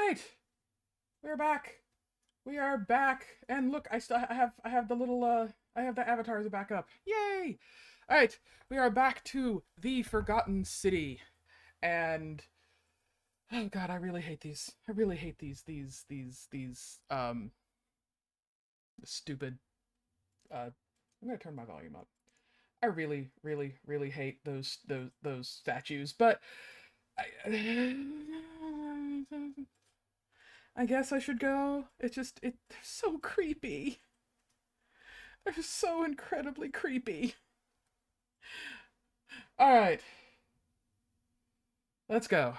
right, we're back. We are back, and look, I have the little I have the avatars back up. Yay! All right, we are back to the Forgotten City, and oh god, I really hate these. I really hate these stupid. I'm gonna turn my volume up. I really, really, really hate those statues, but I guess I should go. They're so creepy. They're so incredibly creepy. All right, let's go.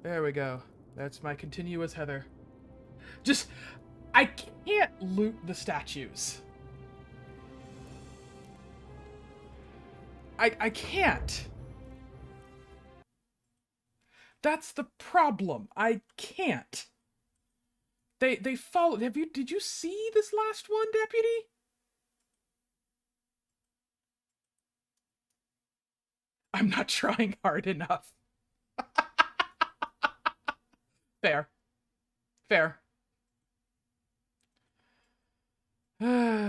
There we go. That's my continuous Heather. Just, I can't loot the statues. I can't. That's the problem. I can't. They followed. Did you see this last one, Deputy? I'm not trying hard enough. Fair. Fair. They're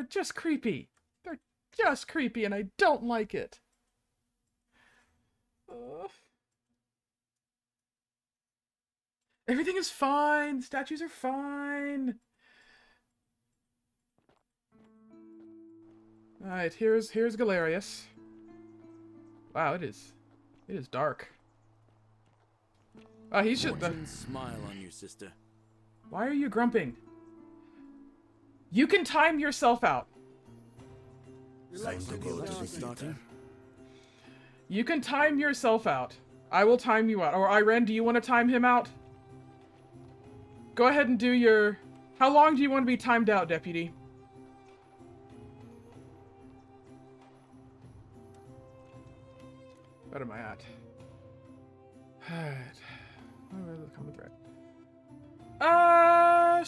just creepy. They're just creepy, and I don't like it. Everything is fine. The statues are fine. Alright, here's Galerius. Wow, it is dark. He's just smile on you, sister. Why are you grumping? You can time yourself out. You can time yourself out. I will time you out. Or Irene, do you want to time him out? Go ahead and do your... How long do you want to be timed out, Deputy? What am I at? Where's the common thread?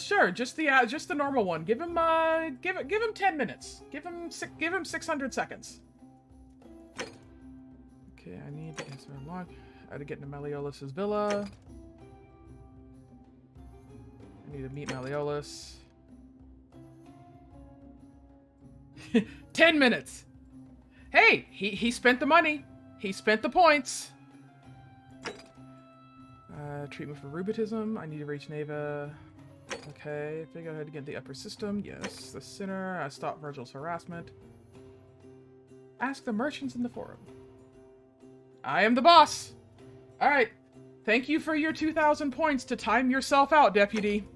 Sure. Just the normal one. Give him 10 minutes. Give him 600 seconds. Okay, I need to answer a log. I had to get into Malleolus's villa. I need to meet Malleolus. 10 minutes. Hey, he spent the money. He spent the points. Treatment for rheumatism. I need to reach Neva. Okay, figure out how to get the upper system. Yes, the sinner. Stop Virgil's harassment. Ask the merchants in the forum. I am the boss. All right. Thank you for your 2,000 points to time yourself out, Deputy.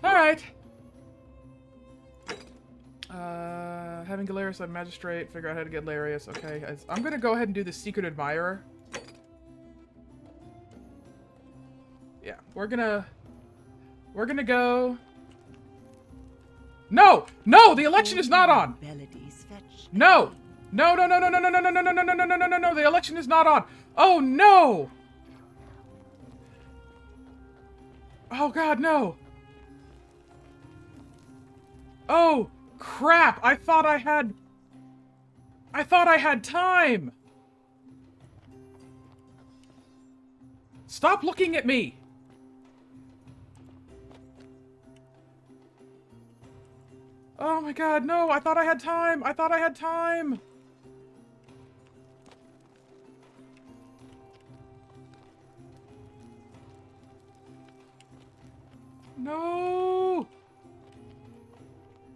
All right. Having Galerius a magistrate, figure out how to get Galerius. Okay, I'm gonna go ahead and do the secret admirer. Yeah, we're gonna go. No, the election is not on. No, no, the election is not on. Oh no. Oh god, no. Oh. Crap! I thought I had time! Stop looking at me! Oh my god, no! I thought I had time! No!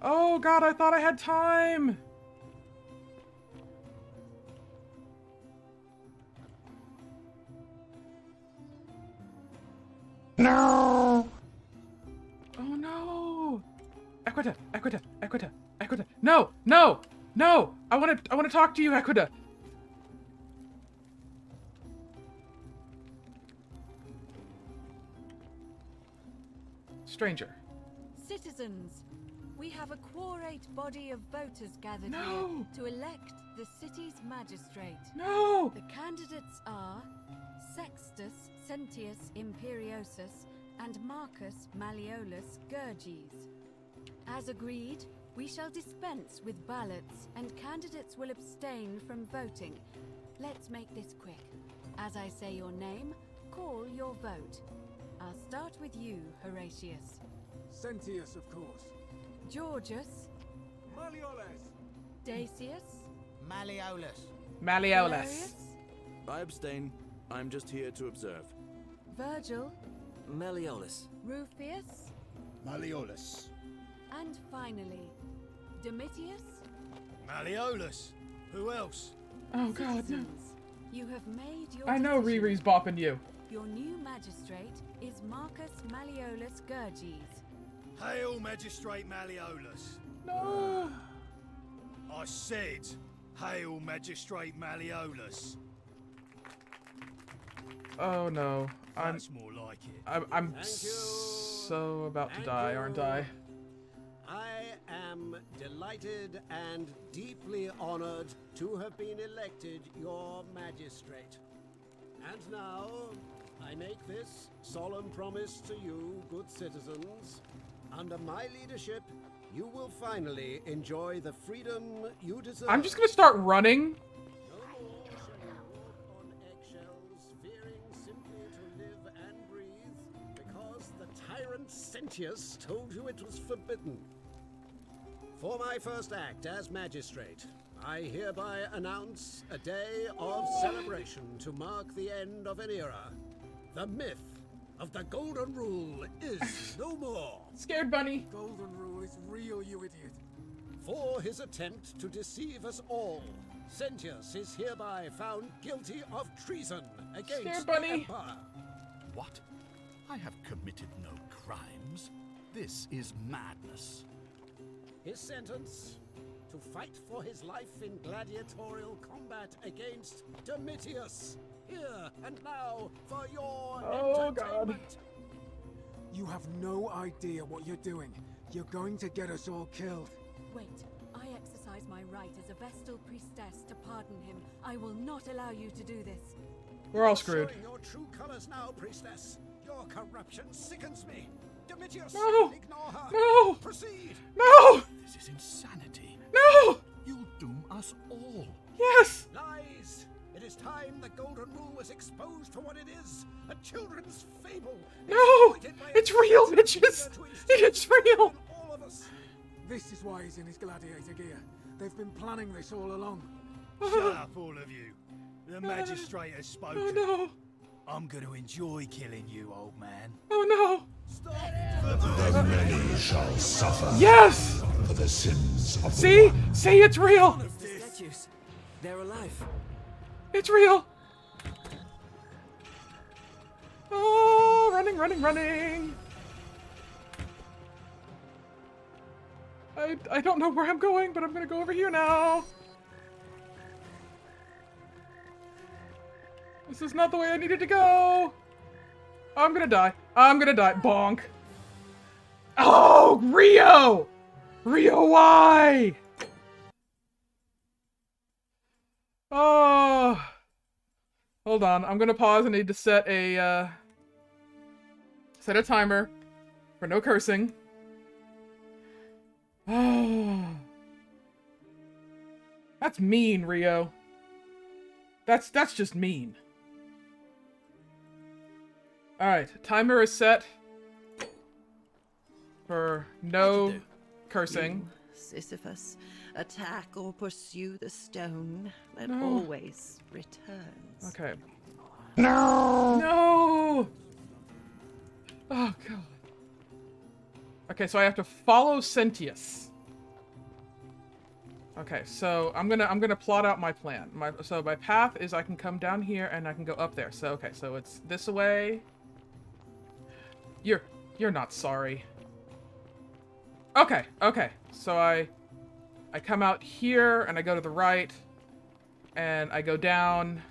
Oh god, I thought I had time! No! Oh no! Equita! No! I wanna talk to you, Equita! Stranger. Citizens! We have a quorate body of voters gathered here to elect the city's magistrate. No! The candidates are Sextus Sentius Imperiosus and Marcus Malleolus Gurges. As agreed, We shall dispense with ballots, and candidates will abstain from voting. Let's make this quick. As I say your name, call your vote. I'll start with you, Horatius. Sentius, of course. Georgius. Malleolus. Dacius. Malleolus. Malleolus. Valerius. I abstain. I'm just here to observe. Virgil. Malleolus. Rufius. Malleolus. And finally, Domitius. Malleolus. Who else? Oh god, no. Citizens, you have made your I know decision. Riri's bopping you. Your new magistrate is Marcus Malleolus Gurges. Hail, Magistrate Malleolus. No. I said, hail, Magistrate Malleolus. Oh no. That's more like it. I'm Thank you. so about to Thank die, you. aren't I? I am delighted and deeply honored to have been elected your magistrate. And now, I make this solemn promise to you, good citizens. Under my leadership, you will finally enjoy the freedom you deserve. I'm just gonna start running. No more shall you walk on eggshells, fearing simply to live and breathe, because the tyrant Sentius told you it was forbidden. For my first act as magistrate, I hereby announce a day of celebration to mark the end of an era. The myth of the Golden Rule is no more. Scared bunny. Golden Rule is real, you idiot. For his attempt to deceive us all, Sentius is hereby found guilty of treason against Scared the bunny. Empire. What? I have committed no crimes. This is madness. His sentence: to fight for his life in gladiatorial combat against Domitius. Here and now for your Oh, God. entertainment. You have no idea what you're doing. You're going to get us all killed. Wait, I exercise my right as a Vestal priestess to pardon him. I will not allow you to do this. We're all screwed. Showing your true colors now, priestess. Your corruption sickens me. Domitius, No. ignore her. No. Proceed. No! This is insanity. No! You'll doom us all. Yes! Lies. It is time the Golden Rule was exposed for what it is, a children's fable. No! exploited by a It's real, twisted bitches! figure to It's instill real! in all of us. This is why he's in his gladiator gear. They've been planning this all along. Shut up, all of you. The magistrate has spoken. Oh no! I'm going to enjoy killing you, old man. Oh no! Stop. Many shall suffer Yes! for the sins of the See? one. See, it's real! The statues. They're alive. It's real! Oh, running, running, running! I don't know where I'm going, but I'm gonna go over here now. This is not the way I needed to go. I'm gonna die. I'm gonna die. Bonk. Oh, Rio! Rio, why? Oh. Hold on. I'm gonna pause. I need to set a timer for no cursing. Oh. That's mean, Rio. That's just mean. Alright, timer is set for no do? cursing. Sisyphus, attack or pursue the stone that No. always returns. Okay. No! No! Oh, God. Okay, so I have to follow Sentius. Okay, so I'm gonna plot out my plan. So my path is I can come down here and I can go up there. So okay, so it's this way. You're not sorry. Okay, okay. So I come out here and I go to the right and I go down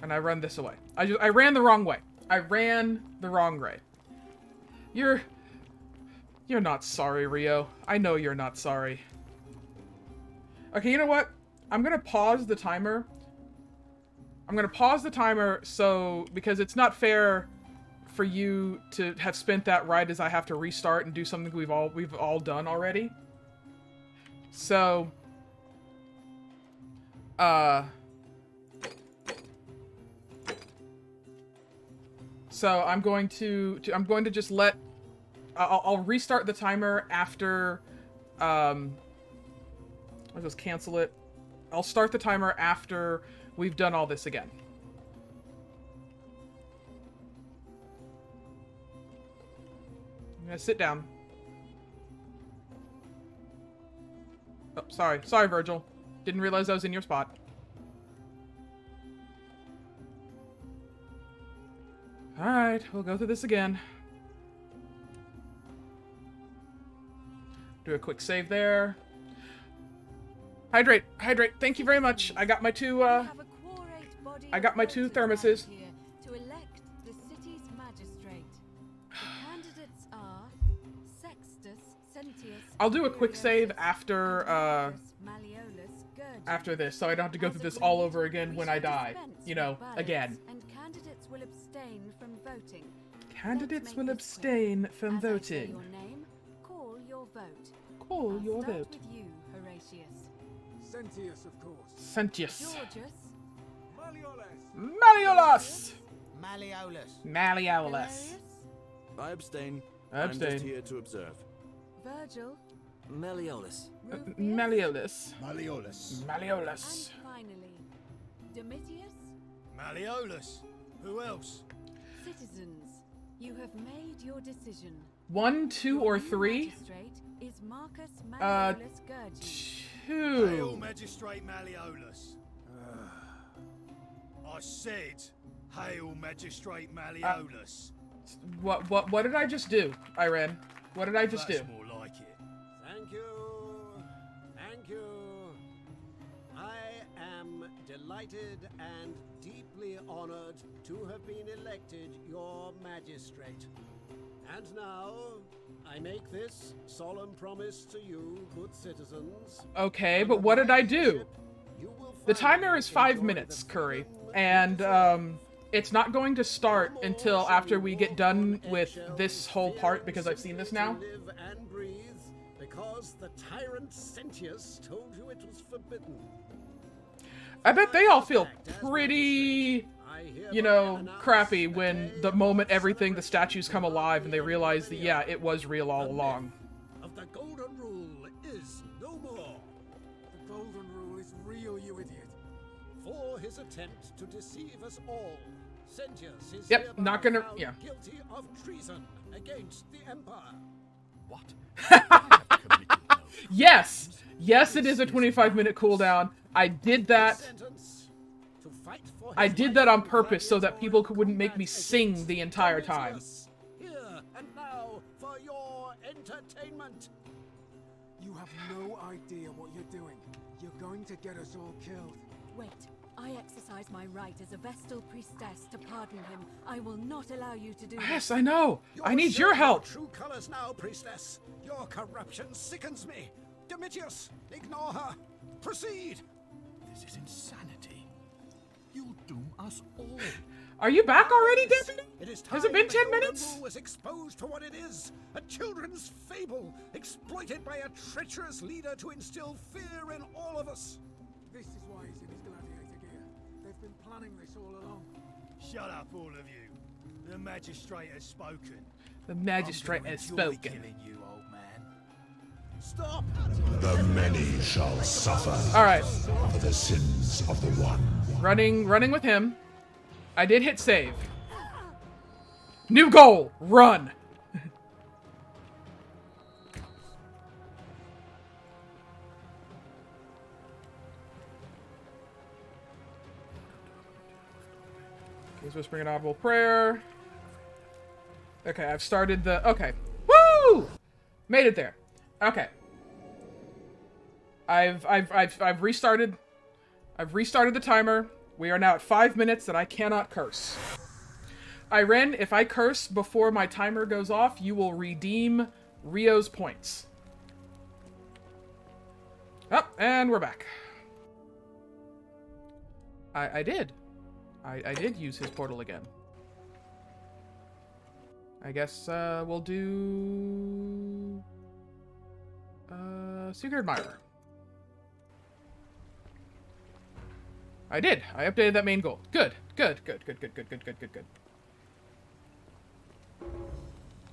and I run this way. I ran the wrong way. I ran the wrong way. You're not sorry, Rio. I know you're not sorry. Okay, you know what? I'm gonna pause the timer. I'm gonna pause the timer because it's not fair for you to have spent that right as I have to restart and do something we've all done already. So, so I'm going to just let I'll restart the timer after I'll just cancel it. I'll start the timer after we've done all this again. I'm gonna sit down. Oh, sorry, Virgil. Didn't realize I was in your spot. Alright, we'll go through this again. Do a quick save there. Hydrate. Thank you very much. I got my two, thermoses. To elect the city's magistrate. The candidates are Sextus Sentius. I'll do a quick save after, after this, so I don't have to go through this all over again when I die. You know, again. And candidates will abstain from voting. Candidates will abstain from voting. Your name, call your vote. Call your Start vote. with you, Horatius. Sentius, of course. Sentius. Georgius. Malleolus! Malleolus. Malleolus. I abstain. I I'm just abstain. here to observe. Virgil. Malleolus. Rufius, Malleolus. Malleolus. Malleolus. And finally, Domitius. Malleolus. Who else? Citizens, you have made your decision. 1, 2, or Your new 3? magistrate is Marcus Malleolus Gurgi. Hail, 2. Magistrate Malleolus. I said, hail, Magistrate Malleolus. What did I just do, Irene? What did I just do? That's more like it. Thank you. Thank you. I am delighted and deeply honored to have been elected your magistrate. And now, I make this solemn promise to you, good citizens. Okay, but what did I do? The timer is 5 minutes, Curry, and it's not going to start until after we get done with this whole part, because I've seen this now. Live and breathe, because the tyrant Sentius told you it was forbidden. I bet they all feel pretty, you know, crappy when the moment the statues come alive and they realize that, yeah, it was real all along. Of the golden rule is no more. The golden rule is real, you idiot. For his attempt to deceive us all, Sentius is Yep, hereby not gonna- found yeah. guilty of treason against the Empire. What? I have committed no Yes! Yes, it is a 25-minute cooldown. I did that. Sentence to fight for I his did life that on in purpose so that gladiatorial people wouldn't make me combat sing against the entire time. Domitius. Here and now for your entertainment. You have no idea what you're doing. You're going to get us all killed. Wait, I exercise my right as a Vestal priestess to pardon him. I will not allow you to do Yes, this. I know. I need You're your showing help. True colors now, priestess. Your corruption sickens me. Domitius, ignore her. Proceed. This is insanity. You'll doom us all. Are you back already, Deputy? It is Has it time been the 10 golden minutes? rule was exposed for what it is, a children's fable exploited by a treacherous leader to instill fear in all of us. This is why he's in his gladiator gear. They've been planning this all along. Shut up, all of you. The magistrate has spoken. The magistrate has spoken. Killing you, old man. Stop! The many shall suffer Alright, for the sins of the one. running with him. I did hit save. New goal, run. He's whispering an audible prayer. Okay, I've started the... Okay. Woo! Made it there. Okay. I've restarted... I've restarted the timer. We are now at 5 minutes and I cannot curse. Irene, if I curse before my timer goes off, you will redeem Rio's points. Oh, and we're back. I did. I did use his portal again. I guess we'll do Secret Admirer. I did. I updated that main goal. Good. Good. Good. Good. Good. Good. Good. Good. Good. Good.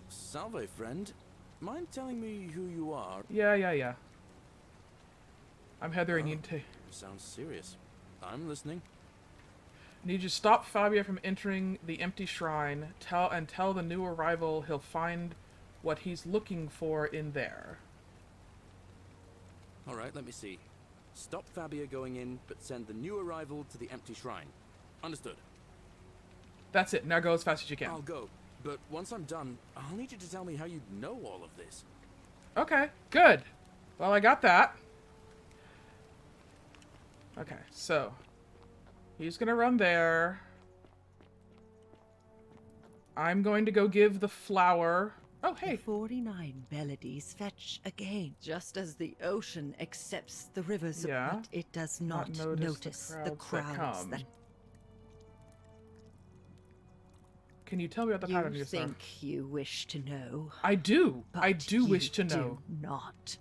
Salve, friend. Mind telling me who you are? Yeah. I'm Heather. I need to. Sounds serious. I'm listening. I need you to stop Fabio from entering the empty shrine. Tell the new arrival he'll find what he's looking for in there. All right, let me see. Stop Fabia going in, but send the new arrival to the empty shrine. Understood. That's it. Now go as fast as you can. I'll go, but once I'm done, I'll need you to tell me how you know all of this. Okay, good. Well, I got that. Okay, so he's gonna run there. I'm going to go give the flower. Oh, hey. The 49 melodies fetch again, just as the ocean accepts the rivers, Yeah. but it does not notice the crowds that Can you tell me about the pattern you you think you wish to know. I do. But I do wish to know. do not.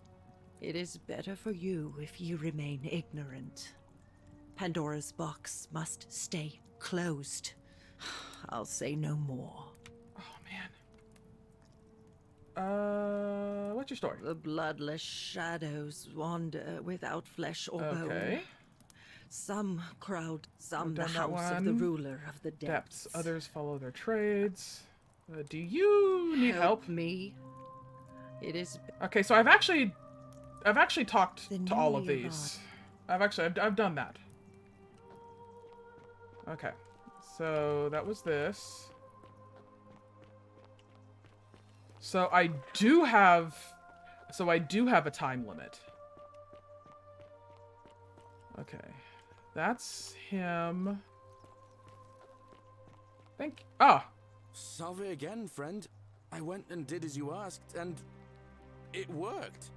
It is better for you if you remain ignorant. Pandora's box must stay closed. I'll say no more. Oh, man. What's your story? The bloodless shadows wander without flesh or bone. Okay. Some crowd, some We've the done that house of the one. ruler of the depths. Others follow their trades. Do you need help? me. It is Okay, so I've actually talked The to all of new these. I've done that. Okay, so that was this. So I do have a time limit. Okay, that's him. Salve again, friend. I went and did as you asked, and it worked.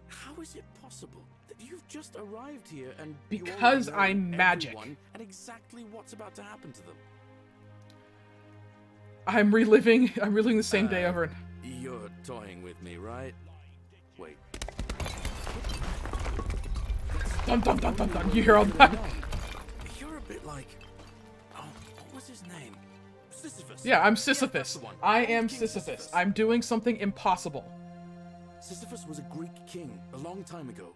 How is it possible that you've just arrived here and Because you already know I'm magic. everyone and exactly what's about to happen to them? I'm reliving the same day over and You're toying with me, right? Wait. dun dun dun dun dun. You hear all that? You're a bit like... Oh, what was his name? Sisyphus. Yeah, I'm Yes, that's Sisyphus. the one. I Old am King Sisyphus. I'm doing something impossible. Sisyphus was a Greek king a long time ago.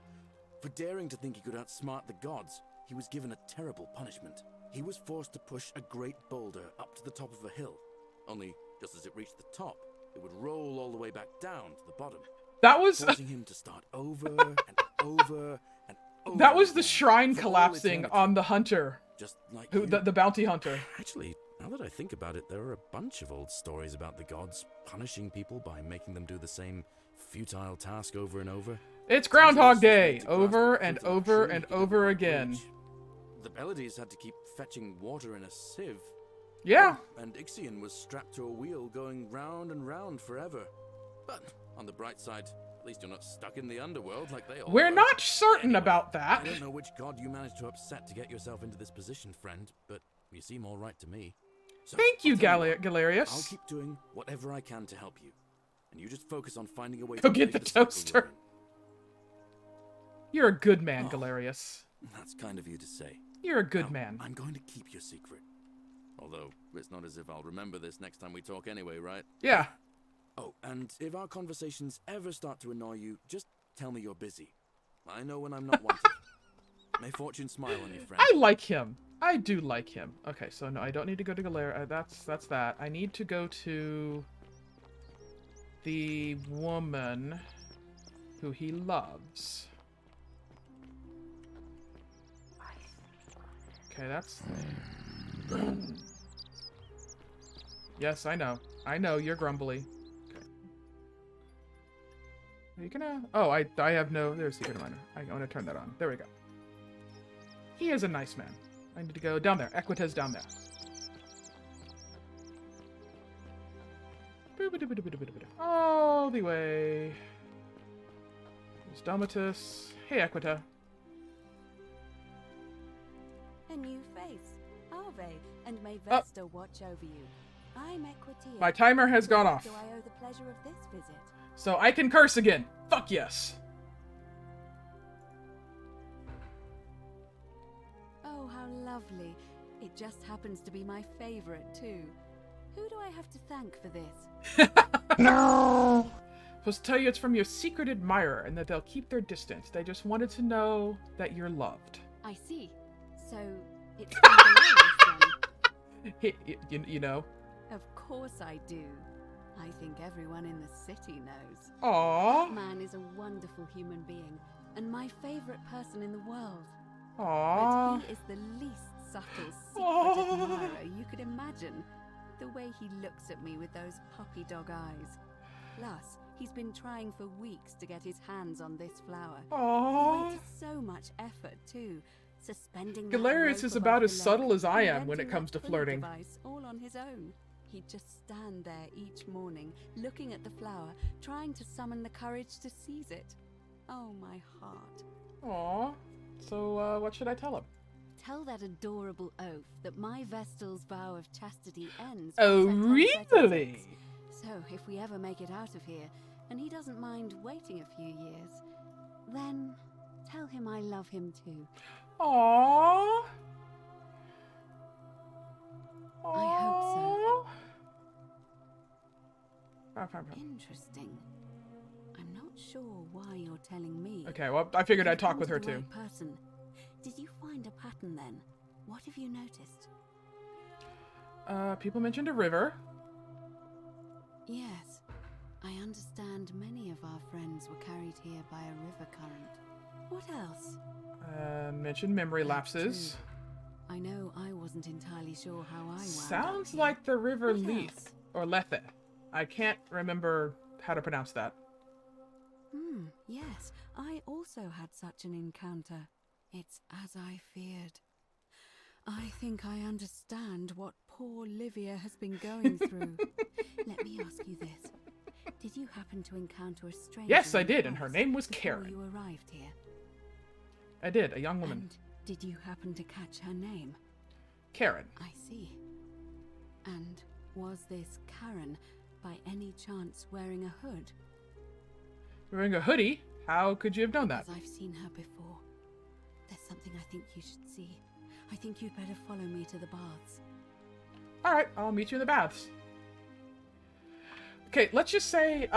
For daring to think he could outsmart the gods, he was given a terrible punishment. He was forced to push a great boulder up to the top of a hill. Only, just as it reached the top, it would roll all the way back down to the bottom. That was Forcing him to start over and over and over. that was the again shrine for all collapsing eternity. on the hunter, Just like who you. the bounty hunter. Actually, now that I think about it, there are a bunch of old stories about the gods punishing people by making them do the same futile task over and over. It's Groundhog Sometimes Day, it's made to grasp over the and truth of a over tree and he could over not again. reach. The Pleiades had to keep fetching water in a sieve. Yeah. And Ixion was strapped to a wheel going round and round forever. But on the bright side, at least you're not stuck in the underworld like they all We're were. not certain Anyway, about that. I don't know which god you managed to upset to get yourself into this position, friend, but you seem all right to me. So, Thank you, I'll tell what, I'll Galerius. keep doing whatever I can to help you. And you just focus on finding a way Go to get break the cycle toaster. you're in. You're a good man, Oh. Galerius. That's kind of you to say. You're a good Now, man. I'm going to keep your secret. Although, it's not as if I'll remember this next time we talk anyway, right? Yeah. Oh, and if our conversations ever start to annoy you, just tell me you're busy. I know when I'm not wanted. May fortune smile on you, friend. I like him. I do like him. Okay, so no, I don't need to go to Galerius. That's that. I need to go to the woman who he loves. Okay, that's... Yes, I know. I know, you're grumbly. Okay. Are you gonna... Oh, I have no... There's Secret Reminder. I'm gonna turn that on. There we go. He is a nice man. I need to go down there. Equitas down there. All the way. There's Domitus. Hey, Equita. A new face, Ave, and may Vesta watch over you. I'm Equitia. My timer has gone off. Do I owe the pleasure of this visit? So I can curse again. Fuck yes. Oh, how lovely. It just happens to be my favorite, too. Who do I have to thank for this? No! Supposed to tell you it's from your secret admirer and that they'll keep their distance. They just wanted to know that you're loved. I see. So, it's hilarious then. You know? Of course I do. I think everyone in the city knows. Aww. That man is a wonderful human being, and my favorite person in the world. Aww. But he is the least subtle secret admirer you could imagine. The way he looks at me with those puppy dog eyes. Plus, he's been trying for weeks to get his hands on this flower. Aww. He went to so much effort, too. Suspending Galerius is about as subtle as I am when it comes to flirting. Device all on his own. He'd just stand there each morning, looking at the flower, trying to summon the courage to seize it. Oh, my heart. Aww. So, what should I tell him? Tell that adorable oaf that my Vestal's vow of chastity ends. Oh, once I turn really? 36. So, if we ever make it out of here, and he doesn't mind waiting a few years, then tell him I love him too. Aww. I hope so. Fine. Interesting. I'm not sure why you're telling me. Okay, well, I figured You've I'd talk come with to her the too. right person. Did you find a pattern then? What have you noticed? People mentioned a river. Yes. I understand many of our friends were carried here by a river current. What else? Mentioned memory That's lapses. true. I know I wasn't entirely sure how I wound Sounds up here. like the river What Lethe. else? Or Lethe. I can't remember how to pronounce that. Yes. I also had such an encounter. It's as I feared. I think I understand what poor Livia has been going through. Let me ask you this. Did you happen to encounter a stranger? Yes, I in the did, and her forest name was before Karen. you arrived here? I did, a young woman. And did you happen to catch her name? Karen. I see. And was this Karen, by any chance, wearing a hood? Wearing a hoodie? How could you have known that? Because I've seen her before. There's something I think you should see. I think you'd better follow me to the baths. Alright, I'll meet you in the baths. Okay, let's just say,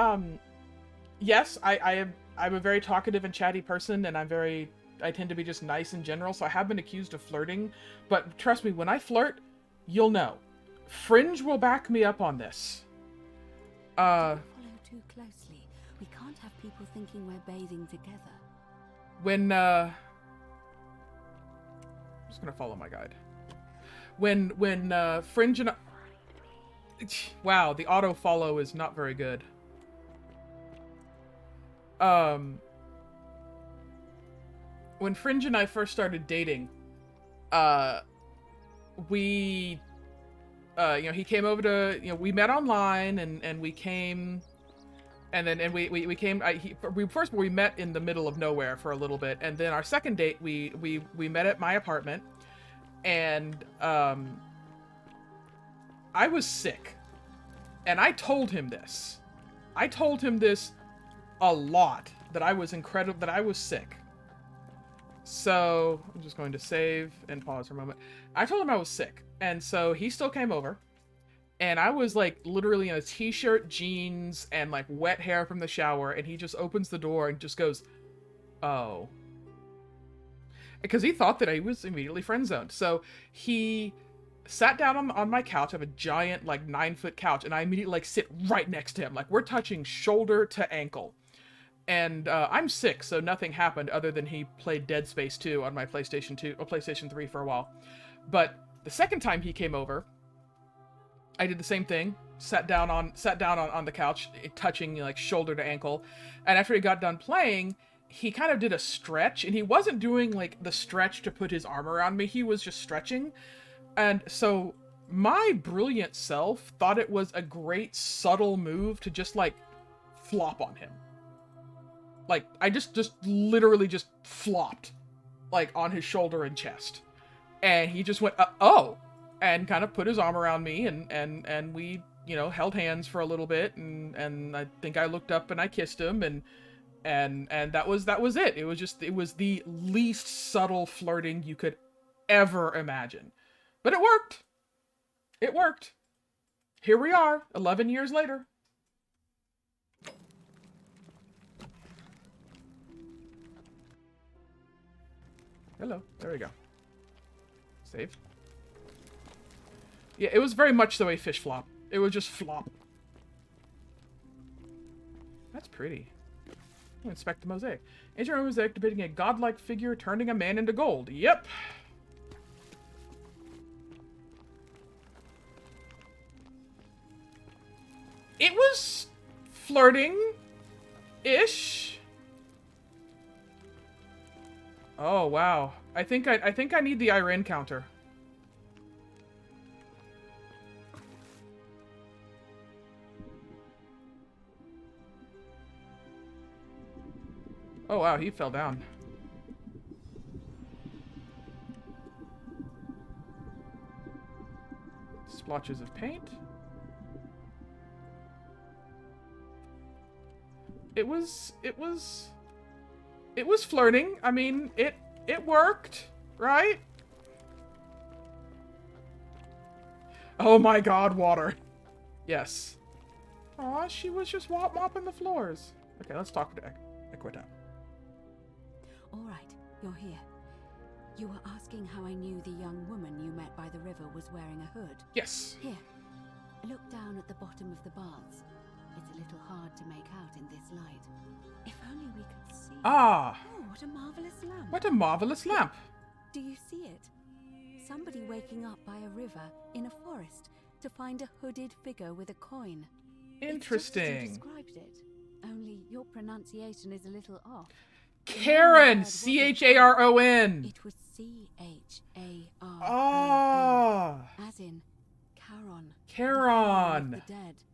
yes, I'm a very talkative and chatty person, and I tend to be just nice in general, so I have been accused of flirting, but trust me, when I flirt, you'll know. Fringe will back me up on this. Don't follow too closely. We can't have people thinking we're bathing together. When, I'm just gonna follow my guide. When Fringe and wow, the auto follow is not very good. When Fringe and I first started dating, we, he came over to, we met online and we came, and we came. We met in the middle of nowhere for a little bit, and then our second date, we met at my apartment, and I was sick, and I told him this. I told him this a lot, that I was sick. So I'm just going to save and pause for a moment. I told him I was sick, and so he still came over. And I was like literally in a t-shirt, jeans, and like wet hair from the shower. And he just opens the door and just goes, "Oh," because he thought that I was immediately friend zoned. So he sat down on my couch. I have a giant like 9-foot couch, and I immediately like sit right next to him. Like we're touching shoulder to ankle. And I'm sick, so nothing happened other than he played Dead Space 2 on my PlayStation 2 or PlayStation 3 for a while. But the second time he came over, I did the same thing. Sat down on the couch, touching like shoulder to ankle. And after he got done playing, he kind of did a stretch, and he wasn't doing like the stretch to put his arm around me. He was just stretching. And so my brilliant self thought it was a great subtle move to just like flop on him. Like I just literally just flopped like on his shoulder and chest. And he just went, "Oh." and kind of put his arm around me, and we, you know, held hands for a little bit, and I think I looked up and I kissed him, and that was it. It was the least subtle flirting you could ever imagine. But it worked. It worked. Here we are, 11 years later. Hello. There we go. Save. Yeah, it was very much the way fish flop. It would just flop. That's pretty. Inspect the mosaic. Enter a mosaic depicting a godlike figure turning a man into gold. Yep. It was flirting-ish. Oh wow. I think I need the Iran counter. Oh wow, he fell down. Splotches of paint. It was flirting. I mean, it worked, right? Oh my god, water. Yes. Aw, she was just mopping the floors. Okay, let's talk to Equita. All right, you're here. You were asking how I knew the young woman you met by the river was wearing a hood. Yes. Here, look down at the bottom of the baths. It's a little hard to make out in this light. If only we could see. Ah. Oh, what a marvelous lamp. What a marvelous lamp. Do you see it? Somebody waking up by a river in a forest to find a hooded figure with a coin. Interesting. It's just as you described it. Only your pronunciation is a little off. Karen! C-H-A-R-O-N! It was C-H-A-R-O-N. Ah. As in Charon. Charon. The dead.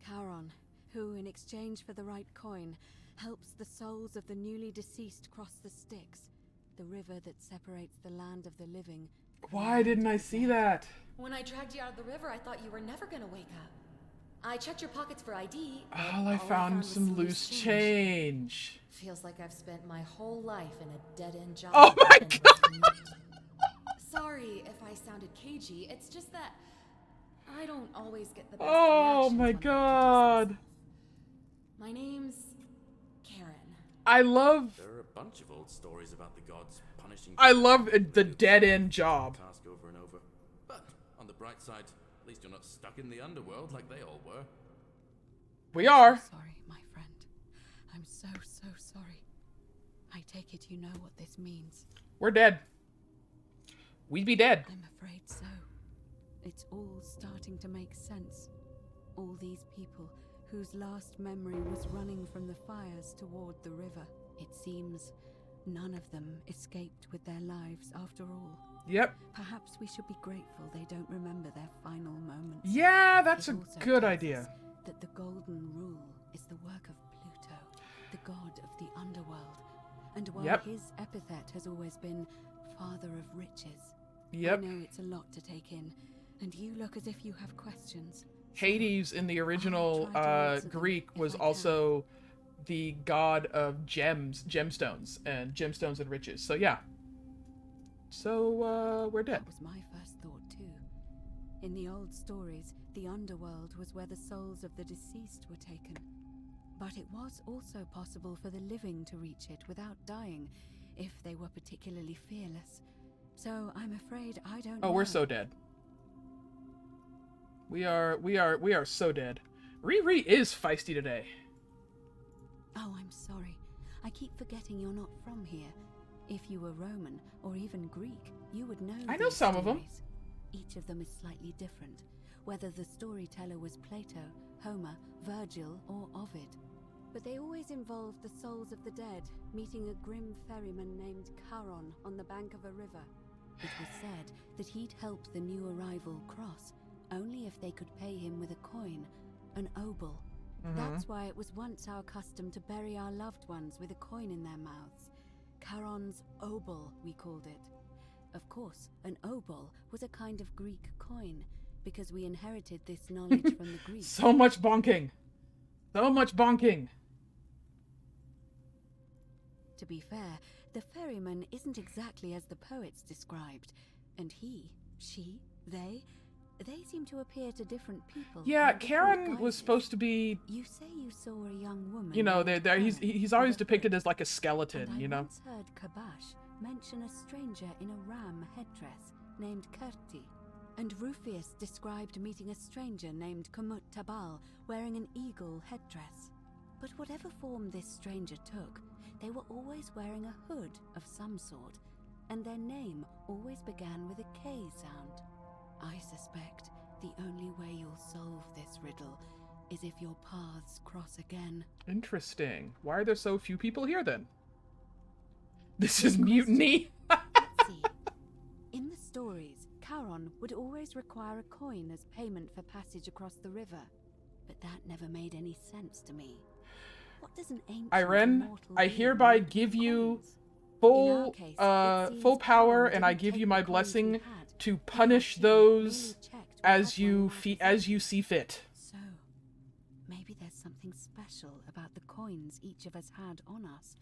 Charon, who in exchange for the right coin, helps the souls of the newly deceased cross the Styx, the river that separates the land of the living. Why didn't I see that? When I dragged you out of the river, I thought you were never gonna wake up. I checked your pockets for ID. All I found was some loose change. Feels like I've spent my whole life in a dead-end job. Oh my god! Sorry if I sounded cagey. It's just that I don't always get the best Oh reactions my when I god! My name's Karen. I love... There are a bunch of old stories about the gods punishing... I love the dead-end job. ...task over and over. But, on the bright side, at least you're not stuck in the underworld like they all were. We are. I'm sorry, my friend. I'm so sorry. I take it you know what this means. We're dead. We'd be dead. I'm afraid so. It's all starting to make sense. All these people whose last memory was running from the fires toward the river. It seems none of them escaped with their lives after all. Yep. Perhaps we should be grateful they don't remember their final moments. Yeah, that's a good idea. That the Golden Rule is the work of Pluto, the god of the underworld. And while his epithet has always been Father of Riches, I know it's a lot to take in, and you look as if you have questions. Hades in the original Greek was also the god of gemstones and riches. So yeah. So we're dead. That was my first thought too. In the old stories, the underworld was where the souls of the deceased were taken. But it was also possible for the living to reach it without dying, if they were particularly fearless. So I'm afraid I don't know. Oh, we're so dead. We are so dead. Riri is feisty today. Oh, I'm sorry. I keep forgetting you're not from here. If you were Roman or even Greek, you would know. I know some of them. Each of them is slightly different, whether the storyteller was Plato, Homer, Virgil, or Ovid. But they always involved the souls of the dead meeting a grim ferryman named Charon on the bank of a river. It was said that he'd help the new arrival cross only if they could pay him with a coin, an obol. That's why it was once our custom to bury our loved ones with a coin in their mouths. Charon's obol, we called it. Of course, an obol was a kind of Greek coin, because we inherited this knowledge from the Greeks. So much bonking. So much bonking. To be fair, the ferryman isn't exactly as the poets described, and he, she, they seem to appear to different people. Yeah, in different Karen was guises. supposed to be, You say you saw a young woman. you know, named he's Karen always with a depicted hood, as like a skeleton, and you I know. once heard Kabash mention a stranger in a ram headdress named Kerti, and Rufius described meeting a stranger named Kamut Tabal wearing an eagle headdress. But whatever form this stranger took, they were always wearing a hood of some sort, and their name always began with a K sound. I suspect the only way you'll solve this riddle is if your paths cross again. Interesting. Why are there so few people here then? This is mutiny. Let's see. In the stories, Charon would always require a coin as payment for passage across the river, but that never made any sense to me. What does an ancient Irene, immortal I being hereby need give with you coins? In full our case, it seems full power, Charon and I didn't give take you the my coins we blessing had. to He or punish she those merely checked what as that one you might as be. you see fit. So, maybe there's something special about the coins each of us had on us.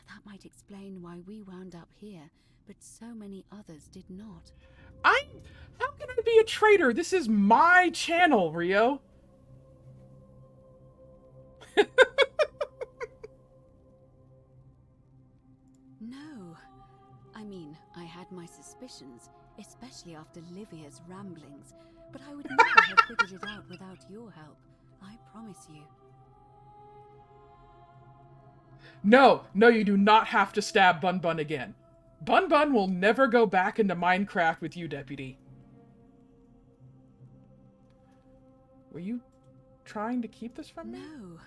That might explain why we wound up here, but so many others did not. How can I be a traitor? This is my channel, Rio. No. I mean, I had my suspicions, especially after Livia's ramblings, but I would never have figured it out without your help. I promise you. No, you do not have to stab Bun Bun again. Bun Bun will never go back into Minecraft with you, Deputy. Were you trying to keep this from me? No.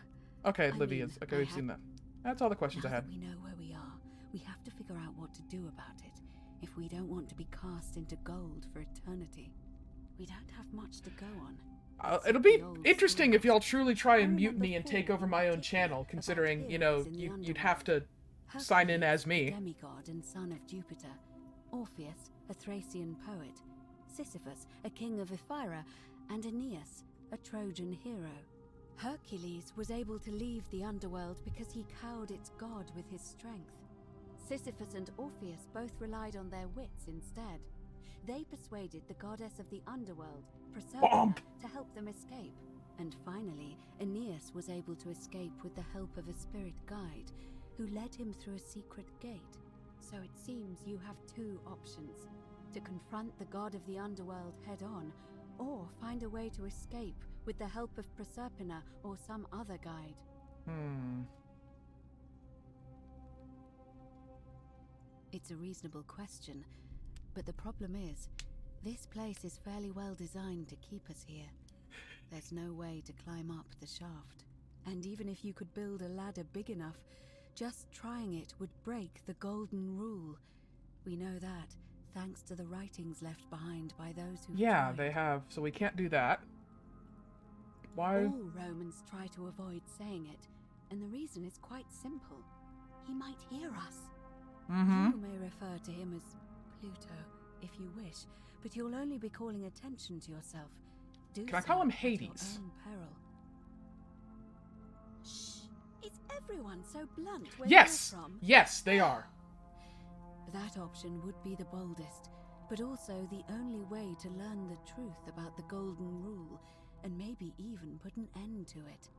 Okay, I Livia's. mean, Okay, I we've had- seen that. That's all the questions Now I had. that we know where we are, we have to figure out what to do about it, if we don't want to be cast into gold for eternity. We don't have much to go on. It'll be interesting if y'all truly try and mutiny and take over my own channel, considering, you know, you'd have to sign in as me. Demigod and son of Jupiter, Orpheus, a Thracian poet, Sisyphus, a king of Ephyra, and Aeneas, a Trojan hero. Hercules was able to leave the underworld because he cowed its god with his strength. Sisyphus and Orpheus both relied on their wits instead. They persuaded the goddess of the underworld, Proserpina, to help them escape. And finally, Aeneas was able to escape with the help of a spirit guide, who led him through a secret gate. So it seems you have two options: to confront the god of the underworld head-on, or find a way to escape with the help of Proserpina or some other guide. It's a reasonable question, but the problem is, this place is fairly well designed to keep us here. There's no way to climb up the shaft. And even if you could build a ladder big enough, just trying it would break the golden rule. We know that, thanks to the writings left behind by those who Yeah, tried. they have, so we can't do that. Why? All Romans try to avoid saying it, and the reason is quite simple. He might hear us. Mm-hmm. You may refer to him as Pluto, if you wish, but you'll only be calling attention to yourself. Do Can I call him so at your Hades? own peril. Shh! Is everyone so blunt where Yes! you're from? Yes, they are. That option would be the boldest, but also the only way to learn the truth about the Golden Rule, and maybe even put an end to it.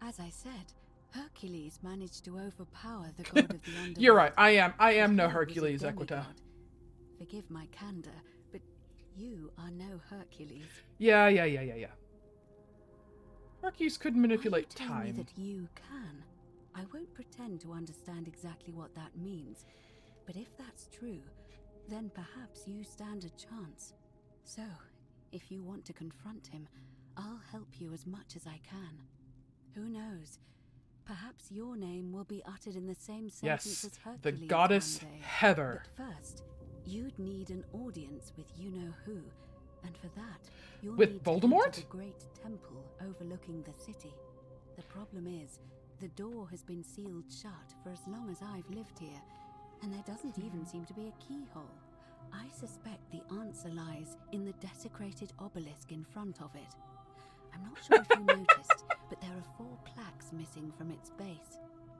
As I said, Hercules managed to overpower the god of the underworld. You're right. I am But no he was a Hercules, Equita. demigod. Forgive my candor, but you are no Hercules. Yeah. Hercules could manipulate Why you tell me time. that you can? I won't pretend to understand exactly what that means, but if that's true, then perhaps you stand a chance. So, if you want to confront him, I'll help you as much as I can. Who knows? Perhaps your name will be uttered in the same sentence Yes, as Hercules the goddess one day. Heather. But first, you'd need an audience with you-know-who, and for that, you'll With need to Voldemort? enter the great temple overlooking the city. The problem is, the door has been sealed shut for as long as I've lived here, and there doesn't even seem to be a keyhole. I suspect the answer lies in the desecrated obelisk in front of it. I'm not sure if you noticed, but there are 4 plaques missing from its base.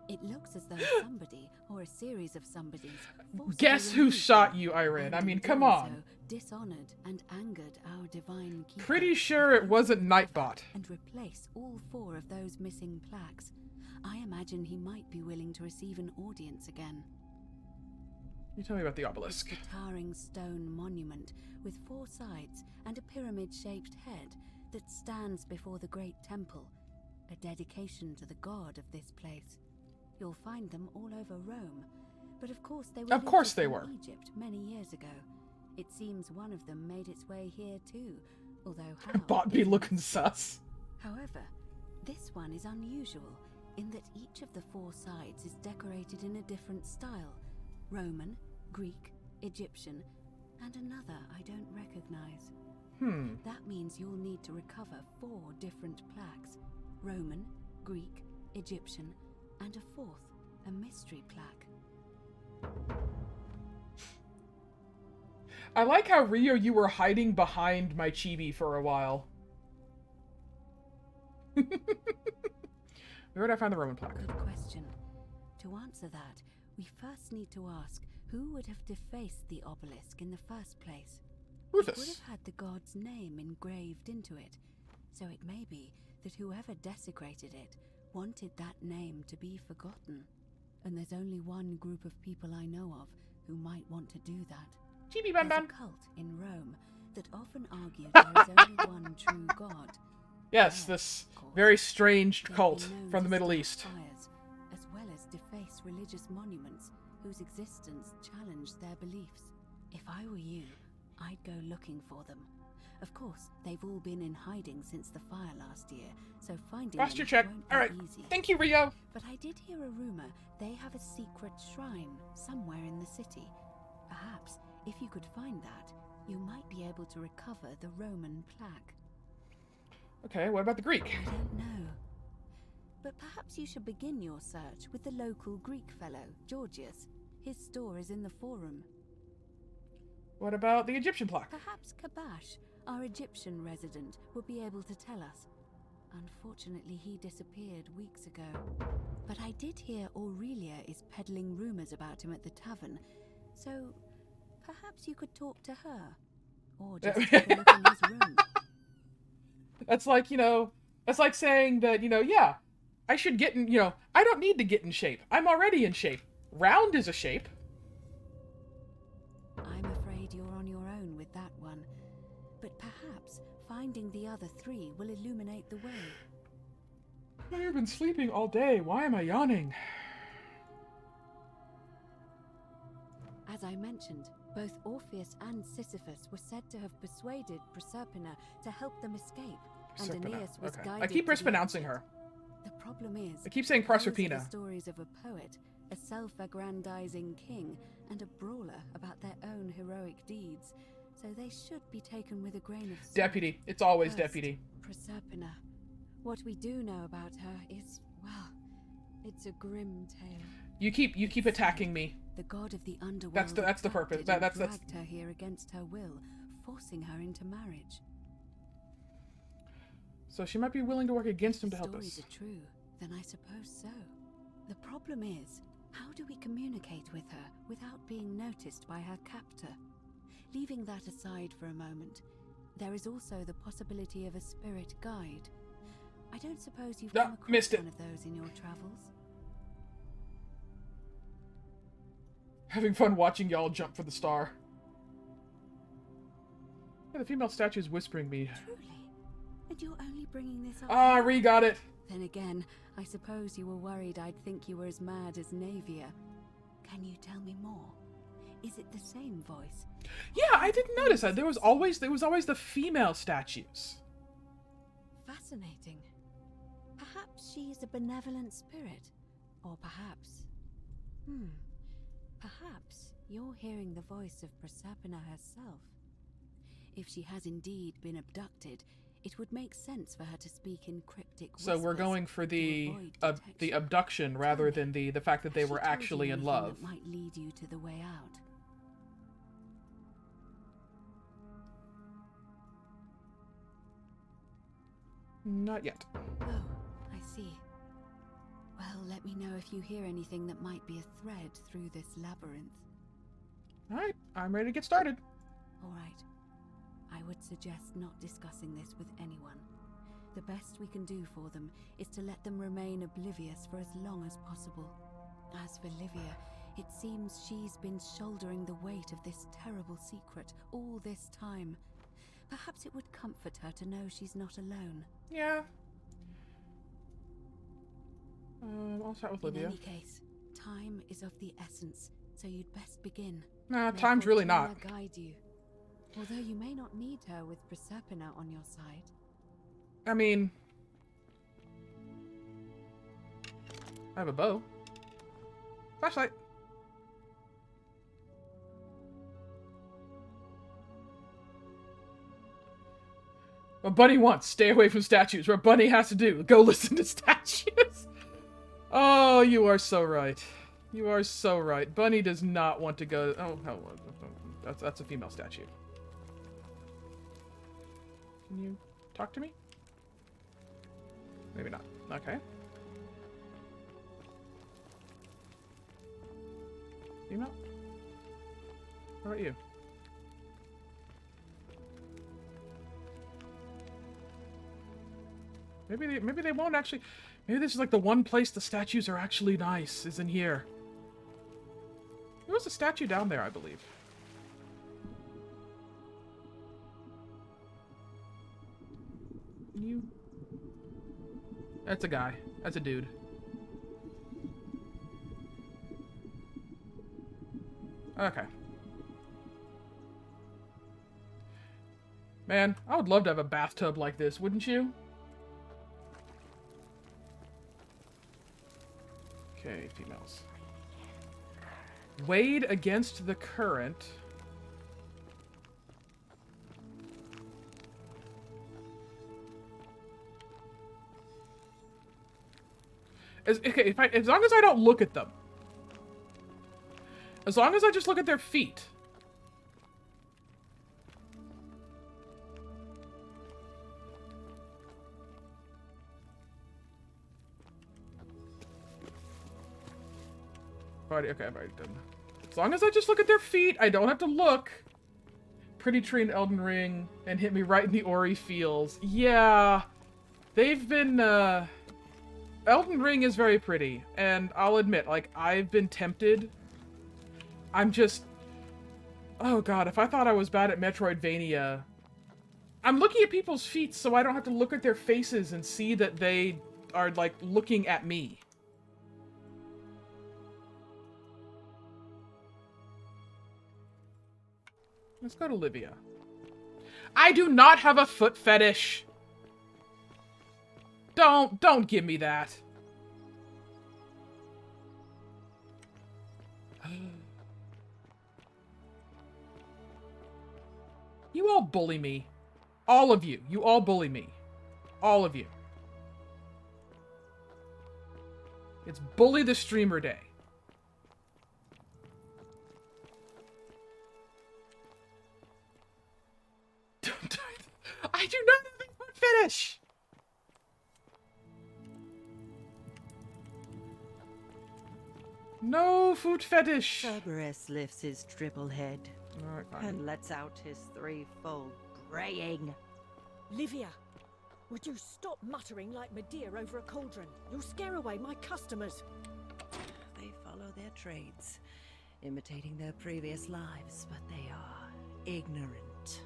It looks as though somebody, or a series of somebodies, Guess who shot you, Irene? I mean, come on. so dishonored and angered our divine keeper. Pretty sure it wasn't Nightbot. And replace all 4 of those missing plaques. I imagine he might be willing to receive an audience again. You tell me about the obelisk. It's a towering stone monument with 4 sides and a pyramid-shaped head that stands before the great temple, a dedication to the god of this place. You'll find them all over Rome, but of course they were. Of course they from were. Egypt many years ago. It seems one of them made its way here too, although how? Bot be looking sus. However, this one is unusual in that each of the 4 sides is decorated in a different style: Roman, Greek, Egyptian, and another I don't recognize. That means you'll need to recover 4 different plaques: Roman, Greek, Egyptian, and a 4th, a mystery plaque. I like how, Rio, you were hiding behind my chibi for a while. Where would I find the Roman plaque? Good question. To answer that, we first need to ask who would have defaced the obelisk in the first place. Rufus. It would have had the god's name engraved into it, so it may be that whoever desecrated it wanted that name to be forgotten. And there's only one group of people I know of who might want to do that. Chibi Bam There's Bam. a cult in Rome that often argued there is only one true god. Yes, this very strange They've cult been known from the to Middle start East. fires, as well as deface religious monuments whose existence challenged their beliefs. If I were you, I'd go looking for them. Of course, they've all been in hiding since the fire last year, so finding Posture them check. won't be Alright, easy. thank you, Rio. But I did hear a rumor they have a secret shrine somewhere in the city. Perhaps, if you could find that, you might be able to recover the Roman plaque. Okay, what about the Greek? I don't know. But perhaps you should begin your search with the local Greek fellow, Georgius. His store is in the forum. What about the Egyptian plaque? Perhaps Kabash, our Egyptian resident, will be able to tell us. Unfortunately, he disappeared weeks ago. But I did hear Aurelia is peddling rumors about him at the tavern, so perhaps you could talk to her. Or just take a look in his room. That's like, that's like saying that, yeah, I should get in, I don't need to get in shape. I'm already in shape. Round is a shape. I'm afraid you're on your own with that one. But perhaps finding the other 3 will illuminate the way. I've been sleeping all day. Why am I yawning? As I mentioned, both Orpheus and Sisyphus were said to have persuaded Proserpina to help them escape, and Aeneas was guided. I keep to mispronouncing the her. The problem is, I keep saying those are Proserpina. the stories of a poet, a self-aggrandizing king, and a brawler about their own heroic deeds, so they should be taken with a grain of salt. Deputy. It's always First, deputy. Proserpina. What we do know about her is, well, it's a grim tale. You keep attacking me. The god of the underworld. That's the purpose. abducted and That's dragged her here against her will, forcing her into marriage. So she might be willing to work against him to help Stories us. are true, then I suppose so. The problem is, how do we communicate with her without being noticed by her captor? Leaving that aside for a moment, there is also the possibility of a spirit guide. I don't suppose you've come across one of those in your travels? Having fun watching y'all jump for the star. Yeah, the female statue is whispering me. Truly? And you're only bringing this up? Ah, Ree got it. Then again, I suppose you were worried I'd think you were as mad as Navia. Can you tell me more? Is it the same voice? Yeah, I didn't notice that. There was always the female statues. Fascinating. Perhaps she is a benevolent spirit. Or perhaps... Perhaps you're hearing the voice of Proserpina herself. If she has indeed been abducted, it would make sense for her to speak in cryptic whispers. So we're going for the abduction rather than the fact that they were actually in love. That might lead you to the way out. Not yet. Oh, I see. Well, let me know if you hear anything that might be a thread through this labyrinth. Alright, I'm ready to get started. Alright. I would suggest not discussing this with anyone. The best we can do for them is to let them remain oblivious for as long as possible. As for Livia, it seems she's been shouldering the weight of this terrible secret all this time. Perhaps it would comfort her to know she's not alone. Yeah. I'll chat with Livia. In any case, time is of the essence, so you'd best begin. Nah, May time's really not. Fortuna guide you. Although you may not need her with Proserpina on your side. I mean... I have a bow. Flashlight. What Bunny wants, stay away from statues. What Bunny has to do, go listen to statues. Oh, you are so right. You are so right. Bunny does not want to go... Oh, hell, that's a female statue. Can you talk to me? Maybe not. Okay. Female? How about you? Maybe they won't actually... Maybe this is like the one place the statues are actually nice, is in here. There was a statue down there, I believe. Can you... That's a guy. That's a dude. Okay. Man, I would love to have a bathtub like this, wouldn't you? Okay, females. Wade against the current. Okay, as long as I don't look at them. As long as I just look at their feet. Okay, I've already done. As long as I just look at their feet, I don't have to look. Pretty tree in Elden Ring and hit me right in the Ori feels. Yeah. They've been, Elden Ring is very pretty, and I'll admit, like, I've been tempted. I'm just... Oh god, if I thought I was bad at Metroidvania... I'm looking at people's feet so I don't have to look at their faces and see that they are, like, looking at me. Let's go to Livia. I do not have a foot fetish! Don't give me that. You all bully me. All of you. You all bully me. All of you. It's Bully the Streamer Day. I do not have a foot fetish! No food fetish! Cerberus lifts his triple head and lets out his threefold braying. Livia, would you stop muttering like Medea over a cauldron? You'll scare away my customers. They follow their trades, imitating their previous lives, but they are ignorant.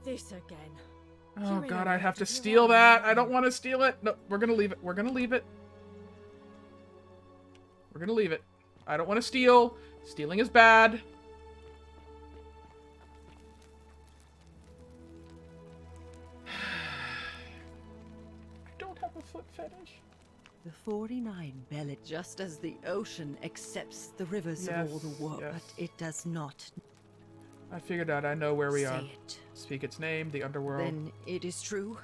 This again. Oh god, I'd have to steal that. I don't want to steal it. No, we're gonna leave it. We're gonna leave it. We're gonna leave it. I don't want to steal. Stealing is bad. I don't have a foot fetish. The 49 Bellet, just as the ocean accepts the rivers of all the world, but it does not. I figured out. I know where we are. Say it. Speak its name, the underworld. Then it is true.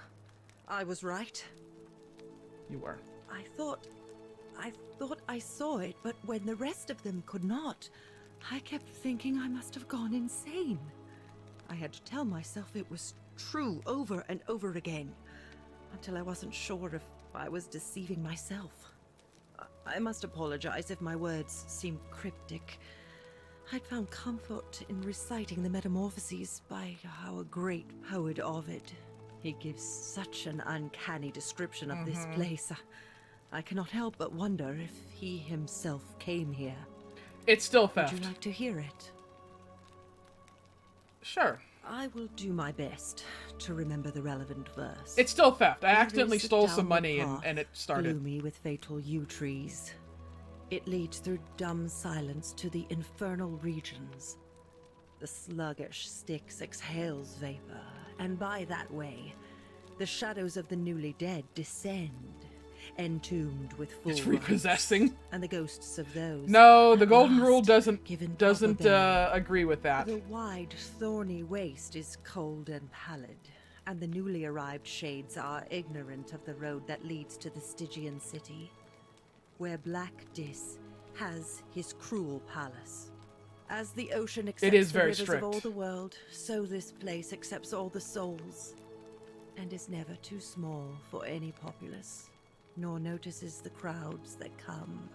I was right. You were. I thought I saw it, but when the rest of them could not, I kept thinking I must have gone insane. I had to tell myself it was true over and over again. until I wasn't sure if I was deceiving myself. I must apologize if my words seem cryptic. I'd found comfort in reciting the Metamorphoses by our great poet Ovid. He gives such an uncanny description of this place. I cannot help but wonder if he himself came here. It's still theft. Would you like to hear it? Sure. I will do my best to remember the relevant verse. It's still theft. I There accidentally is a stole some downward money path, and it started. gloomy with fatal yew trees. It leads through dumb silence to the infernal regions. The sluggish Styx exhales vapor, and by that way, the shadows of the newly dead descend, entombed with full It's rites, repossessing. and the ghosts of those No, the at golden last rule doesn't given proper burial. agree with that. The wide, thorny waste is cold and pallid, and the newly arrived shades are ignorant of the road that leads to the Stygian city, where Black Dis has his cruel palace. As the ocean accepts is the very rivers strict. of all the world, so this place accepts all the souls, and is never too small for any populace, nor notices the crowds that come.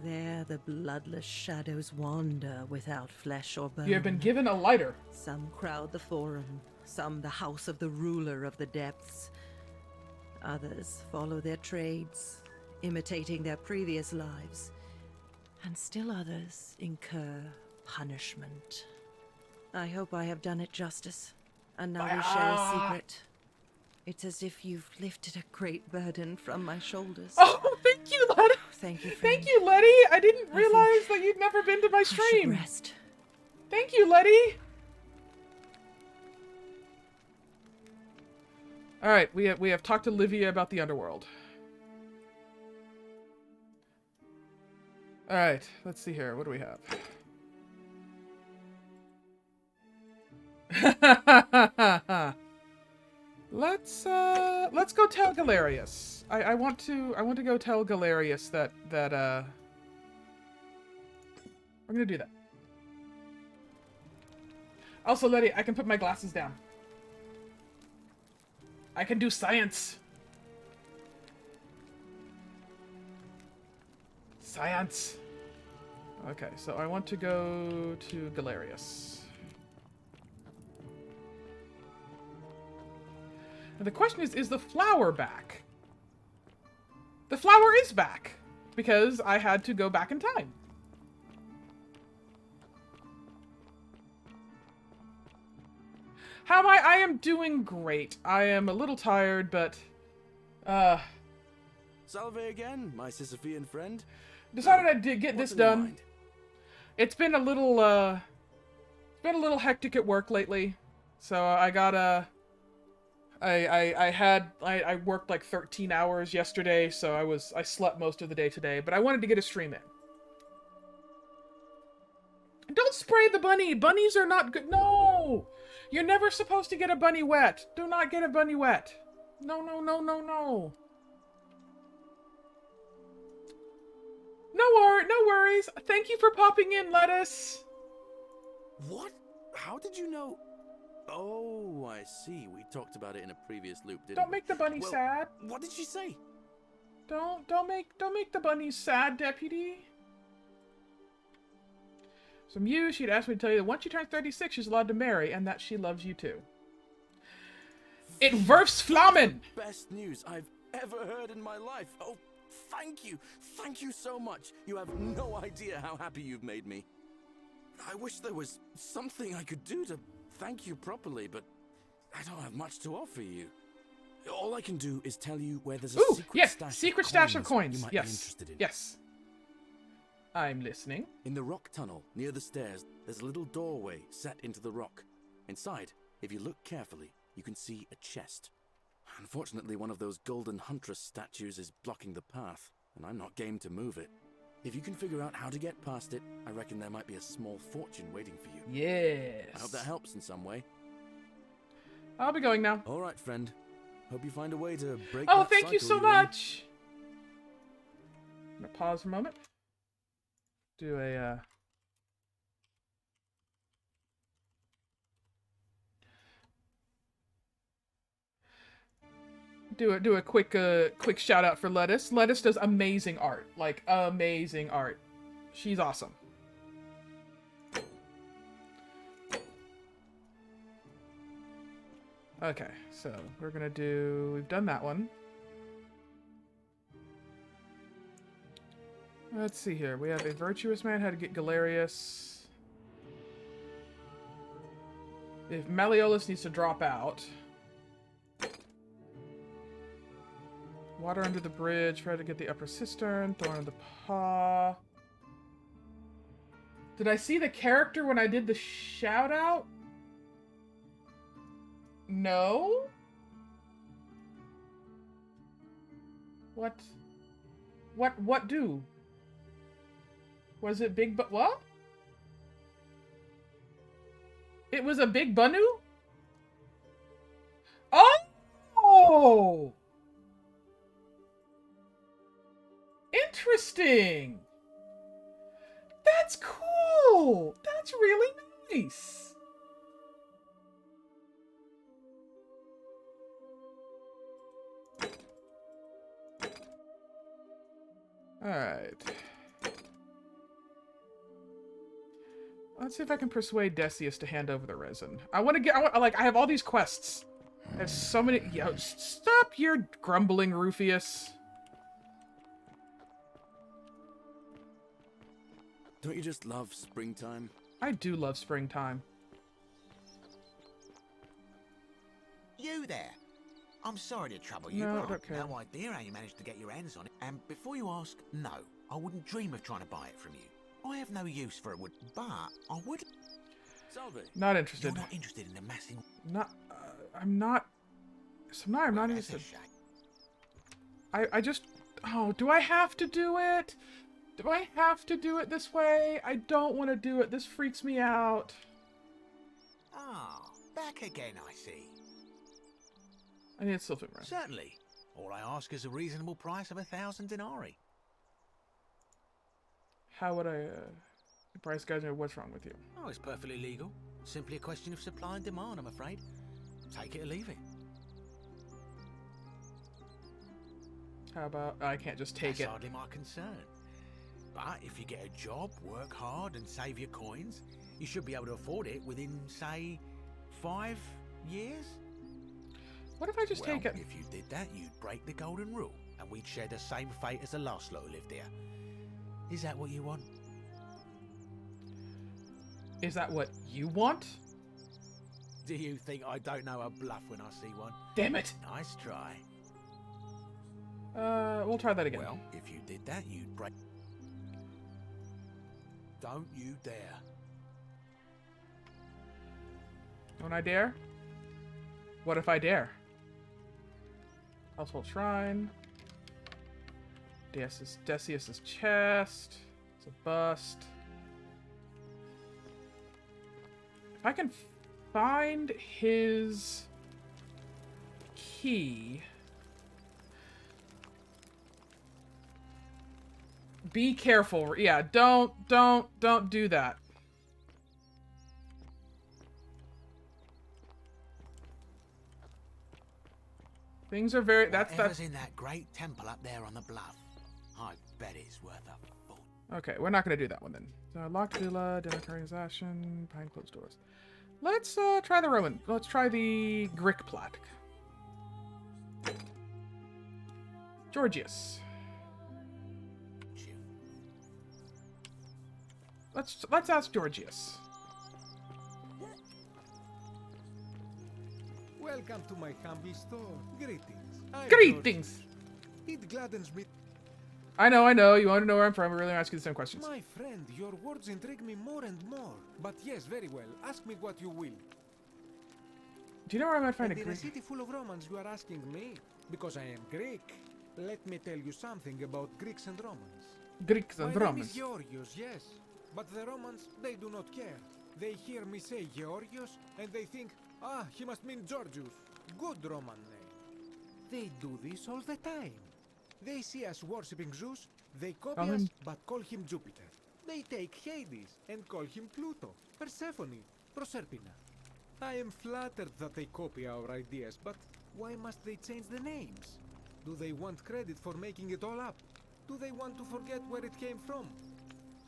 There the bloodless shadows wander without flesh or bone. You have been given a lighter. Some crowd the forum, some the house of the ruler of the depths. Others follow their trades, imitating their previous lives. And still others incur punishment. I hope I have done it justice. And now we share a secret. It's as if you've lifted a great burden from my shoulders. Oh, thank you, Letty. Thank you, friend. Thank you, Letty. I didn't realize that you'd never been to my I should stream. rest. Thank you, Letty. All right, we have talked to Livia about the underworld. All right, let's see here. What do we have? Let's go tell Galerius. I want to go tell Galerius that we're gonna do that. Also, Letty, I can put my glasses down. I can do science. Science. Okay, so I want to go to Galerius. And the question is the flower back? The flower is back, because I had to go back in time. How am I? I am doing great. I am a little tired, but, Salve again, my Sisyphean friend. decided I did get What's this on your done. mind? It's been a little, hectic at work lately. So I got, I worked like 13 hours yesterday, so I slept most of the day today, but I wanted to get a stream in. Don't spray the bunny! Bunnies are not good. No! You're never supposed to get a bunny wet. Do not get a bunny wet. No, no, no, no, no. No worries. Thank you for popping in, Lettuce. What? How did you know? Oh, I see. We talked about it in a previous loop, didn't Don't we? make the bunny Well, sad. What did she say? Don't make the bunny sad, Deputy. So Mew, she'd asked me to tell you that once she turns 36, she's allowed to marry, and that she loves you too. It verfs Flammen! Best news I've ever heard in my life. Oh, thank you. Thank you so much. You have no idea how happy you've made me. I wish there was something I could do to thank you properly, but I don't have much to offer you. All I can do is tell you where there's a Ooh, secret yes, stash secret of stash of you coins. might be Yes, interested in. yes. I'm listening. In the rock tunnel near the stairs, there's a little doorway set into the rock. Inside, if you look carefully, you can see a chest. Unfortunately, one of those golden huntress statues is blocking the path, and I'm not game to move it. If you can figure out how to get past it, I reckon there might be a small fortune waiting for you. Yes. I hope that helps in some way. I'll be going now. All right, friend. Hope you find a way to break Oh, that thank you cycle so you're in. much. I'm gonna pause for a moment. Do a, Do a quick shout out for Lettuce. Lettuce does amazing art. Like, amazing art. She's awesome. Okay, so we're gonna do... We've done that one. Let's see here. We have a virtuous man, how to get Galerius. If Malleolus needs to drop out. Water under the bridge, try to get the upper cistern, thorn in the paw. Did I see the character when I did the shout out? No? What do? Was it big what? It was a big Banu? Oh! Interesting! That's cool! That's really nice! Alright. Let's see if I can persuade Decius to hand over the resin. I have all these quests. I have so many... Yo, stop your grumbling, Rufius. Don't you just love springtime? I do love springtime. You there? I'm sorry to trouble you, No, but don't care. I've no idea how you managed to get your hands on it. And before you ask, no, I wouldn't dream of trying to buy it from you. I have no use for a wood, but I would... Salve. Not interested. You're not interested in amassing... I'm not... Sometimes I'm not That's a interested. shame. I just... Oh, do I have to do it? Do I have to do it this way? I don't want to do it. This freaks me out. Ah, back again, I see. I need a silver ring. Certainly. All I ask is a reasonable price of 1,000 denarii. How would I... Price guys, what's wrong with you? Oh, it's perfectly legal. Simply a question of supply and demand, I'm afraid. Take it or leave it. How about... I can't just take That's it. hardly my concern. But if you get a job, work hard and save your coins, you should be able to afford it within, say, 5 years? What if I just take it? If you did that, you'd break the golden rule, and we'd share the same fate as the last lot who lived here. Is that what you want? Is that what you want? Do you think I don't know a bluff when I see one? Damn it! Nice try. We'll try that again. Well, if you did that, you'd break... Don't you dare. Don't I dare? What if I dare? Household Shrine. Decius's chest. It's a bust. If I can find his key... Be careful. Yeah, don't do that. Things are very... Whatever's in that great temple up there on the bluff, I bet it's worth a fortune. Okay, we're not going to do that one then. So, locked villa, dinner transaction, behind closed doors. Let's try the Roman. Let's try the Greek plaque. Georgius. Let's ask Georgius. Welcome to my humble store. Greetings. Greetings. It gladdens me. I know. You want to know where I'm from. I really ask you the same questions. My friend, your words intrigue me more and more. But yes, very well. Ask me what you will. Do you know where I might find a In a Greek? city full of Romans, you are asking me? Because I am Greek. Let me tell you something about Greeks and Romans. Greeks and My name Romans. is Georgios, yes. But the Romans, they do not care. They hear me say Georgios, and they think, ah, he must mean Georgius. Good Roman name. They do this all the time. They see us worshipping Zeus, they copy us, but call him Jupiter. They take Hades and call him Pluto, Persephone, Proserpina. I am flattered that they copy our ideas, but Why must they change the names? Do they want credit for making it all up? Do they want to forget where it came from?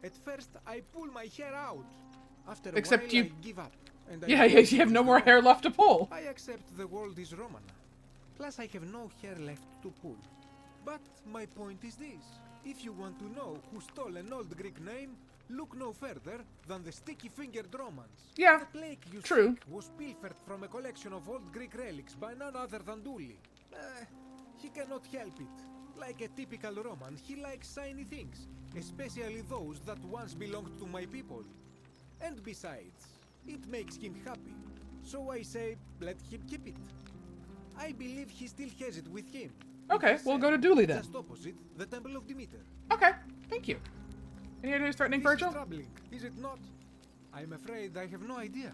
At first, I pull my hair out. After a Except while, you... I give up. And Yeah, you have no more hair left to pull. I accept the world is Romana. Plus, I have no hair left to pull. But my point is this. If you want to know who stole an old Greek name, look no further than the sticky-fingered Romans. Yeah, the plague you true. seek was pilfered from a collection of old Greek relics by none other than Duli. He cannot help it. Like a typical Roman, he likes shiny things, especially those that once belonged to my people. And besides, it makes him happy. So I say, let him keep it. I believe he still has it with him. Okay, we'll go to Dooley then. Just opposite the Temple of Demeter. Okay, thank you. Any idea who's threatening Virgil? This is troubling, is it not? I'm afraid I have no idea.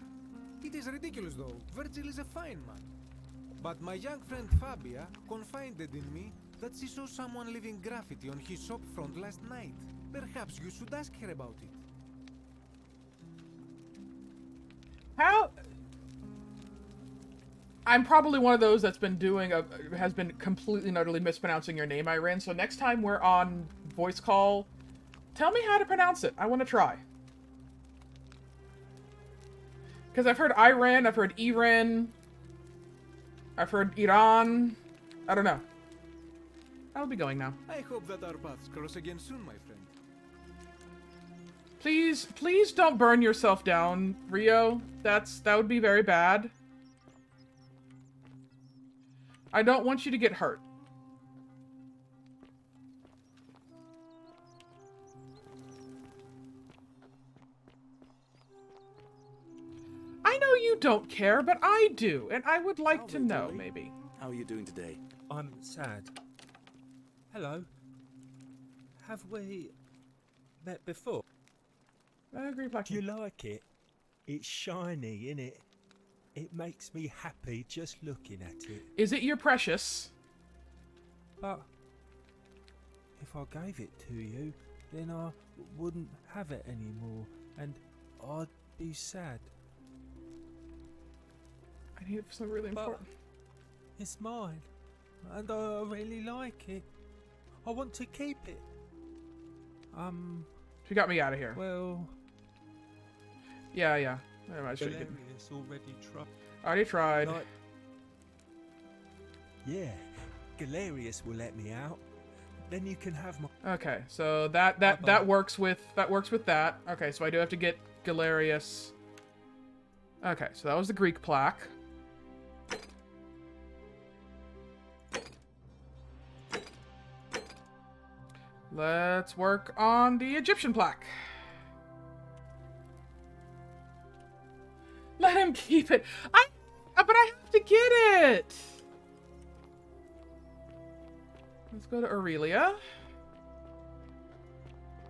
It is ridiculous though. Virgil is a fine man. But my young friend Fabia confided in me that she saw someone leaving graffiti on his shop front last night. Perhaps you should ask her about it. How? I'm probably one of those that's been has been completely and utterly mispronouncing your name, Irene. So next time we're on voice call, tell me how to pronounce it. I want to try. Because I've heard Iran, I've heard Iran, I've heard Iran. I don't know. I'll be going now. I hope that our paths cross again soon, my friend. Please don't burn yourself down, Rio. That would be very bad. I don't want you to get hurt. I know you don't care, but I do, and I would like to know, maybe. How are you doing today? I'm sad. Hello. Have we met before? I agree, Black. Do you like it? It's shiny, innit? It makes me happy just looking at it. Is it your precious? But if I gave it to you, then I wouldn't have it anymore, and I'd be sad. I need it for something really important. It's mine, and I really like it. I want to keep it. She got me out of here. Well... Yeah. I imagine you could... already tried. Already tried. Like... Yeah, Galerius will let me out. Then you can have my... Okay, so that works with that. Okay, so I do have to get Galerius. Okay, so that was the Greek plaque. Let's work on the Egyptian plaque. Let him keep it. But I have to get it. Let's go to Aurelia.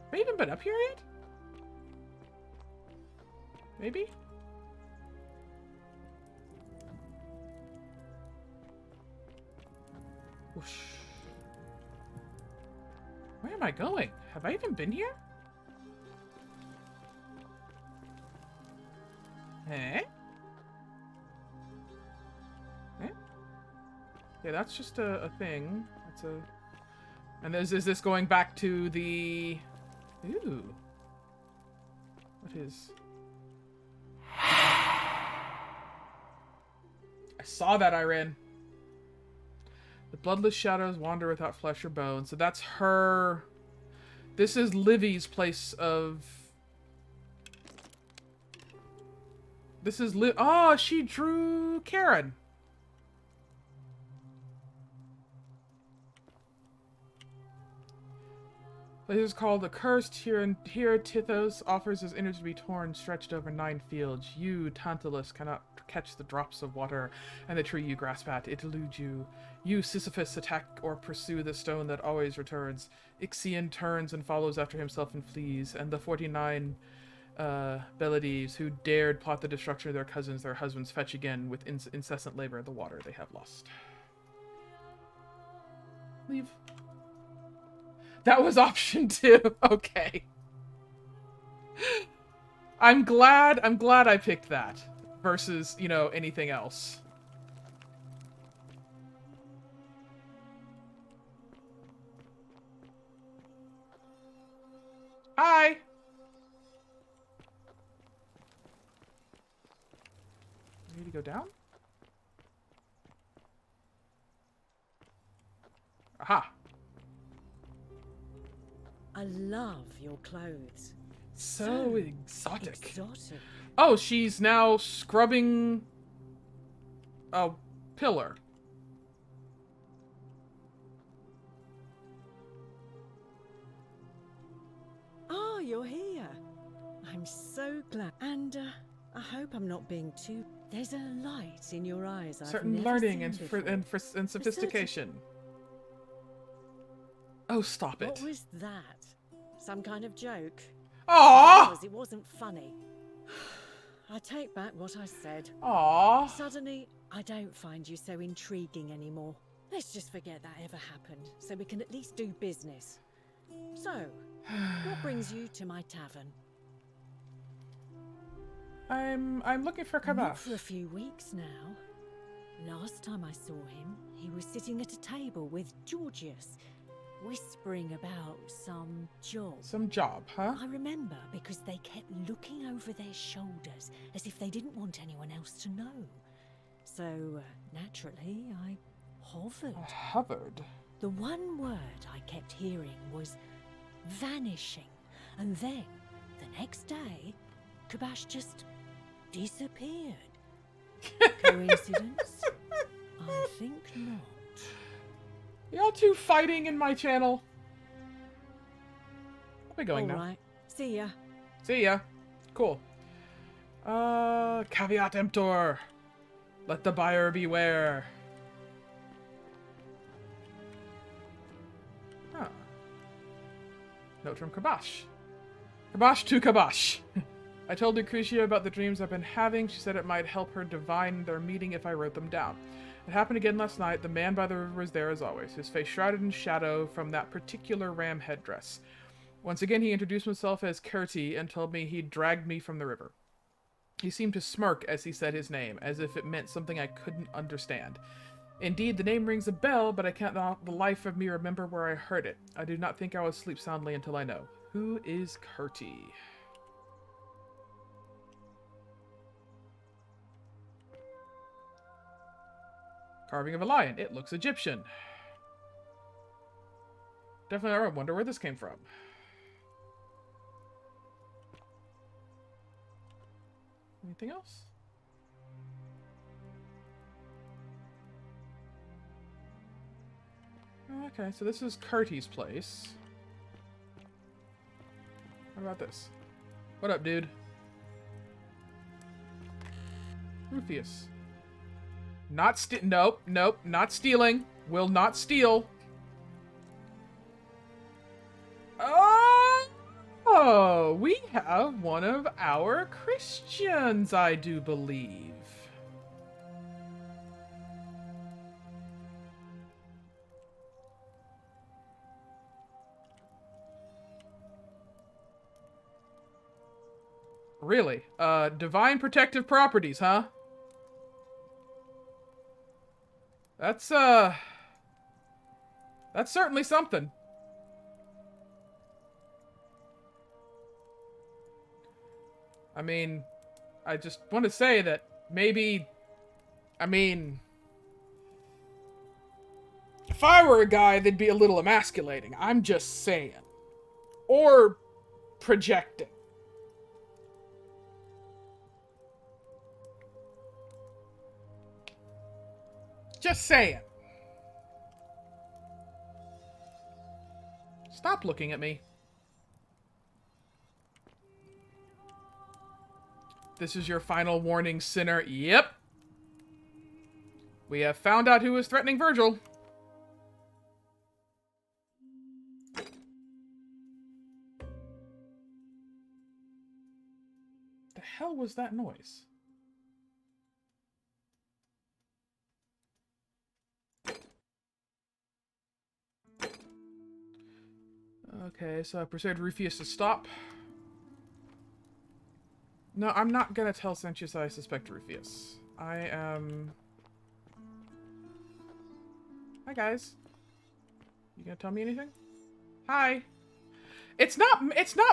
Have I even been up here yet? Maybe? Whoosh. Where am I going? Have I even been here? Eh? Eh? Yeah, that's just a thing. That's a... And is this going back to the... Ooh. What is... I saw that, Irene. The bloodless shadows wander without flesh or bone. So that's her... This is Livy's place of... This is Oh, she drew Karen. This is called the Cursed. Here Tithos offers his innards to be torn, stretched over 9 fields. You, Tantalus, cannot catch the drops of water, and the tree you grasp at, it eludes you. You, Sisyphus, attack or pursue the stone that always returns. Ixion turns and follows after himself and flees, and the 49 Belades who dared plot the destruction of their cousins, their husbands, fetch again with incessant labor the water they have lost. Leave. That was option 2. Okay. I'm glad I picked that versus, you know, anything else. I need to go down? Aha! I love your clothes. So exotic. Exotic. Oh, she's now scrubbing a pillar. Oh, you're here. I'm so glad. And I hope I'm not being too... There's a light in your eyes I've Certain never learning seen and, before. and sophistication. Oh, stop it. What was that? Some kind of joke? Aww! It wasn't funny. I take back what I said. Aww. Suddenly, I don't find you so intriguing anymore. Let's just forget that ever happened, so we can at least do business. So, what brings you to my tavern? I'm looking for Kabash. Not for a few weeks now. Last time I saw him, he was sitting at a table with Georgius, whispering about some job. Some job, huh? I remember because they kept looking over their shoulders as if they didn't want anyone else to know. So, naturally, I hovered. Hovered? The one word I kept hearing was vanishing. And then, the next day, Kabash just disappeared. Coincidence? I think not. Y'all two fighting in my channel. I'll be going now. Alright, see ya. See ya. Cool. Caveat emptor. Let the buyer beware. Huh. Note from Kabash. Kabash to Kabash. I told Lucretia about the dreams I've been having. She said it might help her divine their meeting if I wrote them down. It happened again last night. The man by the river was there as always, his face shrouded in shadow from that particular ram headdress. Once again, he introduced himself as Kurti and told me he'd dragged me from the river. He seemed to smirk as he said his name, as if it meant something I couldn't understand. Indeed, the name rings a bell, but I can't the life of me remember where I heard it. I do not think I will sleep soundly until I know. Who is Kurti? Carving of a lion. It looks Egyptian. Definitely, I wonder where this came from. Anything else? Okay, so this is Kurti's place. How about this? What up, dude? Rufius. Nope, not stealing. Will not steal. Oh, we have one of our Christians, I do believe. Really? Divine protective properties, huh? That's certainly something. I mean, I just want to say that maybe, I mean, if I were a guy, they'd be a little emasculating. I'm just saying. Or projecting. Just saying. Stop looking at me. This is your final warning, sinner. Yep. We have found out who is threatening Virgil. The hell was that noise? Okay, so I persuaded Rufius to stop. No, I'm not gonna tell Sentius I suspect Rufius. I am... Hi, guys. You gonna tell me anything? Hi. It's not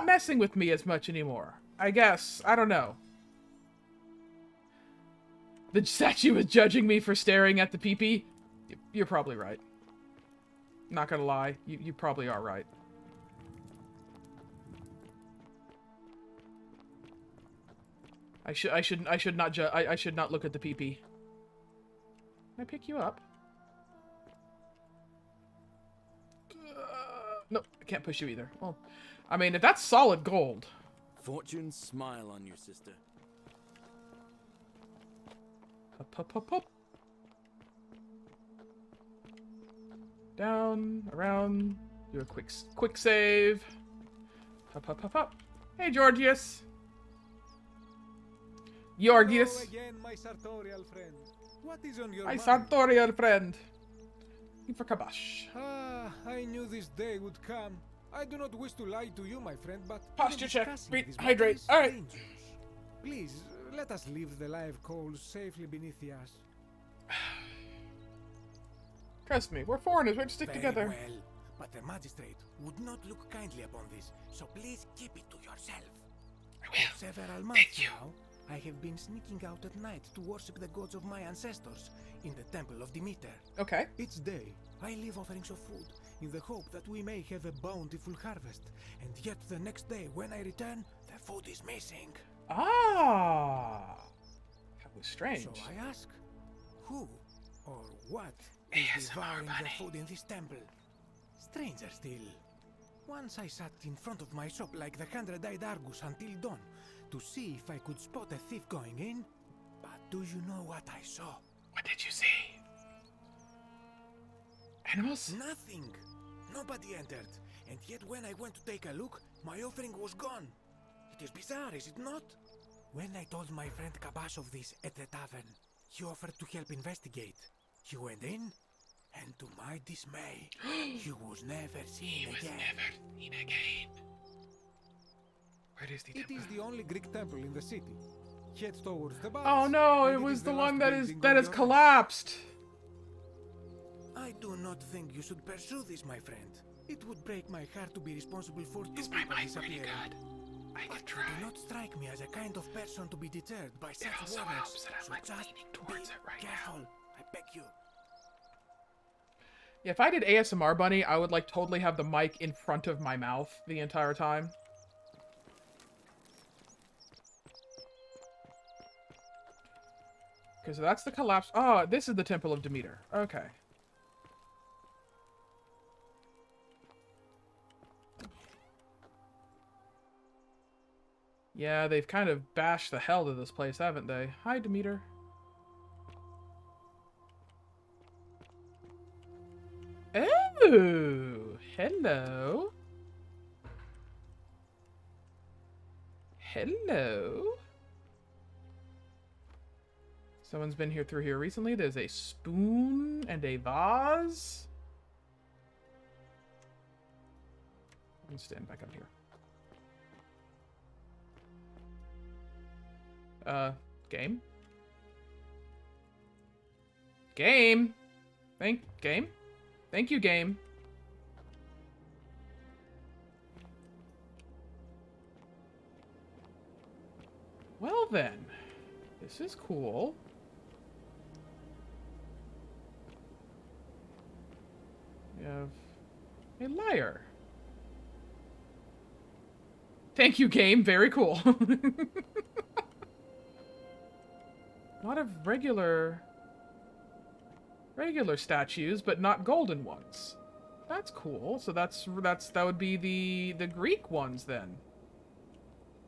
messing with me as much anymore. I guess. I don't know. The statue is judging me for staring at the pee-pee. You're probably right. Not gonna lie, you probably are right. I should not look at the pee-pee. Can I pick you up? Nope, I can't push you either. Well, I mean, if that's solid gold. Fortune, smile on your sister. Up, up, up, up. Down, around, do a quick save. Up, up, up, up. Hey, Georgius. Georgius. Hello again, my sartorial friend. What is on your My mind? sartorial friend. Looking for Kabash. Ah, I knew this day would come. I do not wish to lie to you, my friend, but Posture check. discussing Breathe. this Hydrate. matter is All right. dangerous. Please, let us leave the live coals safely beneath the ash. Trust me, we're foreigners. We're to stick Very together. well, but the magistrate would not look kindly upon this, so please keep it to yourself. For several months now, I have been sneaking out at night to worship the gods of my ancestors in the Temple of Demeter. Okay. Each day, I leave offerings of food in the hope that we may have a bountiful harvest, and yet the next day when I return, the food is missing. Ah. That was strange. So I ask, who or what is devouring the food in this temple? Stranger still. Once I sat in front of my shop like the 100-eyed Argus until dawn to see if I could spot a thief going in. But do you know what I saw? What did you see? Animals? Nothing. Nobody entered. And yet when I went to take a look, my offering was gone. It is bizarre, is it not? When I told my friend Kabash of this at the tavern, he offered to help investigate. He went in, and to my dismay, he was never seen again. Where is the temple? It is the only Greek temple in the city. Head towards the baths. Oh no, and it was the last one that is building that on has your collapsed. I do not think you should pursue this, my friend. It would break my heart to be responsible for two people disappearing. But you do not strike me as a kind of person to be deterred by such warnings. So just be careful, I beg you. Yeah, if I did ASMR Bunny, I would like totally have the mic in front of my mouth the entire time. Okay, so that's the collapse. Oh, this is the Temple of Demeter. Okay. Yeah, they've kind of bashed the hell to this place, haven't they? Hi, Demeter. Oh, hello. Hello. Someone's been here through here recently. There's a spoon and a vase. Let me stand back up here. Game? Game? Game? Thank you, game. Well then, this is cool. We have a lyre. Thank you, game. Very cool. A lot of regular statues, but not golden ones. That's cool. So that would be the Greek ones then.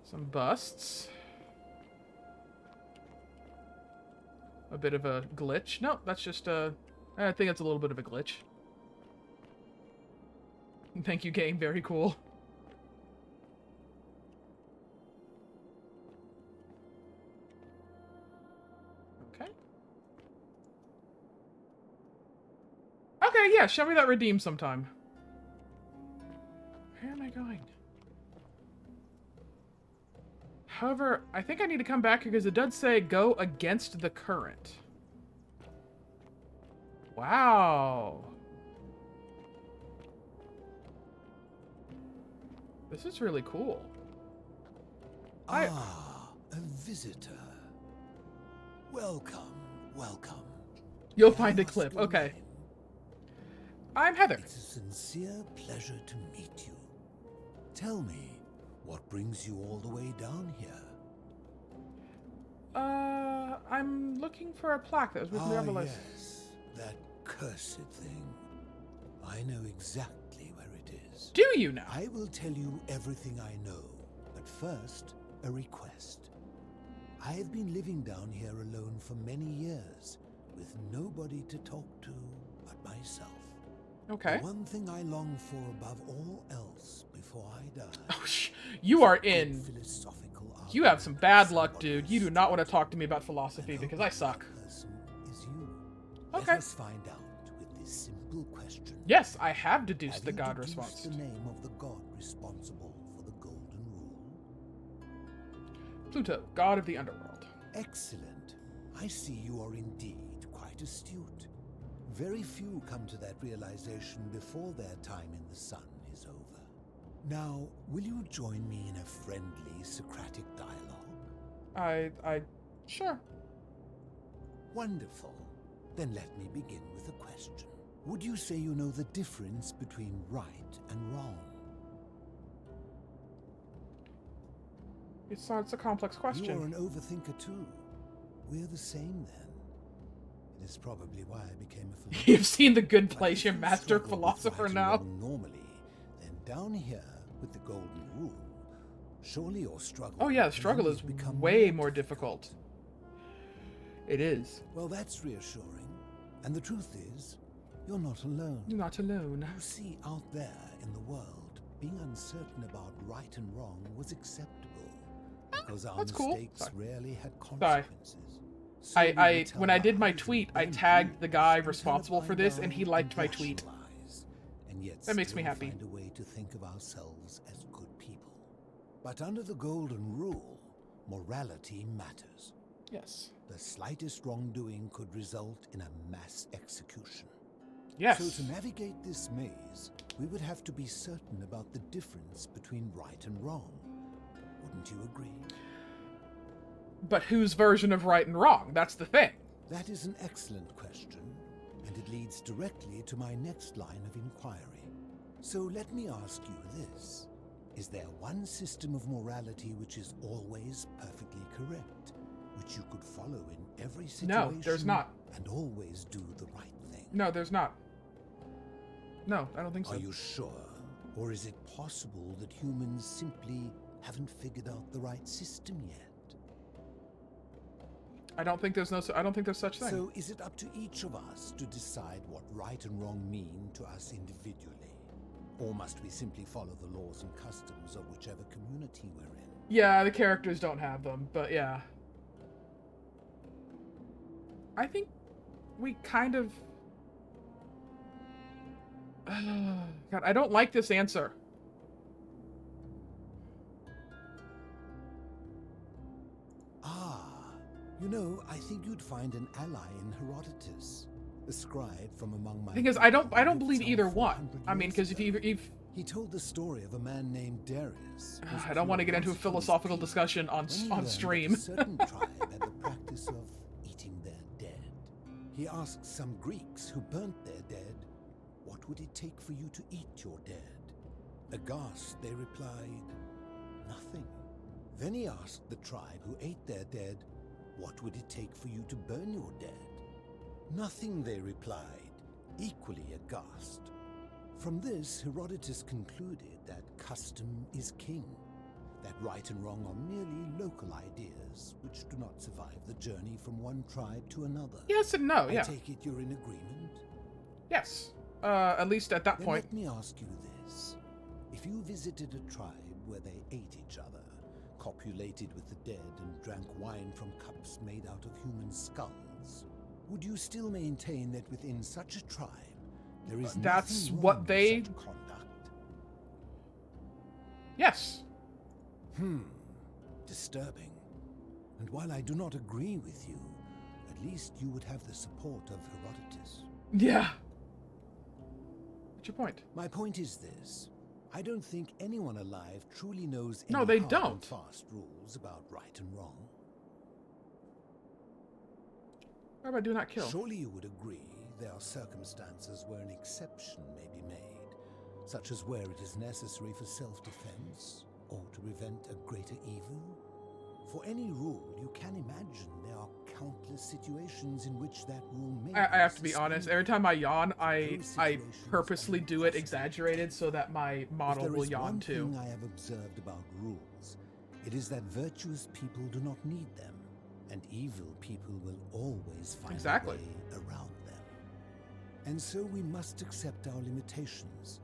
Some busts. A bit of a glitch. No, that's just I think it's a little bit of a glitch. Thank you, game. Very cool. Okay, yeah, show me that redeem sometime. Where am I going? However, I think I need to come back here because it does say go against the current. Wow. This is really cool. Ah, a visitor. Welcome, welcome. You'll find a clip. Okay. I'm Heather. It's a sincere pleasure to meet you. Tell me, what brings you all the way down here? I'm looking for a plaque that was written in the Obelisk. Yes, that cursed thing. I know exactly where it is. Do you now? I will tell you everything I know, but first, a request. I have been living down here alone for many years, with nobody to talk to but myself. Okay. The one thing I long for above all else before I die. Oh, you are in. You have some bad luck, dude. You do not want to talk to me about philosophy because I suck. Is you. Okay. Let us find out with this simple question. Yes, I have deduced the god deduced response. the name of the god responsible for the Golden Rule? Pluto, god of the underworld. Excellent. I see you are indeed quite astute. Very few come to that realization before their time in the sun is over. Now, will you join me in a friendly Socratic dialogue? Sure. Wonderful. Then let me begin with a question. Would you say you know the difference between right and wrong? It's a complex question. You are an overthinker too. We're the same then. It is probably why I became a philosopher. You've seen The Good Place, you're master philosopher now. Normally, then down here with the Golden Rule, surely your struggle. Oh yeah, the struggle is way more difficult. It is. Well, that's reassuring. And the truth is, you're not alone. You're not alone. You see, out there in the world, being uncertain about right and wrong was acceptable. Because our mistakes rarely had consequences. When I did my tweet, I tagged the guy responsible for this, and he liked my tweet. And yet that makes me happy. Find a way to think of ourselves as good people. But under the Golden Rule, morality matters. Yes. The slightest wrongdoing could result in a mass execution. Yes. So to navigate this maze, we would have to be certain about the difference between right and wrong. Wouldn't you agree? But whose version of right and wrong? That's the thing. That is an excellent question, and it leads directly to my next line of inquiry. So let me ask you this. Is there one system of morality which is always perfectly correct, which you could follow in every situation? No, there's not. And always do the right thing? No, there's not. No, I don't think so. Are you sure? Or is it possible that humans simply haven't figured out the right system yet? I don't think there's such thing. So is it up to each of us to decide what right and wrong mean to us individually? Or must we simply follow the laws and customs of whichever community we're in? Yeah, the characters don't have them, but yeah. I think we kind of... God, I don't like this answer. You know, I think you'd find an ally in Herodotus, a scribe from among my... Because I don't believe either one. I mean, because if he told the story of a man named Darius. I don't want to get into a philosophical discussion on stream. A certain tribe had the practice of eating their dead. He asked some Greeks who burnt their dead, "What would it take for you to eat your dead?" Aghast, they replied, "Nothing." Then he asked the tribe who ate their dead, "What would it take for you to burn your dead?" "Nothing," they replied, equally aghast. From this, Herodotus concluded that custom is king, that right and wrong are merely local ideas which do not survive the journey from one tribe to another. Yes and no, yeah. I take it you're in agreement? Yes. At least at that Then point. Let me ask you this. If you visited a tribe where they ate each other, copulated with the dead, and drank wine from cups made out of human skulls, would you still maintain that within such a tribe there is That's nothing what wrong they... with such conduct? Yes. Disturbing. And while I do not agree with you, at least you would have the support of Herodotus. Yeah. What's your point? My point is this. I don't think anyone alive truly knows any No, they hard don't. and fast rules about right and wrong. What about do not kill? Surely you would agree there are circumstances where an exception may be made, such as where it is necessary for self-defense or to prevent a greater evil. For any rule, you can imagine there are countless situations in which that rule may I have to be honest. Every time I yawn, I purposely do it exaggerated so that my model will yawn too. There is one thing I have observed about rules. It is that virtuous people do not need them, and evil people will always find a way around them. And so we must accept our limitations,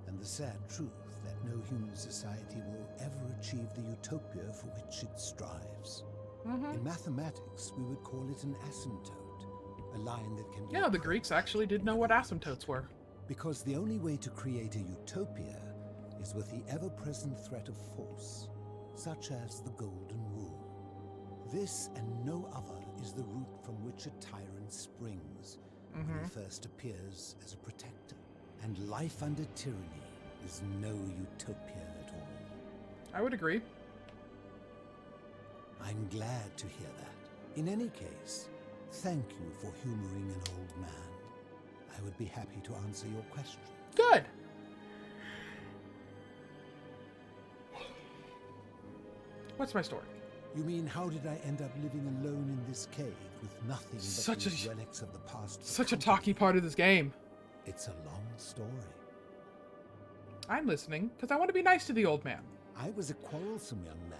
and the sad truth that no human society will ever achieve the utopia for which it strives. In mathematics, we would call it an asymptote, a line that can be... Yeah, the Greeks actually did know what asymptotes were. Because the only way to create a utopia is with the ever-present threat of force, such as the Golden Rule. This and no other is the root from which a tyrant springs when he first appears as a protector. And life under tyranny is no utopia at all. I would agree. I'm glad to hear that. In any case, thank you for humoring an old man. I would be happy to answer your question. Good. What's my story? You mean, how did I end up living alone in this cave with nothing but these relics of the past? Such a talky part of this game. It's a long story. I'm listening because I want to be nice to the old man. I was a quarrelsome young man.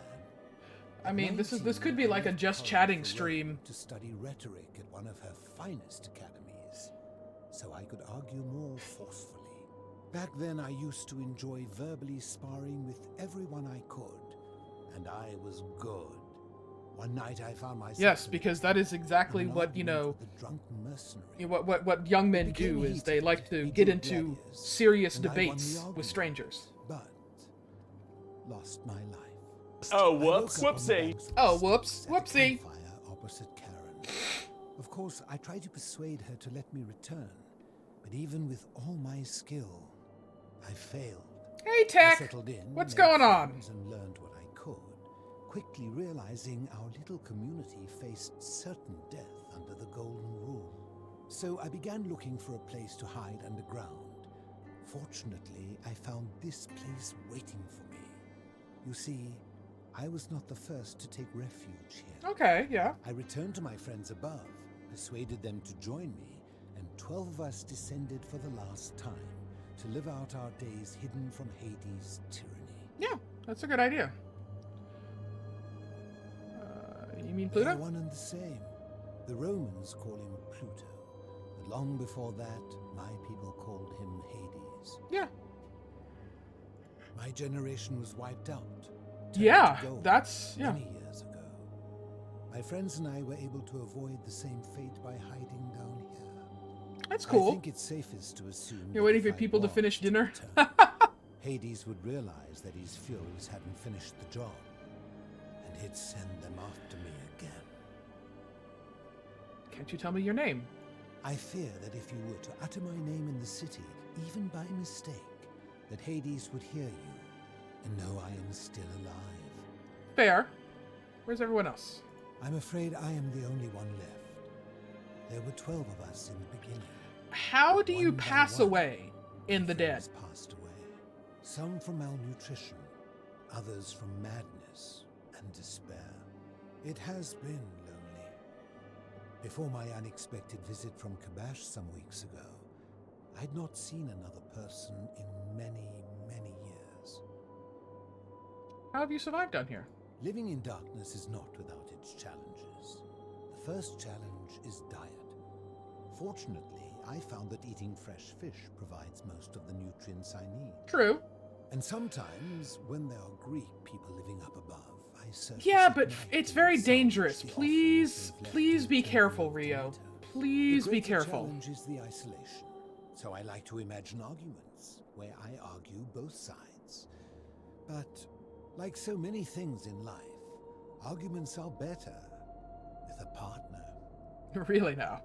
I mean, this could be like a just chatting stream. To study rhetoric at one of her finest academies, so I could argue more forcefully. Back then, I used to enjoy verbally sparring with everyone I could, and I was good. One night, I found myself. Yes, because that is exactly what what young men do is they like to get into serious debates with strangers. But lost my life. Oh, whoops. Whoopsie. Oh, whoops. Whoopsie. Opposite Karen. Of course, I tried to persuade her to let me return, but even with all my skill, I failed. Hey, Tech. What's going on? And learned what I could, quickly realizing our little community faced certain death under the Golden Rule. So I began looking for a place to hide underground. Fortunately, I found this place waiting for me. You see, I was not the first to take refuge here. Okay, yeah. I returned to my friends above, persuaded them to join me, and 12 of us descended for the last time to live out our days hidden from Hades' tyranny. Yeah, that's a good idea. You mean Pluto? They're one and the same. The Romans call him Pluto, but long before that, my people called him Hades. Yeah. My generation was wiped out. Yeah, that's many years ago. My friends and I were able to avoid the same fate by hiding down here. That's cool. I think it's safest to assume you're waiting for people to finish dinner. Hades would realize that his furies hadn't finished the job, and he'd send them after me again. Can't you tell me your name? I fear that if you were to utter my name in the city, even by mistake, that Hades would hear you and know I am still alive. Fair. Where's everyone else? I'm afraid I am the only one left. There were 12 of us in the beginning. How do you pass away in the dead? Passed away. Some from malnutrition, others from madness and despair. It has been lonely. Before my unexpected visit from Kabash some weeks ago, I'd not seen another person in many, many years. How have you survived down here? Living in darkness is not without its challenges. The first challenge is diet. Fortunately, I found that eating fresh fish provides most of the nutrients I need. True. And sometimes, when there are Greek people living up above, I surface. Yeah, but it's very dangerous. Please be careful, Rio. Please be careful. The challenge is the isolation. So I like to imagine arguments, where I argue both sides. But, like so many things in life, arguments are better with a partner. Really now?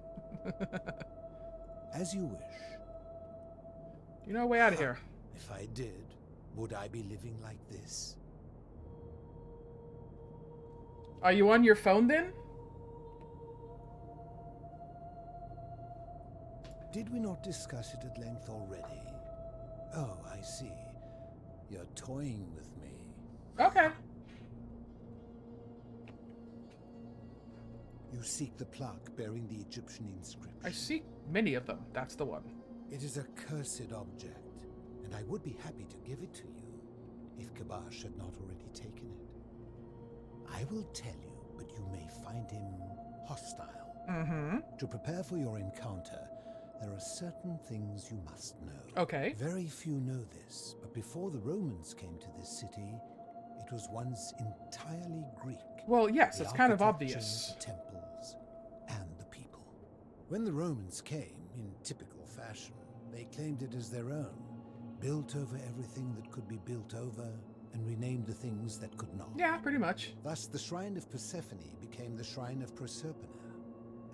As you wish. You know a way out of here. If I did, would I be living like this? Are you on your phone then? Did we not discuss it at length already? Oh, I see. You're toying with me. Okay. You seek the plaque bearing the Egyptian inscription. I seek many of them. That's the one. It is a cursed object, and I would be happy to give it to you, if Kabash had not already taken it. I will tell you, but you may find him hostile. Mm-hmm. To prepare for your encounter, there are certain things you must know. Okay. Very few know this, but before the Romans came to this city, it was once entirely Greek. Well, yes, The it's kind of architecture, obvious. the temples, and the people. When the Romans came, in typical fashion, they claimed it as their own, built over everything that could be built over, and renamed the things that could not. Yeah, pretty much. Thus, the shrine of Persephone became the shrine of Proserpina.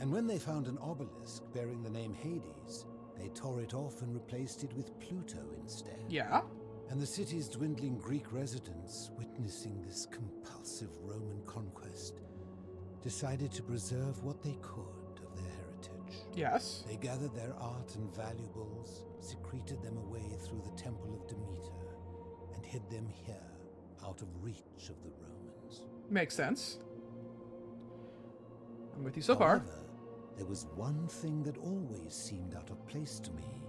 And when they found an obelisk bearing the name Hades, they tore it off and replaced it with Pluto instead. Yeah. And the city's dwindling Greek residents, witnessing this compulsive Roman conquest, decided to preserve what they could of their heritage. Yes. They gathered their art and valuables, secreted them away through the Temple of Demeter, and hid them here, out of reach of the Romans. Makes sense. I'm with you so far. However, there was one thing that always seemed out of place to me,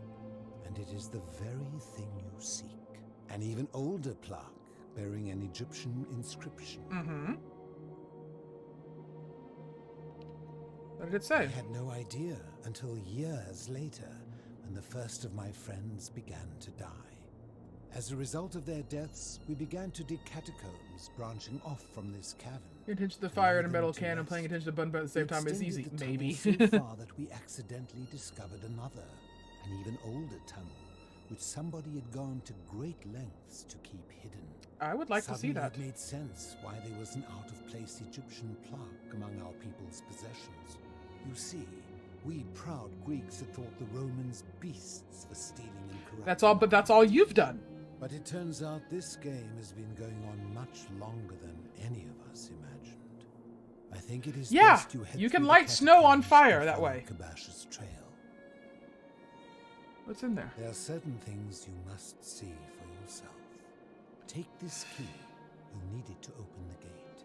and it is the very thing you seek. An even older plaque bearing an Egyptian inscription. Mm-hmm. What did it say? I had no idea until years later, when the first of my friends began to die. As a result of their deaths, we began to dig catacombs branching off from this cavern. Paying attention to the fire in a metal can and paying attention to Bun Bun at the same time is easy. Maybe. so far that we accidentally discovered another, an even older tunnel, which somebody had gone to great lengths to keep hidden. I would like to see that. It made sense why there was an out-of-place Egyptian plaque among our people's possessions. You see, we proud Greeks had thought the Romans beasts for stealing and corrupting. That's all, but that's all you've done. But it turns out this game has been going on much longer than any of us imagined. I think it is best you can light snow on fire that way. Kabash's trail. What's in there? There are certain things you must see for yourself. Take this key. You'll need it to open the gate.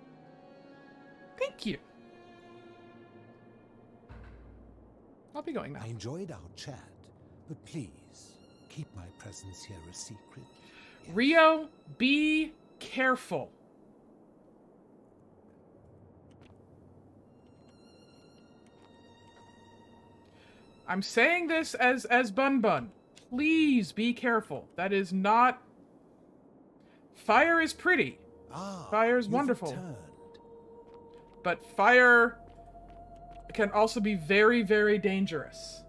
Thank you. I'll be going now. I enjoyed our chat, but please keep my presence here a secret. Yes. Rio, be careful. I'm saying this as Bun Bun. Please be careful. That is not... Fire is pretty. Fire is wonderful. Returned. But fire can also be very, very dangerous.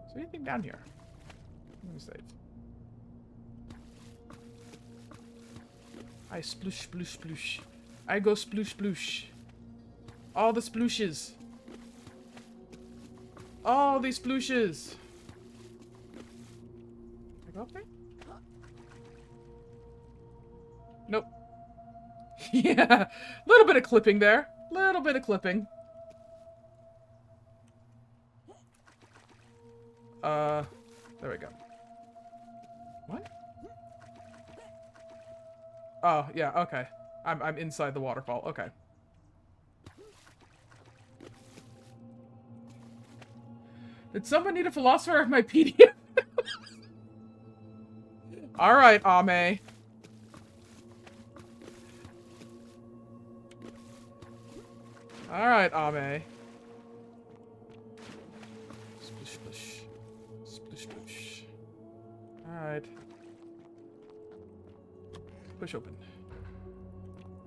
Is there anything down here? Let me save. I sploosh, sploosh, sploosh. I go sploosh, sploosh. All the splooshes. All these splooshes. Can I go up there? Nope. Yeah, little bit of clipping there. Little bit of clipping. There we go. What? Oh, yeah, okay. I'm inside the waterfall. Okay. Did someone need a philosopher of my PDF? Alright, Ame. Alright, Ame. Splish, splish. Splish, splish. Alright. Push open.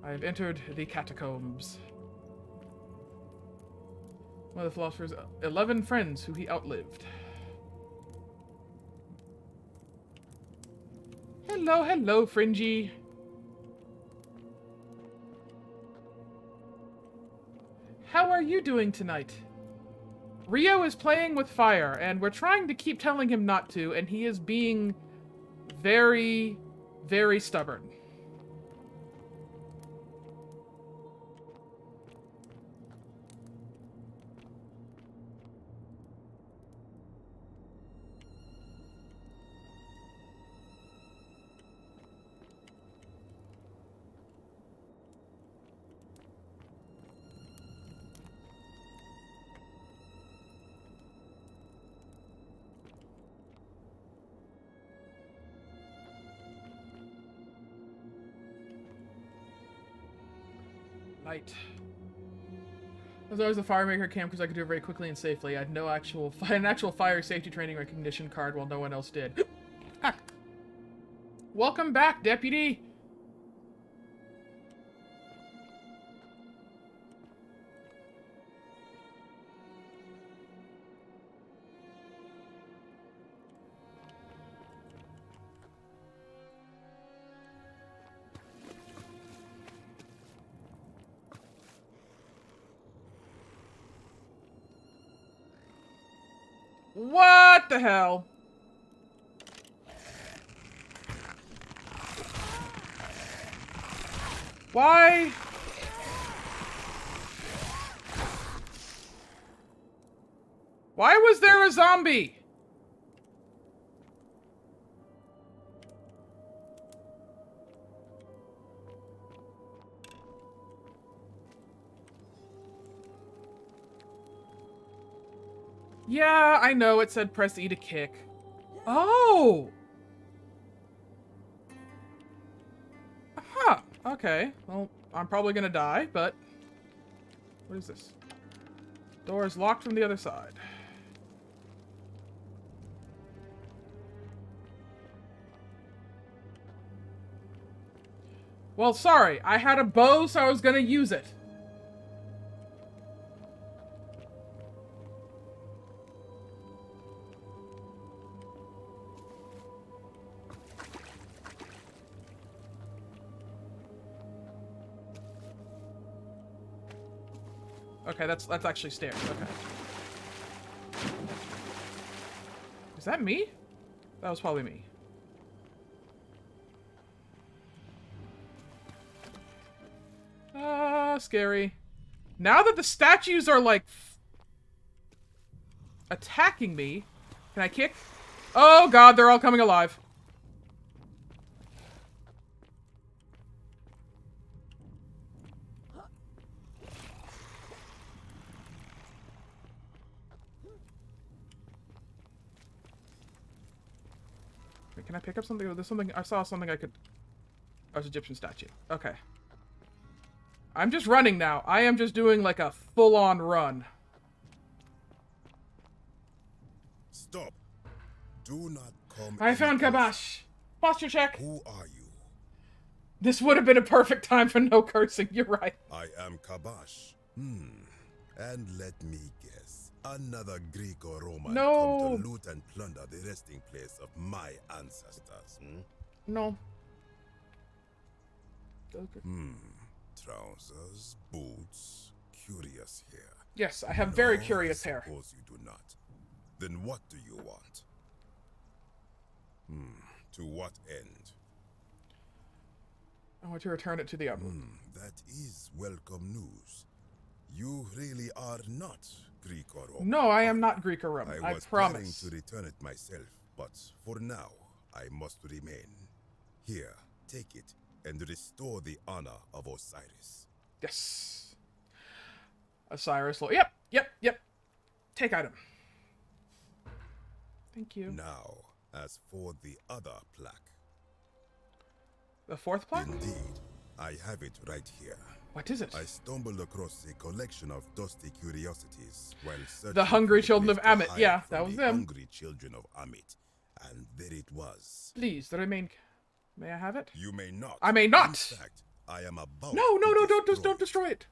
I have entered the catacombs. One of the philosopher's 11 friends who he outlived. Hello, hello, Fringy. you doing tonight? Rio is playing with fire, and we're trying to keep telling him not to, and he is being very, very stubborn. Light. As always, the firemaker camp because I could do it very quickly and safely. I had no actual fire safety training recognition card while no one else did. Ah. Welcome back, deputy. What the hell? Why? Why was there a zombie? Yeah, I know it said press E to kick. Oh! Huh, okay. Well, I'm probably gonna die, but... What is this? Door is locked from the other side. Well, sorry. I had a bow, so I was gonna use it. Okay, that's actually stairs. Okay. Is that me? That was probably me. Scary. Now that the statues are like attacking me, can I kick? Oh god, they're all coming alive. Can I pick up something? There's something. I saw something I could. Oh, it's an Egyptian statue. Okay. I'm just running now. I am just doing like a full-on run. Stop. Do not come. I found Kabash. Posture check. Who are you? This would have been a perfect time for no cursing. You're right. I am Kabash. And let me guess. Another Greek or Roman come to loot and plunder the resting place of my ancestors. No. Okay. Trousers, boots, curious hair. Yes, I have very curious hair. Suppose you do not. Then what do you want? To what end? I want to return it to the Upper. That is welcome news. You really are not Greek or Roman. No, I am not Greek or Roman. I was promise. planning to return it myself, but for now, I must remain. Here, take it and restore the honor of Osiris. Yes. Osiris. Yep. Take item. Thank you. Now, as for the other plaque. The fourth plaque? Indeed. I have it right here. What is it? I stumbled across a collection of dusty curiosities while searching the Hungry for Children of place to Amit. hide Yeah, from that was the them. Hungry Children of Amit. And there it was. Please, the remain. May I have it? You may not. I may not. In fact, I am about No, to don't destroy it.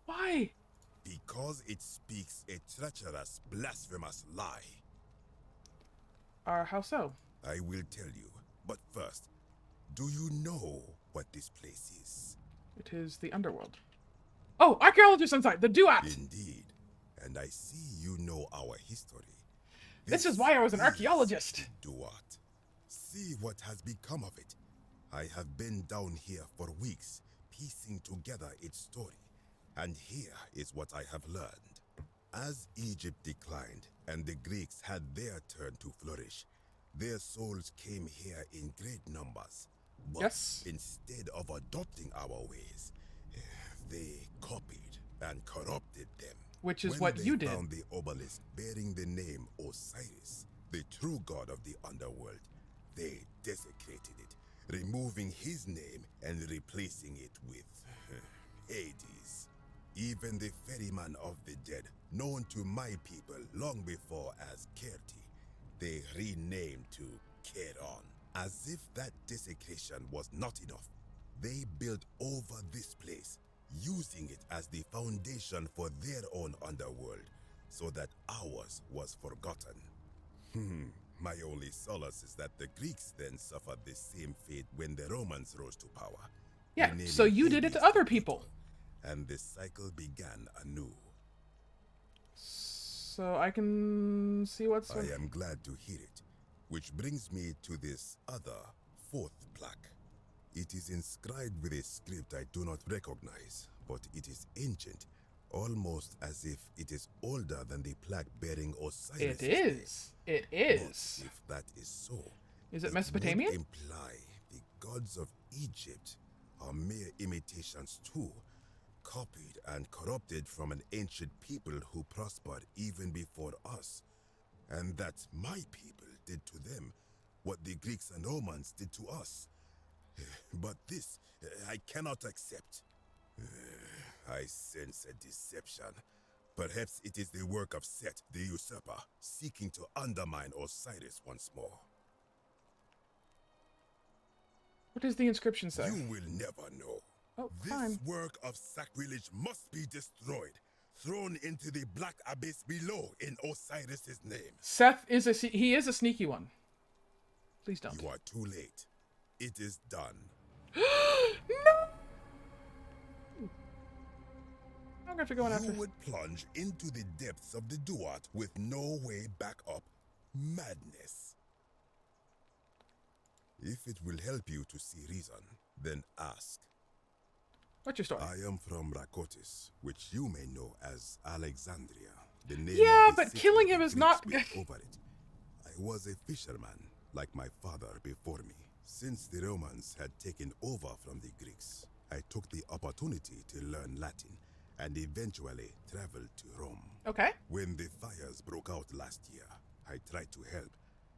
Why? Because it speaks a treacherous, blasphemous lie. How so? I will tell you. But first, do you know what this place is? It is the underworld. Oh, archaeologist on site, the duat. Indeed. And I see you know our history. This is why I was an archaeologist. Duat. See what has become of it. I have been down here for weeks, piecing together its story. And here is what I have learned. As Egypt declined and the Greeks had their turn to flourish, their souls came here in great numbers. But instead of adopting our ways, they copied and corrupted them. Which is what you did. When they found the obelisk bearing the name Osiris, the true god of the underworld, they desecrated it, removing his name and replacing it with Hades. Even the ferryman of the dead, known to my people long before as Kerti, they renamed to Keron. As if that desecration was not enough, they built over this place, using it as the foundation for their own underworld, so that ours was forgotten. My only solace is that the Greeks then suffered the same fate when the Romans rose to power. Yeah, so you did it to other people. And the cycle began anew. So I can see what's... I am glad to hear it. Which brings me to this other, fourth plaque. It is inscribed with a script I do not recognize, but it is ancient, almost as if it is older than the plaque bearing Osiris. It is. It is. But if that is so, is it Mesopotamian? Would imply the gods of Egypt are mere imitations too, copied and corrupted from an ancient people who prospered even before us, and that my people did to them what the Greeks and Romans did to us. But this I cannot accept. I sense a deception. Perhaps it is the work of Set, the usurper, seeking to undermine Osiris once more. What does the inscription say? You will never know. Oh, this fine. work of sacrilege must be destroyed, thrown into the black abyss below in Osiris's name. Seth is he is a sneaky one. Please don't. You are too late. It is done. No! I'm gonna have to go on after. You would plunge into the depths of the Duat with no way back up. Madness. If it will help you to see reason, then ask. What's your story? I am from Rakotis, which you may know as Alexandria. The name yeah, of the but city killing him is not good. Over it. I was a fisherman, like my father before me. Since the Romans had taken over from the Greeks, I took the opportunity to learn Latin and eventually traveled to Rome. Okay. When the fires broke out last year, I tried to help.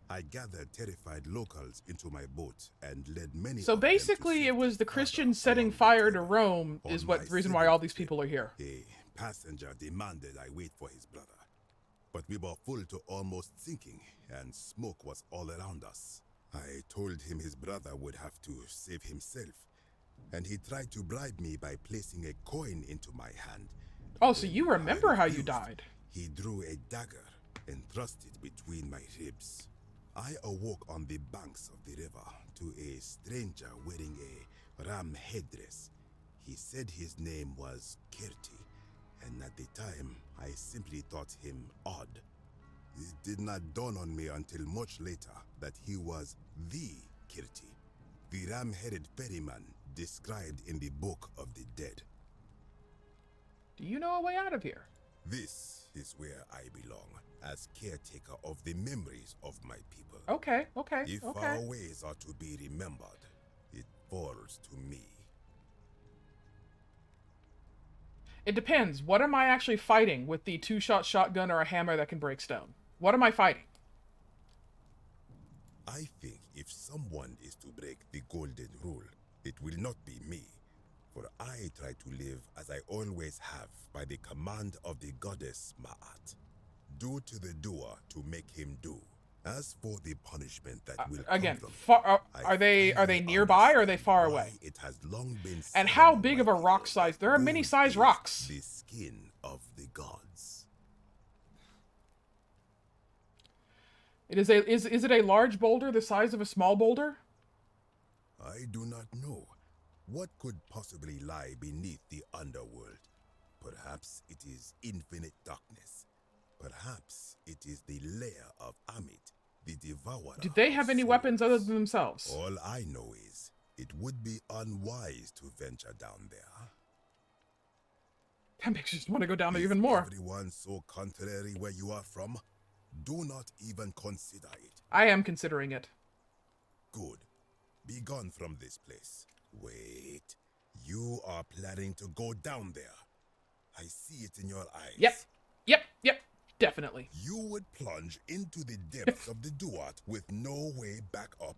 I gathered terrified locals into my boat and led many. So basically, it was the Christians setting fire to Rome is what the reason why all these people are here. A passenger demanded I wait for his brother, but we were full to almost sinking, and smoke was all around us. I told him his brother would have to save himself, and he tried to bribe me by placing a coin into my hand. Oh, so you remember how you died? He drew a dagger and thrust it between my ribs. I awoke on the banks of the river to a stranger wearing a ram headdress. He said his name was Kerti, and at the time, I simply thought him odd. It did not dawn on me until much later that he was the Kerti, the ram-headed ferryman described in the Book of the Dead. Do you know a way out of here? This is where I belong, as caretaker of the memories of my people. Okay. If our ways are to be remembered, it falls to me. It depends. What am I actually fighting with the two-shot shotgun or a hammer that can break stone? What am I fighting? I think if someone is to break the golden rule, it will not be me. For I try to live as I always have by the command of the goddess Ma'at. Do to the doer to make him do. As for the punishment that will again, come from are they nearby or are they far away? It has long been and how big of a rock size? There are many size rocks. The skin of the gods. Is it a large boulder the size of a small boulder? I do not know. What could possibly lie beneath the underworld? Perhaps it is infinite darkness. Perhaps it is the lair of Amit, the devourer. Do they have any weapons other than themselves? All I know is it would be unwise to venture down there. That makes you just want to go down there even more. Everyone so contrary where you are from? Do not even consider it. I am considering it. Good. Be gone from this place. Wait. You are planning to go down there. I see it in your eyes. Yep. Definitely. You would plunge into the depths of the Duat with no way back up.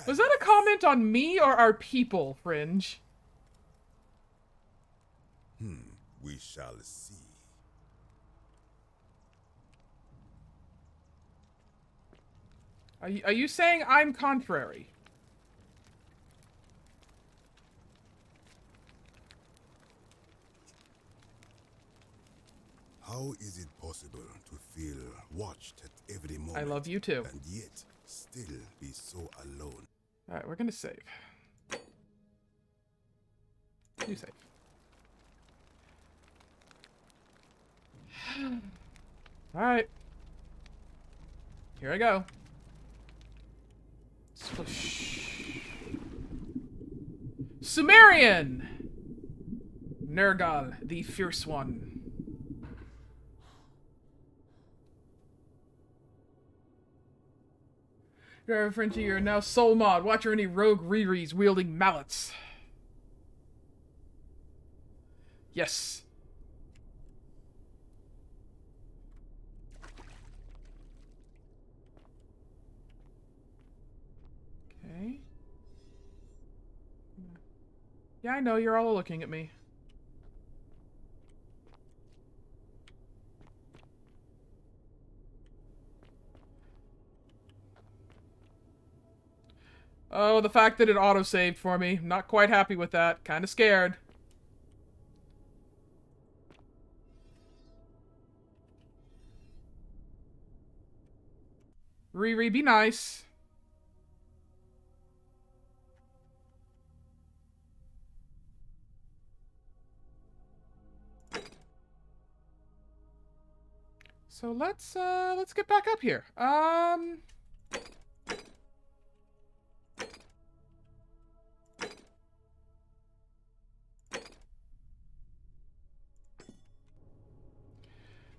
Was that a comment on me or our people, Fringe? We shall see. Are you saying I'm contrary? How is it possible to feel watched at every moment? I love you too. And yet still be so alone? Alright, we're gonna save. You save. Alright. Here I go. Splish. Sumerian! Nergal, the fierce one. You're Frenchie, you're now soul mod. Watch any rogue Riris wielding mallets. Yes. Okay. Yeah, I know, you're all looking at me. Oh, the fact that it auto-saved for me. Not quite happy with that. Kinda scared. Riri, be nice. So let's get back up here. I'm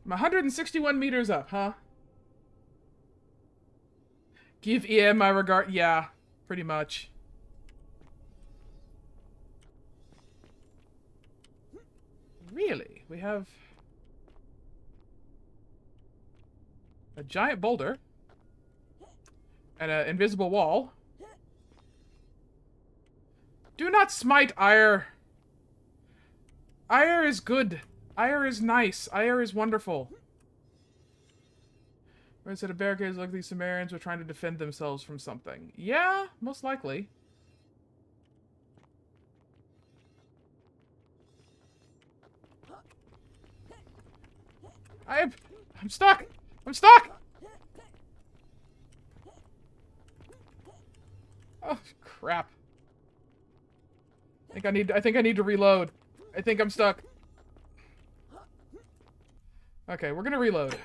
161 meters up, huh? Give EM my regard. Yeah, pretty much. Really? We have a giant boulder and an invisible wall. Do not smite Ire. Ire is good. Ire is nice. Ire is wonderful. Where instead of barricades, like these Sumerians were trying to defend themselves from something. Yeah, most likely. I'm stuck! I'm stuck! Oh, crap. I think I need to reload. I think I'm stuck. Okay, we're gonna reload.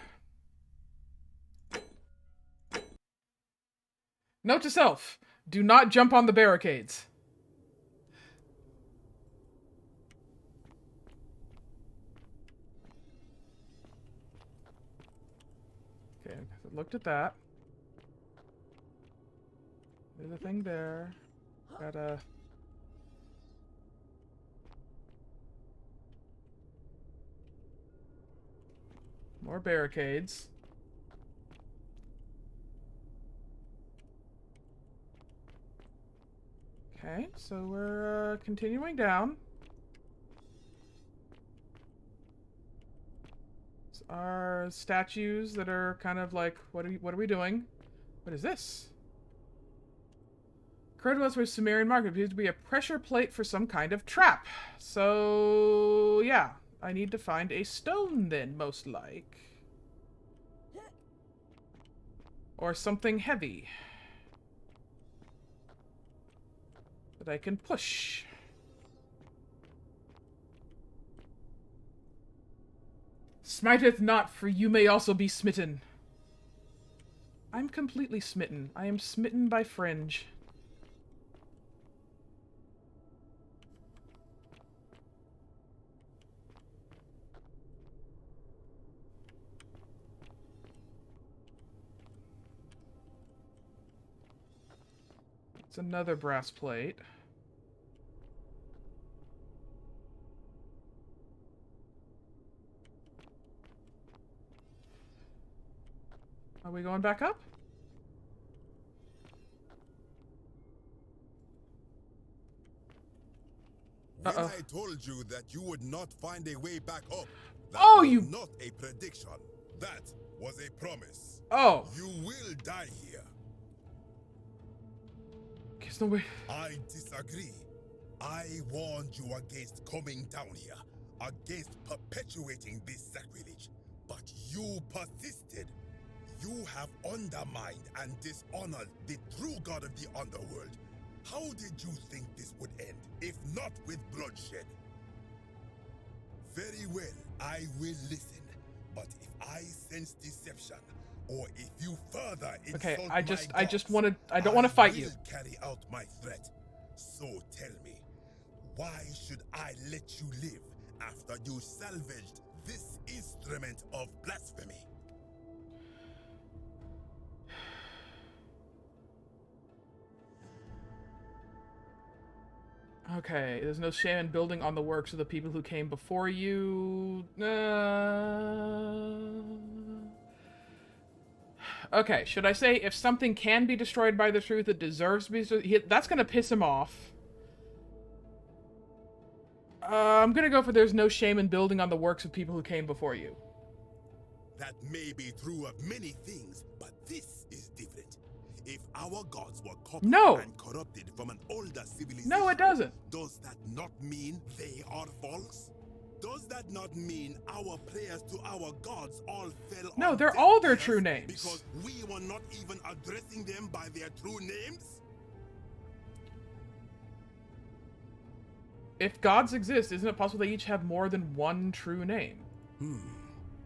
Note to self, do not jump on the barricades. Okay, I looked at that. There's a thing there. Got a... More barricades. Okay, so we're continuing down. These are statues that are kind of like, what are we doing? What is this? Occurred to us where Sumerian market appears to be a pressure plate for some kind of trap. So yeah, I need to find a stone then, most like. Or something heavy that I can push. Smiteth not, for you may also be smitten. I'm completely smitten. I am smitten by Fringe. It's another brass plate. Are we going back up? When I told you that you would not find a way back up, that oh, was you not a prediction. That was a promise. Oh. You will die here. There's no way. I disagree. I warned you against coming down here, against perpetuating this sacrilege, but you persisted. You have undermined and dishonored the true god of the underworld. How did you think this would end, if not with bloodshed? Very well, I will listen. But if I sense deception, or if you further insult okay, I don't want to fight you. Carry out my threat. So tell me, why should I let you live after you salvaged this instrument of blasphemy? Okay, there's no shame in building on the works of the people who came before you. Okay, should I say if something can be destroyed by the truth, it deserves to be destroyed? That's gonna piss him off. I'm gonna go for there's no shame in building on the works of people who came before you. That may be true of many things, but this is different. If our gods were copied and corrupted from an older civilization, no, it doesn't. Does that not mean they are false? Does that not mean our prayers to our gods all fell No, on they're deaf all their ears true names. Because we were not even addressing them by their true names? If gods exist, isn't it possible they each have more than one true name?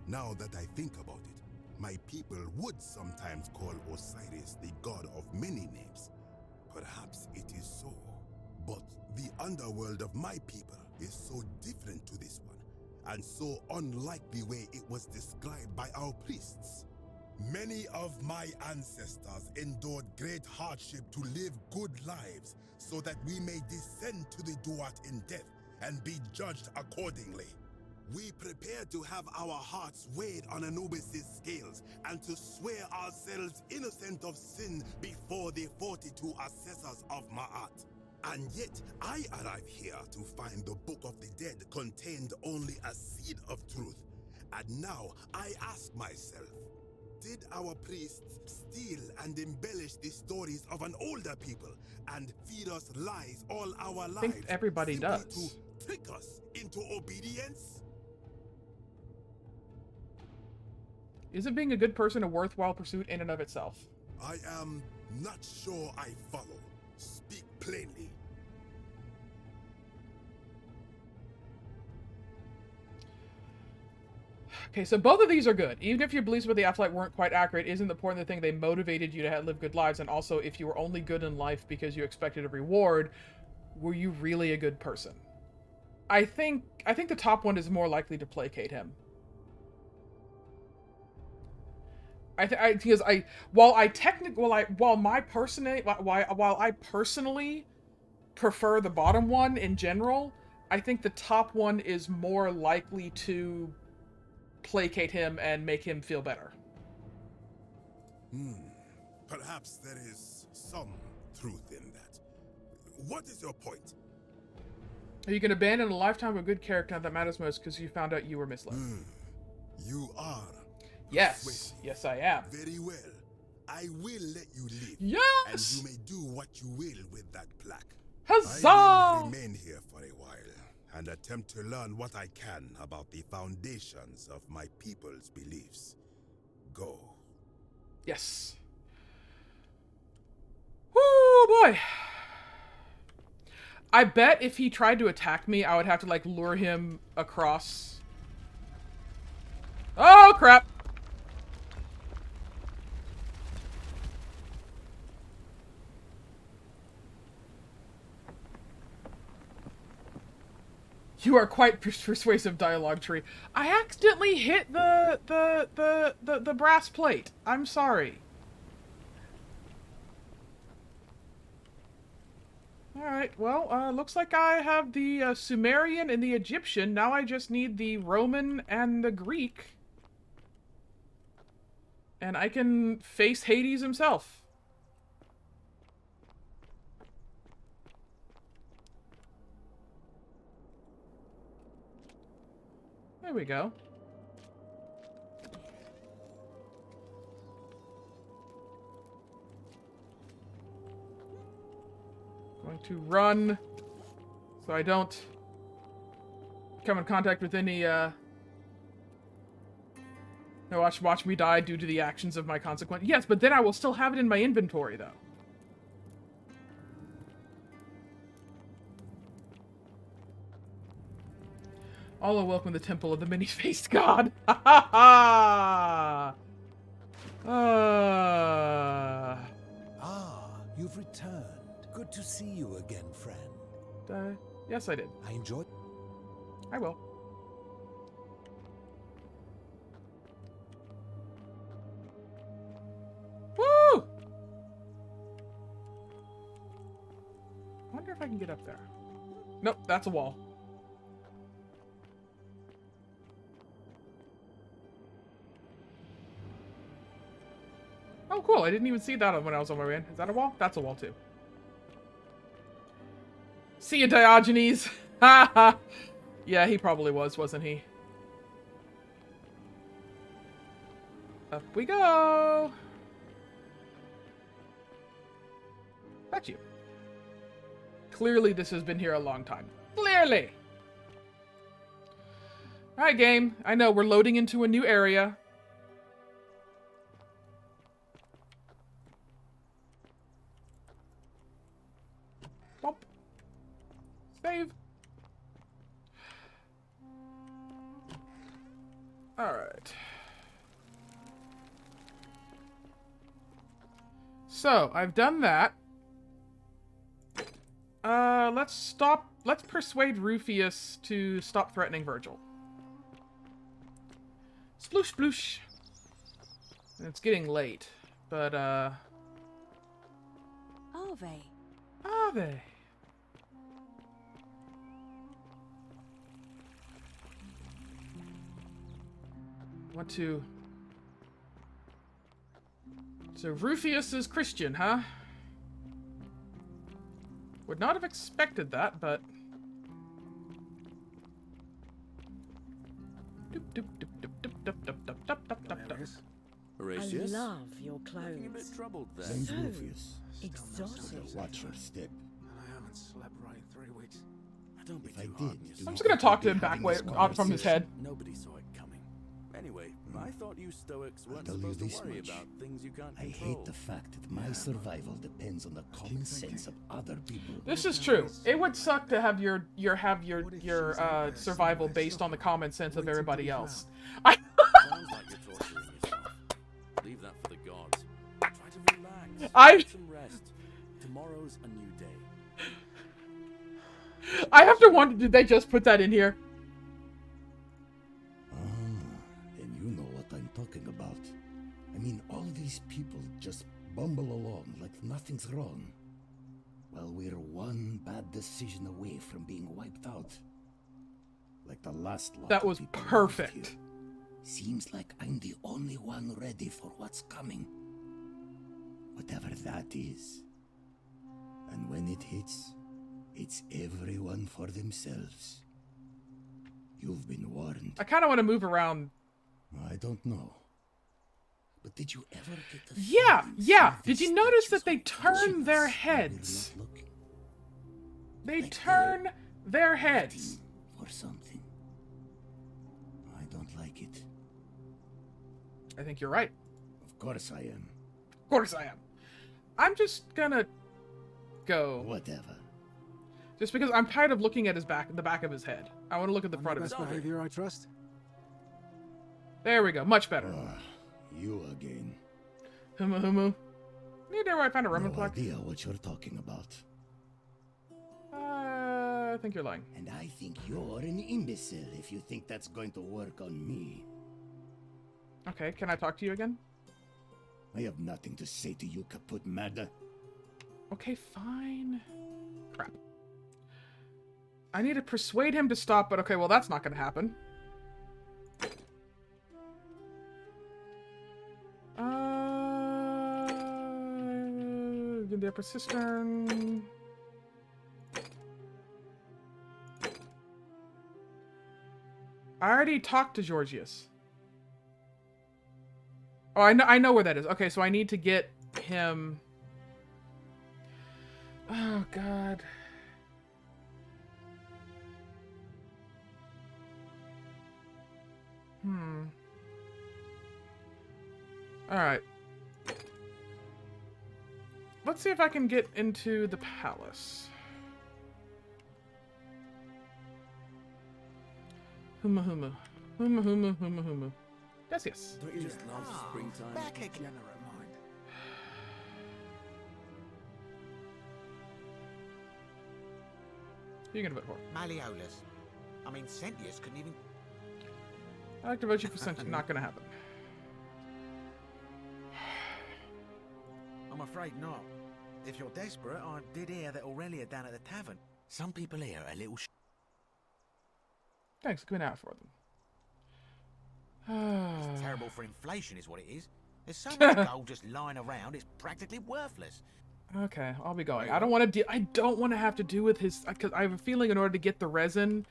Now that I think about it, my people would sometimes call Osiris the god of many names. Perhaps it is so. But the underworld of my people is so different to this one, and so unlike the way it was described by our priests. Many of my ancestors endured great hardship to live good lives, so that we may descend to the Duat in death and be judged accordingly. We prepare to have our hearts weighed on Anubis' scales and to swear ourselves innocent of sin before the 42 assessors of Ma'at. And yet, I arrive here to find the Book of the Dead contained only a seed of truth. And now, I ask myself, did our priests steal and embellish the stories of an older people and feed us lies all our lives? I think everybody does. To trick us into obedience? Isn't being a good person a worthwhile pursuit in and of itself? I am not sure I follow. Speak plainly. Okay, so both of these are good. Even if your beliefs about the afterlife weren't quite accurate, isn't the important thing they motivated you to live good lives? And also, if you were only good in life because you expected a reward, were you really a good person? I think the top one is more likely to placate him. While I personally prefer the bottom one in general, I think the top one is more likely to placate him and make him feel better. Perhaps there is some truth in that. What is your point? You can abandon a lifetime of good character that matters most because you found out you were misled. You are. Yes. Yes, I am. Very well. I will let you live. Yes! And you may do what you will with that plaque. Huzzah! I will remain here for a while and attempt to learn what I can about the foundations of my people's beliefs. Go. Yes. Woo, boy. I bet if he tried to attack me, I would have to, like, lure him across Oh, crap! You are quite persuasive, dialogue tree. I accidentally hit the brass plate. I'm sorry. Alright, well, looks like I have the Sumerian and the Egyptian. Now I just need the Roman and the Greek. And I can face Hades himself. There we go. Going to run so I don't come in contact with any, no, watch me die due to the actions of my consequence. Yes, but then I will still have it in my inventory, though. All are welcome to the Temple of the Many-Faced God. Ha ha ha! Ah, you've returned. Good to see you again, friend. Yes, I did. I enjoyed. I will. Woo! I wonder if I can get up there. Nope, that's a wall. Oh, cool. I didn't even see that when I was on my way in. Is that a wall? That's a wall, too. See you, Diogenes. Ha ha. Yeah, he probably was, wasn't he? Up we go. That's you. Clearly, this has been here a long time. Clearly. All right, game. I know we're loading into a new area. Bump. Save. All right. So, I've done that. Let's persuade Rufius to stop threatening Virgil. Sploosh sploosh. It's getting late, but Are they? Are they? Want to... So Rufius is Christian, huh? Would not have expected that, but... Horatius? I love your clothes. Looking a bit troubled there. So exotic. Watch your step. I haven't slept right in 3 weeks. Don't be If I too hard did, on you yourself. I'm just gonna talk to him back way out from his head. Nobody saw it coming. Anyway, I thought you Stoics weren't tell you supposed to this worry much. about things you can't I control. hate the fact that my survival depends on the common sense of other people. This is true. It would suck to have your survival based on the common sense of everybody else. Sounds like you're torturing yourself. Leave that for the gods. Try to relax. Get some rest. Tomorrow's a new day. I have to wonder, did they just put that in here? And you know what I'm talking about. I mean, all these people just bumble along like nothing's wrong. Well, we're one bad decision away from being wiped out. Like the last lot. That was perfect. Seems like I'm the only one ready for what's coming. Whatever that is. And when it hits, it's everyone for themselves. You've been warned. I kind of want to move around. I don't know. But did you ever get the Yeah. Did you notice that they turn their heads? They turn their heads. For something. I don't like it. I think you're right. Of course I am. Of course I am. I'm just gonna go. Whatever. Just because I'm tired of looking at the back of his head. I want to look at the front of his Best head. behavior, I trust. There we go. Much better. You again. Humu humu. Neither I found a Roman No plaque. idea what you're talking about. I think you're lying. And I think you're an imbecile if you think that's going to work on me. Okay, can I talk to you again? I have nothing to say to you, kaput mada. Okay, fine. Crap. I need to persuade him to stop, but okay, well, that's not going to happen. The upper cistern. I already talked to Georgius. Oh, I know where that is. Okay, so I need to get him. Oh God. All right. Let's see if I can get into the palace. Huma huma. Huma huma huma huma. Yes, yes. Don't you just love springtime? Back again. Generate mind. Who are you gonna vote for? Malleolus. I mean, Sentius couldn't even... I like to vote you for Sentius. Not gonna happen. I'm afraid not. If you're desperate, I did hear that Aurelia down at the tavern. Some people here are a little Thanks, coming out for them. It's terrible for inflation is what it is. There's so much gold just lying around, it's practically worthless. Okay, I'll be going. I don't want to. I don't want to have to do with his. Because I have a feeling, in order to get the resin,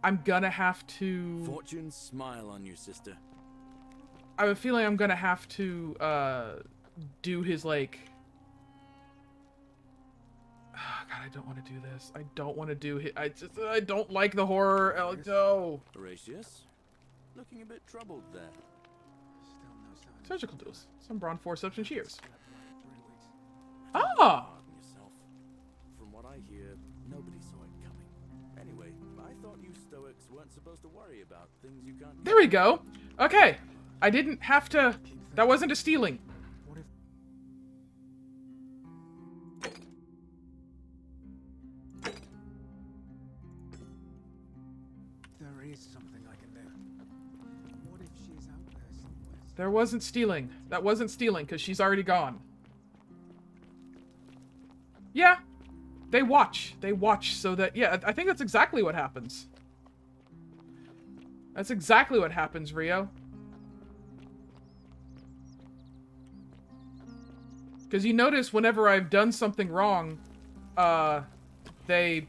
I'm gonna have to. Fortune, smile on you, sister. I have a feeling I'm gonna have to do his like. Oh, God, I don't want to do this. I don't want to do his. I don't like the horror. No. Horatius, looking a bit troubled there. Surgical tools, some brawn forceps and shears. 3 weeks. Ah. Pardon yourself. From what I hear, nobody saw it coming. Anyway, I thought you Stoics weren't supposed to worry about things you can't. There we go. Okay, I didn't have to. That wasn't a stealing. What if... There is something I can do. What if she's out there somewhere? There wasn't stealing. That wasn't stealing because she's already gone. Yeah, they watch. They watch so that, yeah, I think that's exactly what happens. That's exactly what happens, Rio. Because you notice whenever I've done something wrong, they,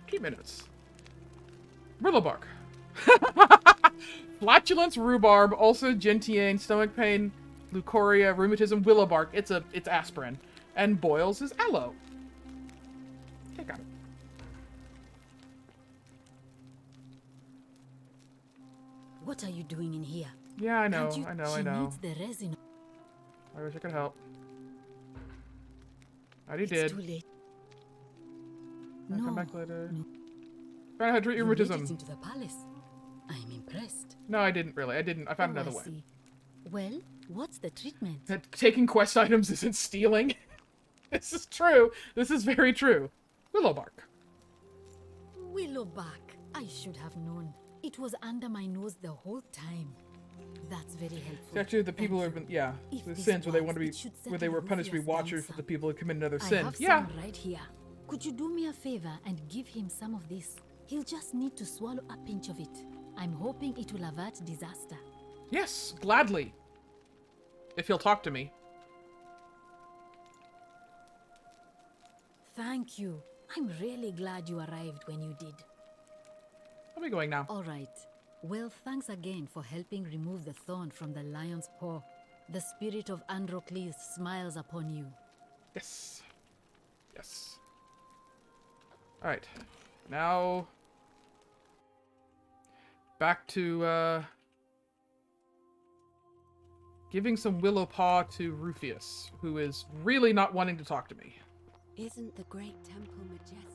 keep minutes. Brillo bark. Flatulence, rhubarb, also gentiane, stomach pain, leucorrhea, rheumatism, willow bark. It's aspirin. And boils is aloe. Okay, got it. What are you doing in here? Yeah, I know, She I know. needs the resin. I wish I could help. I already It's did. too late. I'll No, come back later. no. Find out how to treat You made it rheumatism. into the palace. I'm impressed. No, I didn't really. I didn't. I found Oh, another I way. see. Well, what's the treatment? That taking quest items isn't stealing. This is true. This is very true. Willow bark. Willowback. I should have known. It was under my nose the whole time. That's very helpful. It's actually the people who have been, yeah, If the this sins where they works, want to be, it should where they settle were punished to be Rufus down watchers for some. the people who commit another I sin. have Yeah. some right here. Could you do me a favor and give him some of this? He'll just need to swallow a pinch of it. I'm hoping it will avert disaster. Yes, gladly. If he'll talk to me. Thank you. I'm really glad you arrived when you did. I'll be going now. All right. Well, thanks again for helping remove the thorn from the lion's paw. The spirit of Androcles smiles upon you. Yes. Yes. Alright. Now... back to, giving some willow paw to Rufus, who is really not wanting to talk to me. Isn't the great temple majestic?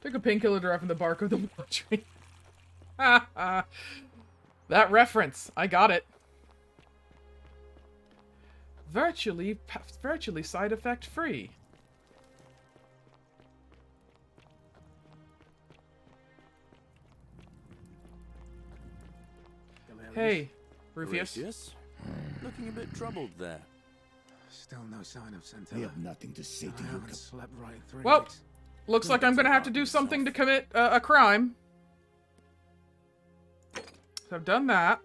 Took a painkiller derived from the bark of the willow tree. That reference. I got it. Virtually side effect free. Hey, Rufius. Yes? Looking a bit troubled there. Still no sign of Centella. We have nothing to say to I you. haven't slept right in 3 Well, weeks. looks like I'm gonna have to do something to commit a crime. So I've done that.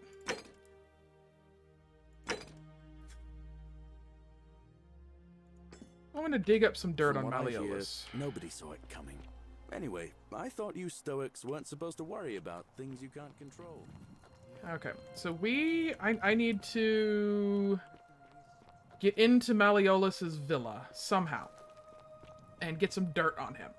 I'm gonna dig up some dirt From on what I hear, Malleolus. nobody saw it coming. Anyway, I thought you Stoics weren't supposed to worry about things you can't control. Okay, so I need to get into Malleolus's villa somehow and get some dirt on him.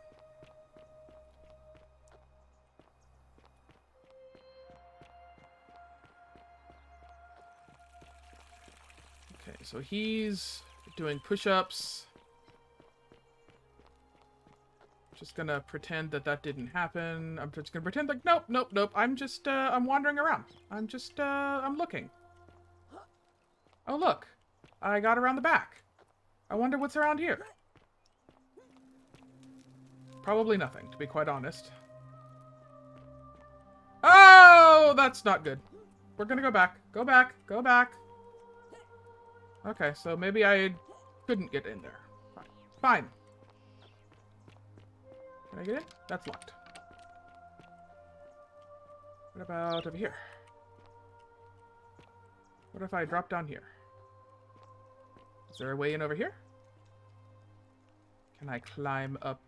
Okay, so he's doing push-ups. Just gonna pretend that didn't happen. I'm just gonna pretend like, nope. I'm just, I'm wandering around. I'm looking. Oh, look. I got around the back. I wonder what's around here. Probably nothing, to be quite honest. Oh, that's not good. We're gonna go back. Go back. Okay, so maybe I couldn't get in there. Fine. Can I get in? That's locked. What about over here? What if I drop down here? Is there a way in over here? Can I climb up?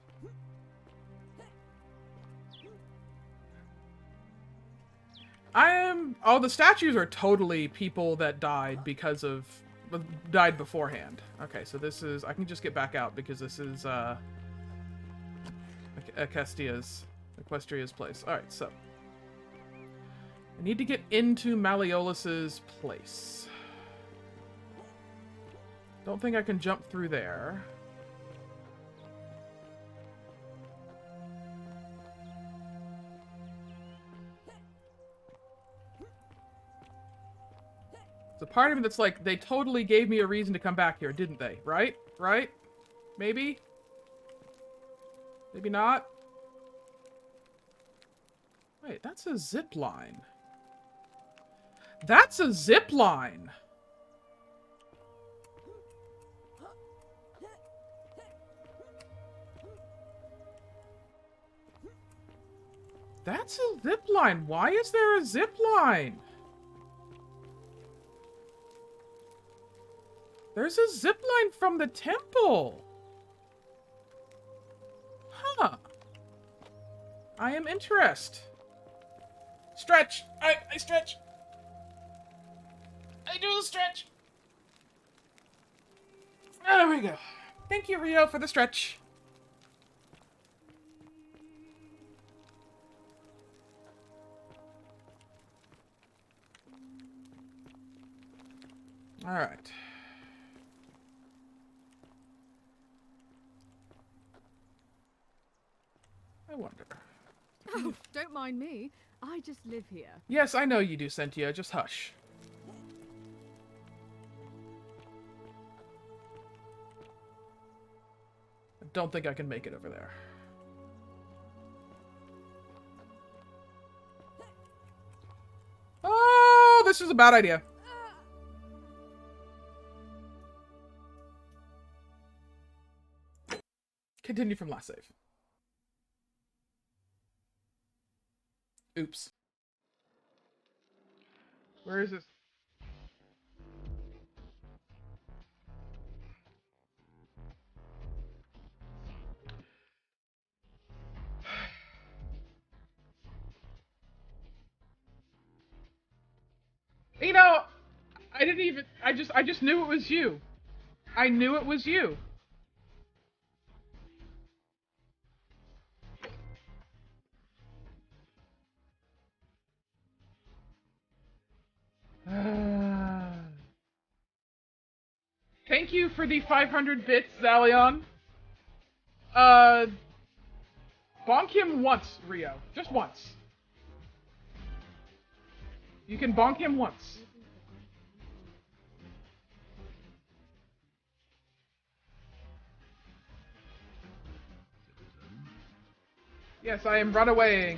Oh, the statues are totally people that died because of... died beforehand. Okay, so this is... I can just get back out because this is, Equestria's place. Alright, so. I need to get into Malleolus's place. Don't think I can jump through there. It's a part of me that's like, they totally gave me a reason to come back here, didn't they? Right? Right? Maybe? Maybe not? Wait, that's a zip line. That's a zip line! That's a zip line. Why is there a zip line? There's a zip line from the temple. Huh. I am interested. Stretch. I stretch. I do the stretch. There we go. Thank you, Rio, for the stretch. All right. I wonder. Oh, don't mind me. I just live here. Yes, I know you do, Sentia. Just hush. I don't think I can make it over there. Oh, this was a bad idea. Continue from last save. Oops. Where is this? You know, I didn't even... I just knew it was you. I knew it was you. Thank you for the 500 bits, Zalion. Bonk him once, Rio. Just once. You can bonk him once. Yes, I am runawaying.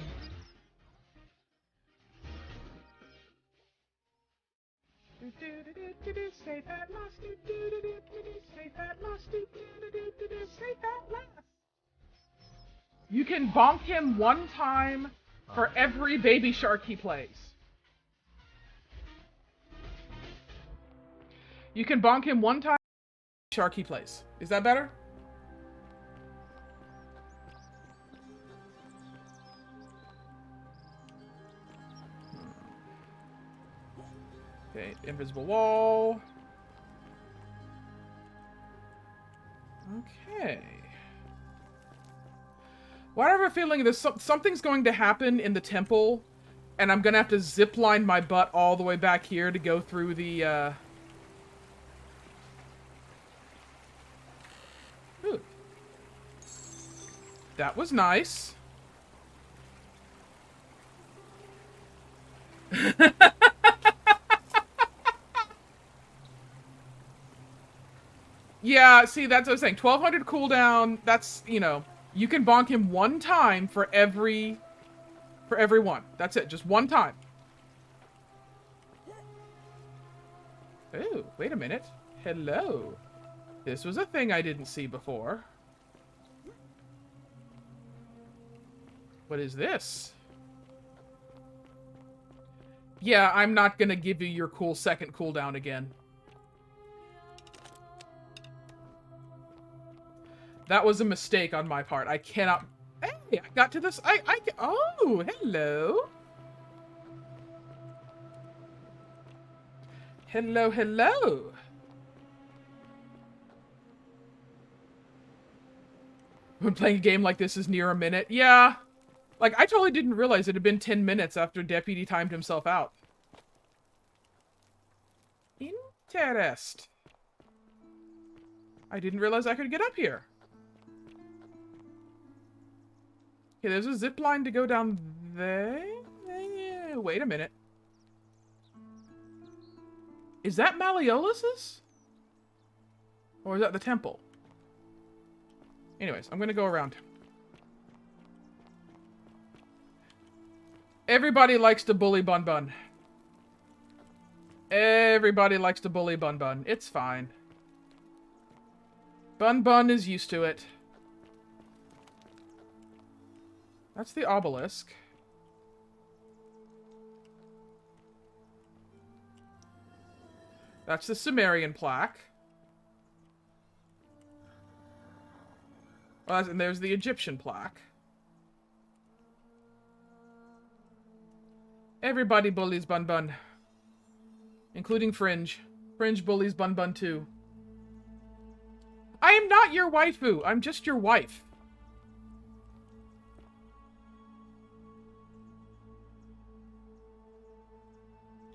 Safe at last. Safe at last. Safe at last. You can bonk him one time for every baby shark he plays. You can bonk him one time for every shark he plays. Is that better? Okay, invisible wall. Okay. Why do I have a feeling there's something's going to happen in the temple, and I'm gonna have to zip line my butt all the way back here to go through the, Ooh. That was nice. Yeah, see, that's what I was saying. 1200 cooldown, that's, you know, you can bonk him one time for every one. That's it, just one time. Ooh, wait a minute. Hello. This was a thing I didn't see before. What is this? Yeah, I'm not gonna give you your cool second cooldown again. That was a mistake on my part. I cannot... Hey, I got to this... Oh, hello. Hello, hello. When playing a game like this is near a minute. Yeah. Like, I totally didn't realize it had been 10 minutes after Deputy timed himself out. Interest. I didn't realize I could get up here. Okay, there's a zip line to go down there. Wait a minute. Is that Malleolus's? Or is that the temple? Anyways, I'm gonna go around. Everybody likes to bully Bun Bun. Everybody likes to bully Bun Bun. It's fine. Bun Bun is used to it. That's the obelisk. That's the Sumerian plaque. Well, and there's the Egyptian plaque. Everybody bullies Bun Bun. Including Fringe. Fringe bullies Bun Bun too. I am not your waifu. I'm just your wife.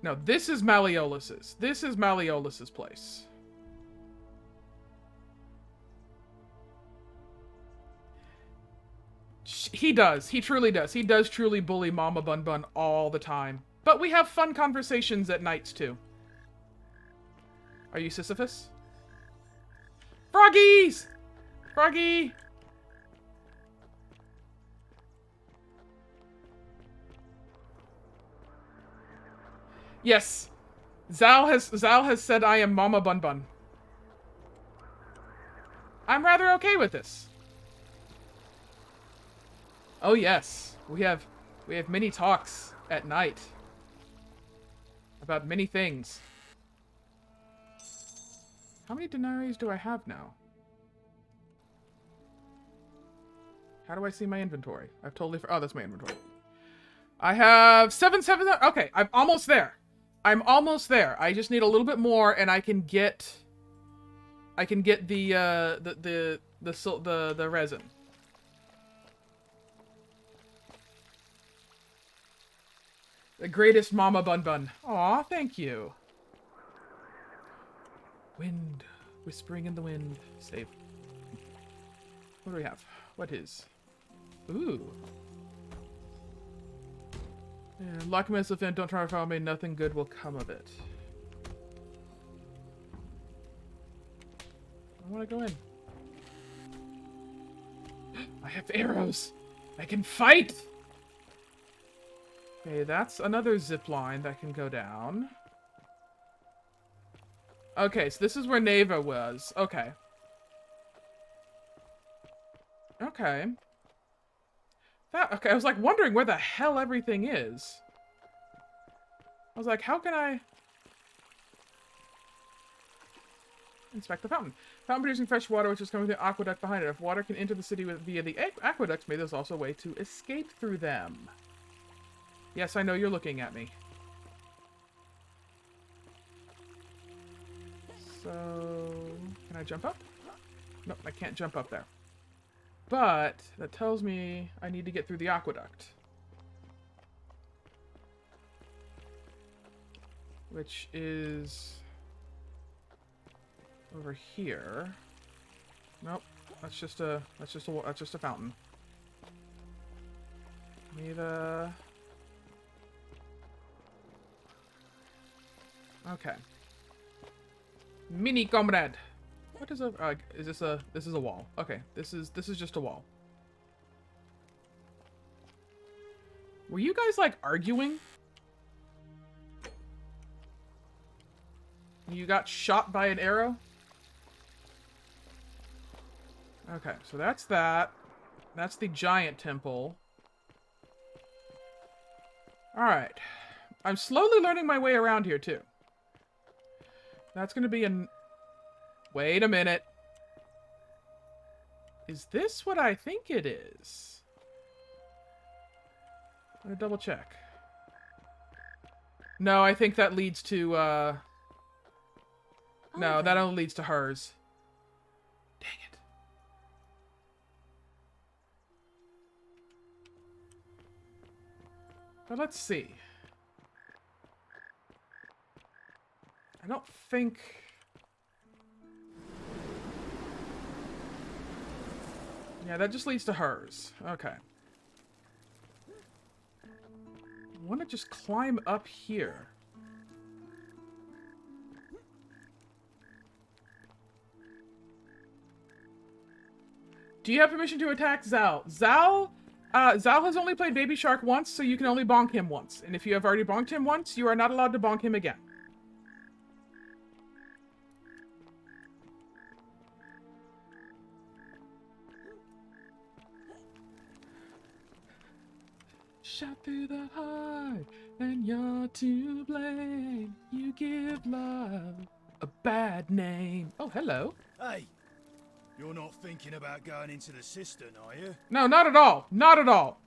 No, this is Malleolus's. This is Malleolus's place. He does. He truly does. He does truly bully Mama Bun Bun all the time. But we have fun conversations at nights, too. Are you Sisyphus? Froggies! Froggy! Yes. Zal has said I am Mama Bun Bun. I'm rather okay with this. Oh yes. We have many talks at night. About many things. How many denarii do I have now? How do I see my inventory? I've totally... Oh, that's my inventory. I have 7. Okay, I'm almost there. I'm almost there. I just need a little bit more, and I can get the resin. The greatest Mama Bun Bun. Aw, thank you. Wind, whispering in the wind. Save. What do we have? What is? Ooh. Yeah, lock him in this event. Don't try to follow me. Nothing good will come of it. I want to go in. I have arrows. I can fight. Okay, that's another zip line that can go down. Okay, so this is where Neva was. Okay. Okay. Okay, I was like wondering where the hell everything is. I was like, how can I inspect the fountain? Fountain producing fresh water, which is coming through the aqueduct behind it. If water can enter the city via the aqueducts, maybe there's also a way to escape through them. Yes, I know you're looking at me. So, can I jump up? Nope, I can't jump up there. But that tells me I need to get through the aqueduct. Which is over here. Nope, that's just a fountain. Okay. Mini comrade. What is a this is a wall. Okay, this is just a wall. Were you guys like arguing? You got shot by an arrow? Okay, so that's that. That's the giant temple. Alright. I'm slowly learning my way around here, too. That's gonna be an... Wait a minute. Is this what I think it is? I'm gonna double check. No, I think that leads to, No, that only leads to hers. Dang it. But let's see. I don't think... Yeah, that just leads to hers. Okay. I want to just climb up here. Do you have permission to attack Zal? Zal has only played Baby Shark once, so you can only bonk him once. And if you have already bonked him once, you are not allowed to bonk him again. Shot through the heart, and you're to blame. You give love a bad name. Oh, hello. Hey, you're not thinking about going into the cistern, are you? No, not at all. Not at all.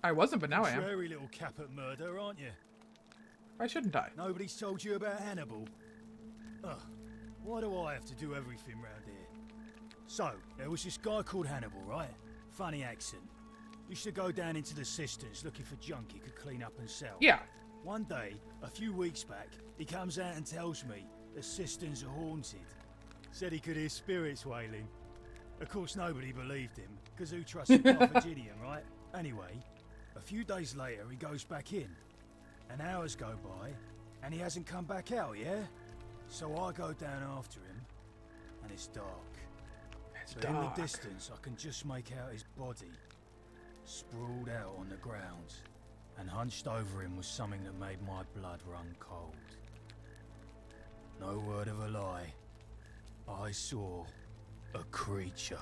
I wasn't, but now I am. Contrary little cap at murder, aren't you? Why shouldn't I? Nobody's told you about Hannibal. Ugh, why do I have to do everything round here? So, there was this guy called Hannibal, right? Funny accent. Used to go down into the cisterns looking for junk he could clean up and sell. Yeah. One day, a few weeks back, he comes out and tells me the cisterns are haunted. Said he could hear spirits wailing. Of course, nobody believed him, because who trusts a Carthaginian, right? Anyway, a few days later, he goes back in. And hours go by, and he hasn't come back out, yeah? So I go down after him, and it's dark. But in the distance, I can just make out his body, sprawled out on the ground, and hunched over him was something that made my blood run cold. No word of a lie. I saw a creature.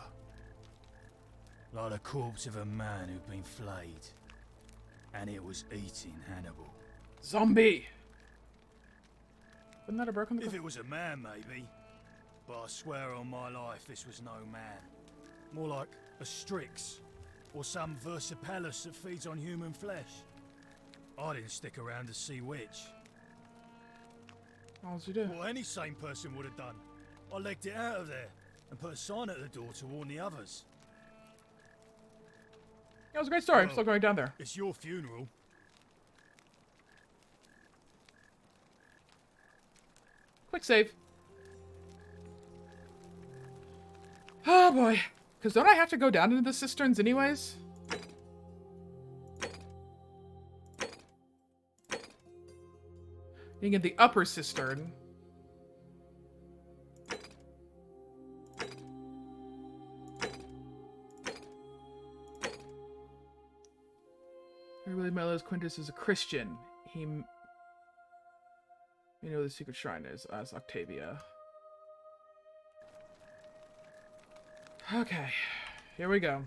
Like the corpse of a man who'd been flayed. And it was eating Hannibal. Zombie! Wasn't that a broken... If it was a man, maybe. But I swear on my life this was no man. More like a Strix. Or some Versipelus that feeds on human flesh. I didn't stick around to see which. What did you do? Well, any sane person would have done. I legged it out of there and put a sign at the door to warn the others. That was a great story. I'm still going down there. It's your funeral. Quick save. Oh boy. Because don't I have to go down into the cisterns anyways? You get the upper cistern. I really Melos Quintus is a Christian. You know the secret shrine is as Octavia. Okay, here we go.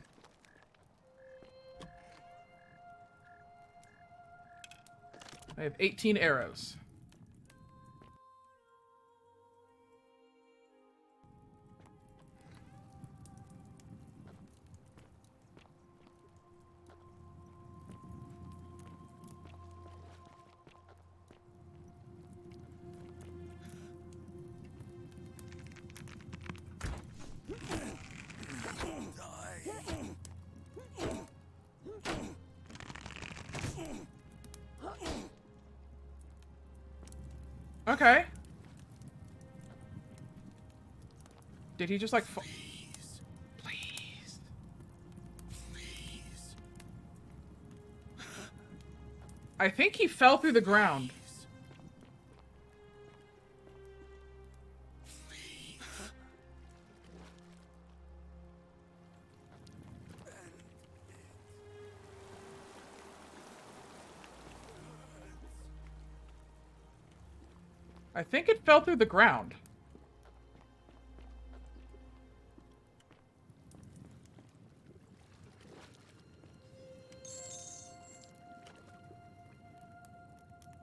I have 18 arrows. Okay. Did he just like fall? Please. Please. I think he fell through the ground. I think it fell through the ground.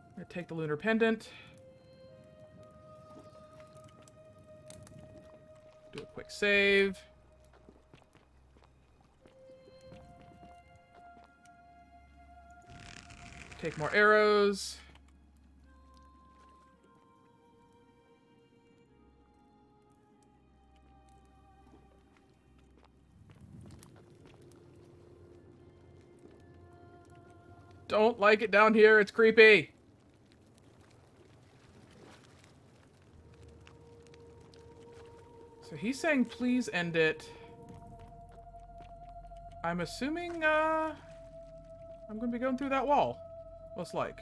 I'm gonna take the lunar pendant. Do a quick save. Take more arrows. Don't like it down here. It's creepy. So he's saying please end it. I'm assuming I'm going to be going through that wall. Most like.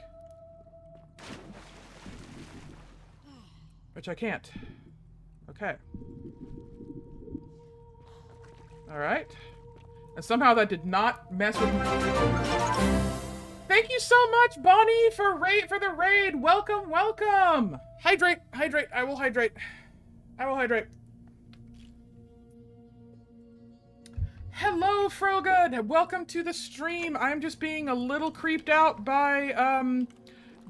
Which I can't. Okay. Alright. And somehow that did not mess with me. Thank you so much, Bonnie, for the raid. Welcome, welcome. Hydrate, hydrate. I will hydrate. I will hydrate. Hello, Frogood. Welcome to the stream. I'm just being a little creeped out by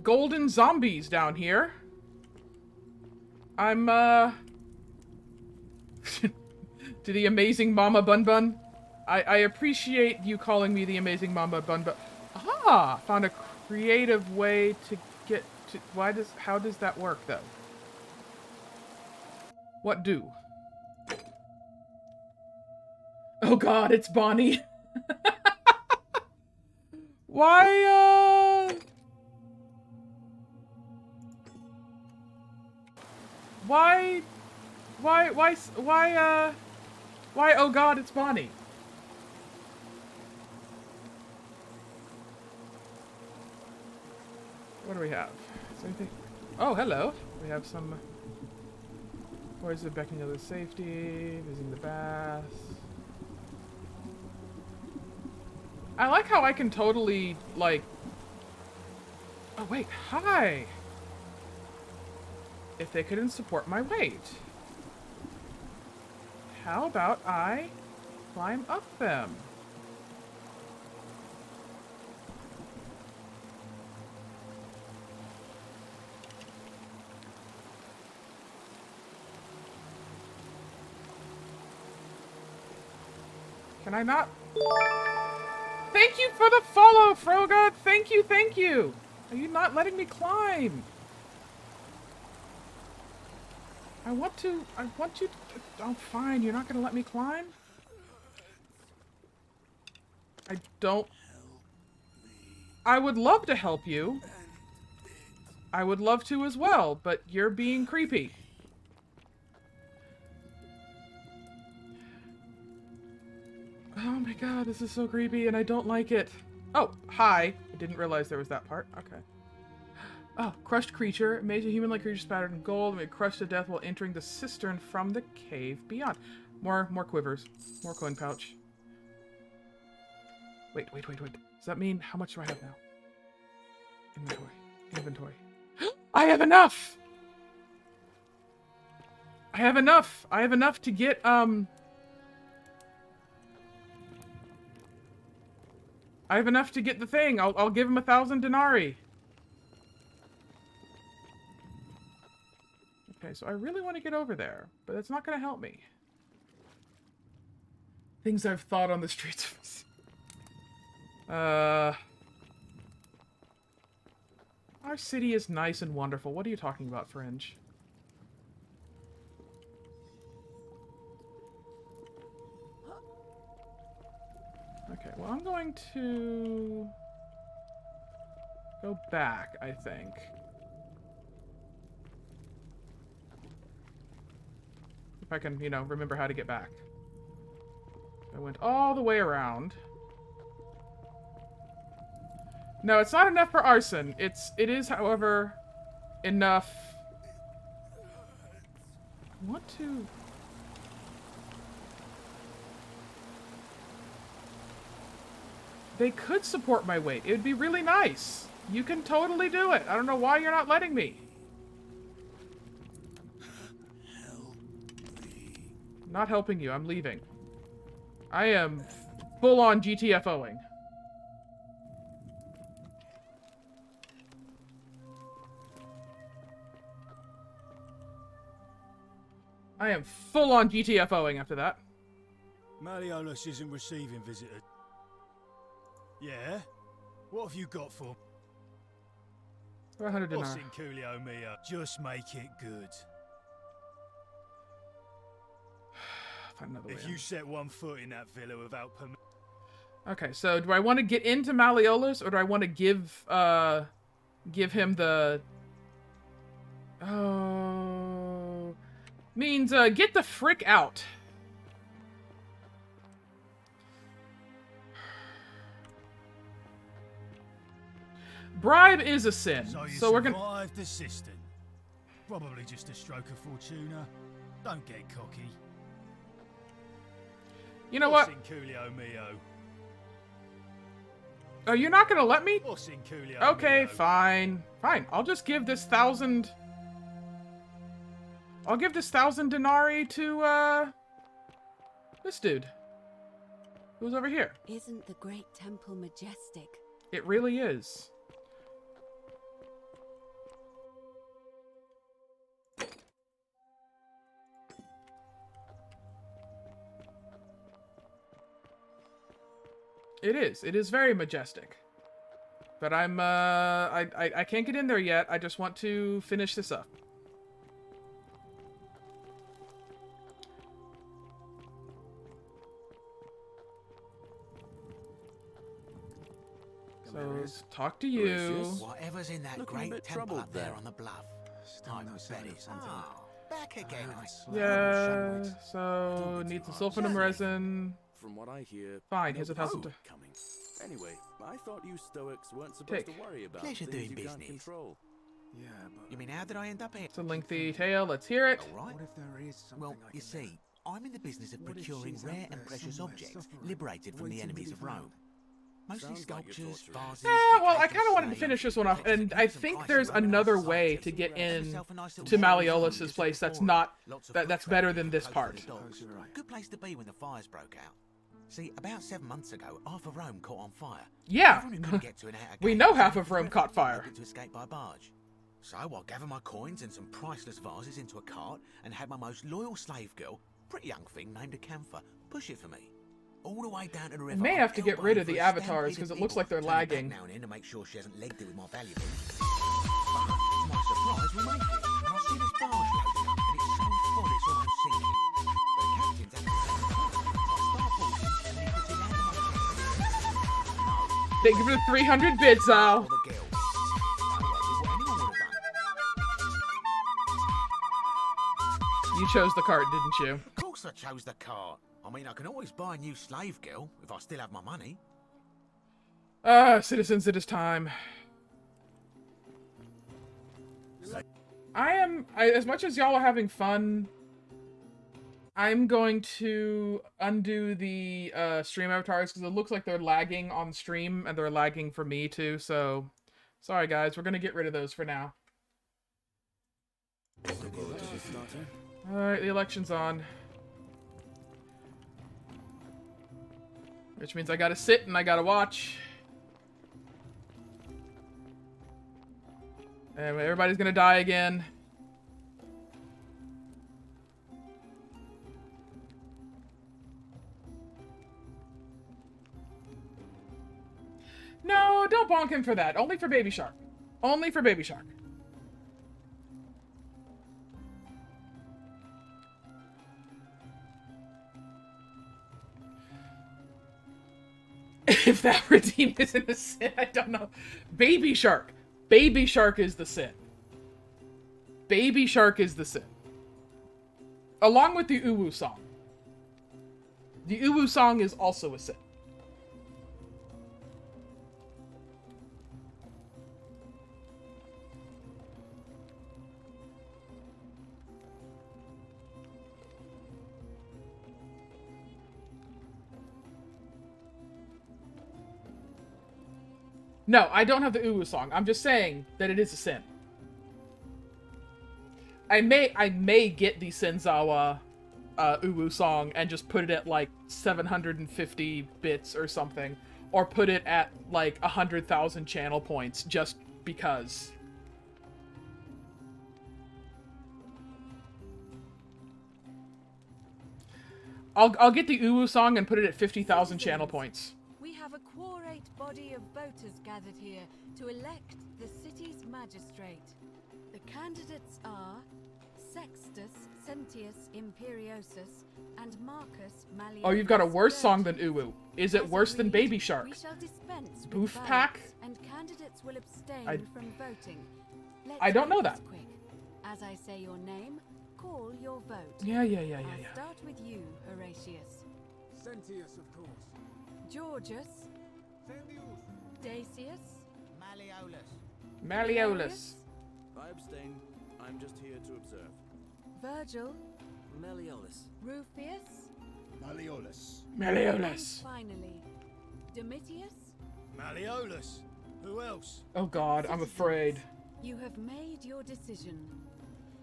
golden zombies down here. I'm to the amazing Mama Bun Bun. I appreciate you calling me the amazing Mama Bun Bun. Ah, found a creative way to get to... How does that work, though? What do? Oh god, it's Bonnie. Why, oh god, it's Bonnie? What do we have? Is there anything? Oh, hello. We have some... Where's the beckoning of the safety? Visiting the bath. I like how I can totally, like... Oh, wait. Hi! If they couldn't support my weight. How about I climb up them? Can I not? Thank you for the follow, Frogod! Thank you, thank you! Are you not letting me climb? I want you to... Oh, fine, you're not gonna let me climb? I don't... I would love to help you. I would love to as well, but you're being creepy. Oh my god, this is so creepy and I don't like it. Oh, hi. I didn't realize there was that part. Okay. Oh, crushed creature. Amazing human-like creature spattered in gold and made crushed to death while entering the cistern from the cave beyond. More quivers. More coin pouch. Wait. Does that mean how much do I have now? Inventory. I have enough! I have enough to get, I have enough to get the thing. I'll give him 1,000 denarii. Okay, so I really want to get over there, but that's not going to help me. Things I've thought on the streets. Our city is nice and wonderful. What are you talking about, Fringe? Okay, well, I'm going to go back, I think. If I can, you know, remember how to get back. I went all the way around. No, it's not enough for arson. It is, however, enough. I want to... They could support my weight. It would be really nice. You can totally do it. I don't know why you're not letting me. Not helping you. I'm leaving. I am full-on GTFOing. I am full-on GTFOing after that. Malleolus isn't receiving visitors. Yeah? What have you got for? 100 What's denarii. in Coolio Mio? Just make it good. Find another way If in. you set one foot in that villa without permission... Okay, so do I want to get into Malleolus, or do I want to give him the... Oh... Means, get the frick out. Bribe is a sin, So we're gonna... survived the cistern. Probably just a stroke of fortuna. Don't get cocky. You know what? What's in Coolio Mio? Oh, you're not gonna let me? What's in Coolio Okay, Mio? fine. Fine, I'll just give this 1,000... I'll give this 1,000 denarii to, this dude. Who's over here? Isn't the great temple majestic? It really is. It is. It is very majestic. But I'm, I can't get in there yet. I just want to finish this up. So, talk to you. Whatever's in that great temple up there on the bluff. I bet it's back again. Yeah, so need some sulfonum resin. From what I hear, Fine, here's 1,000. coming. Anyway, I thought you Stoics weren't supposed to worry about Pleasure things doing you can't business. control. Yeah, but... You mean, how did I end up here? It's a lengthy tale. Let's hear it. All right. What if there is something Well, I you can see, I'm in the business of What if procuring she's out rare and there precious somewhere, objects suffering, liberated from the waiting to enemies be of found? Rome. Mostly Sounds like you're sculptures, torturing. vases... Yeah, well, I occasional kind of wanted to slaves, finish this one off, and I think there's another way to get in to Malleolus's place that's not that's better than this part. Good place to be when the fires broke out. See, about 7 months ago, half of Rome caught on fire. Yeah, Everyone who couldn't get to an outer we gate know was half left of Rome with caught everything fire. needed to escape by barge. So I gathered my coins and some priceless vases into a cart and had my most loyal slave girl, pretty young thing named Acantha, push it for me. All the way down to the I river. may have to get elbowing rid of through the a avatars stampede because of it looks like they're people, turning back lagging. now and then to make sure she hasn't legged it with my valuables. But to my surprise, we make it. And I see this barge loading up, and it's so full it's almost sinking. But the captain's at the same time. So I start boarding, and he puts his hand on my chest. Thank you for the 300 bits, Al. Or the girl. So I did what anyone would have done. You chose the cart, didn't you? Of course I chose the cart. I mean, I can always buy a new slave girl if I still have my money. Citizens, it is time. As much as y'all are having fun, I'm going to undo the stream avatars because it looks like they're lagging on stream and they're lagging for me too, so sorry guys, we're gonna get rid of those for now. Alright, the election's on. Which means I gotta sit and I gotta watch. And everybody's gonna die again. No, don't bonk him for that. Only for Baby Shark. Only for Baby Shark. If that redeem isn't a sin, I don't know. Baby Shark. Baby Shark is the sin. Baby Shark is the sin. Along with the Uwu song. The Uwu song is also a sin. No, I don't have the Uwu song. I'm just saying that it is a sin. I may get the Senzawa Uwu song and just put it at like 750 bits or something, or put it at like 100,000 channel points just because. I'll get the Uwu song and put it at 50,000 channel points. We have a quorate body of voters gathered here to elect the city's magistrate. The candidates are Sextus Sentius Imperiosus and Marcus Malleolus. Oh, you've got a worse song than Uwu. Is it worse than Baby Shark? We shall dispense with Boof ballots, pack? and candidates will abstain from voting. I don't know that. Quick. As I say your name, call your vote. Yeah. I'll start with you, Horatius. Sentius, of course. Georgius. Dacius. Malleolus. I abstain. I'm just here to observe. Virgil. Malleolus. Rufius. Malleolus. Malleolus. And finally, Domitius. Malleolus. Who else? Oh god, I'm afraid. You have made your decision.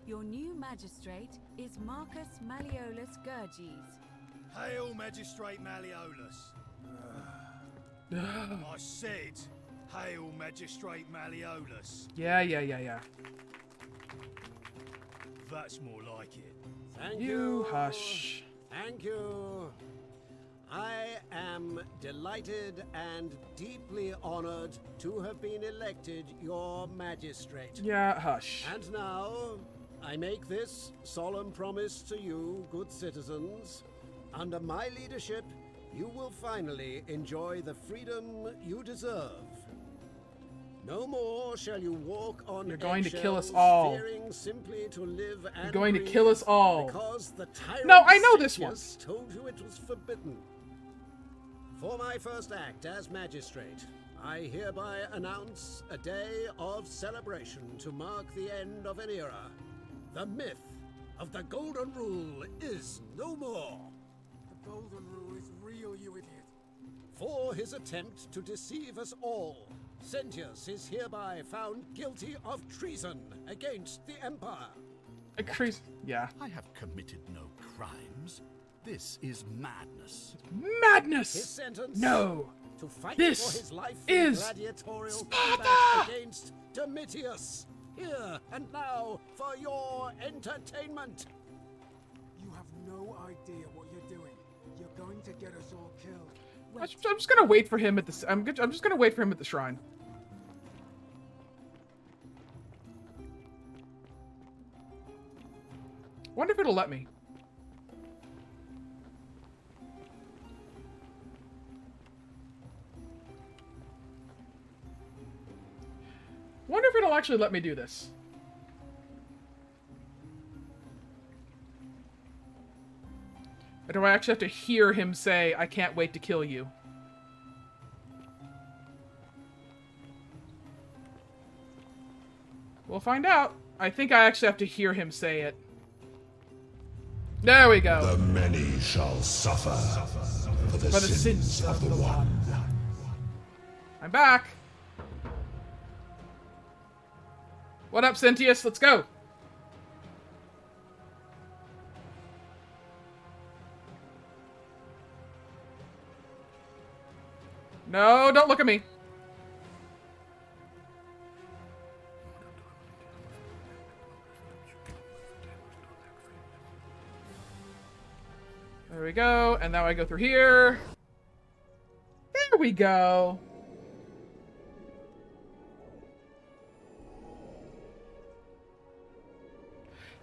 Your new magistrate is Marcus Malleolus Gurges. Hail, Magistrate Malleolus. I said, hail, Magistrate Malleolus. Yeah. That's more like it. Thank You you. hush. Thank you. I am delighted and deeply honored to have been elected your magistrate. Yeah, hush. And now, I make this solemn promise to you, good citizens. Under my leadership, you will finally enjoy the freedom you deserve. No more shall you walk on You're going to kill us eggshells, all. fearing simply to live and You're going to breathe kill us all. Because the tyrant No, I know this one. Sentius told you it was forbidden. For my first act as magistrate, I hereby announce a day of celebration to mark the end of an era. The myth of the Golden Rule is no more. The Golden Rule is real, you idiot. For his attempt to deceive us all, Sentius is hereby found guilty of treason against the Empire. Yeah. I have committed no crimes. This is madness. Madness! His sentence? No! To fight This for his life is in gladiatorial Sparta! combat against Domitius. Here and now for your entertainment. You have no idea what you're doing. You're going to get us all killed. I'm just gonna wait for him at the. I'm just gonna wait for him at the shrine. Wonder if it'll let me. Wonder if it'll actually let me do this. Or do I actually have to hear him say, I can't wait to kill you? We'll find out. I think I actually have to hear him say it. There we go. The many shall suffer for the sins of the one. I'm back. What up, Sentius? Let's go. No, don't look at me. There we go, and now I go through here. There we go.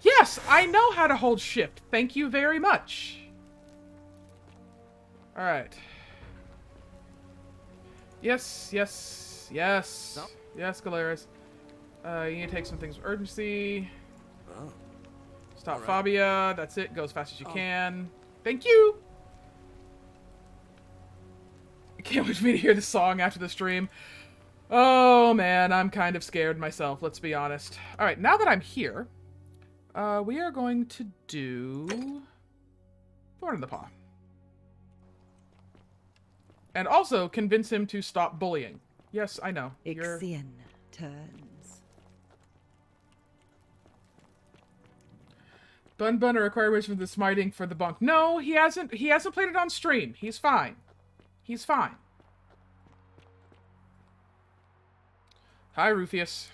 Yes, I know how to hold shift. Thank you very much. Alright. Yes, yes, yes. No. Yes, Galeras. You need to take some things with urgency. Oh. Stop All right. Fabia. That's it. Go as fast as you can. Thank you! I can't wait for me to hear the song after the stream. Oh, man. I'm kind of scared myself, let's be honest. Alright, now that I'm here, we are going to do Thorn in the Paw. And also convince him to stop bullying. Yes, I know. Ixion turns. Bun Bun are required ways for the smiting for the bunk. No, he hasn't. He hasn't played it on stream. He's fine. He's fine. Hi, Rufius.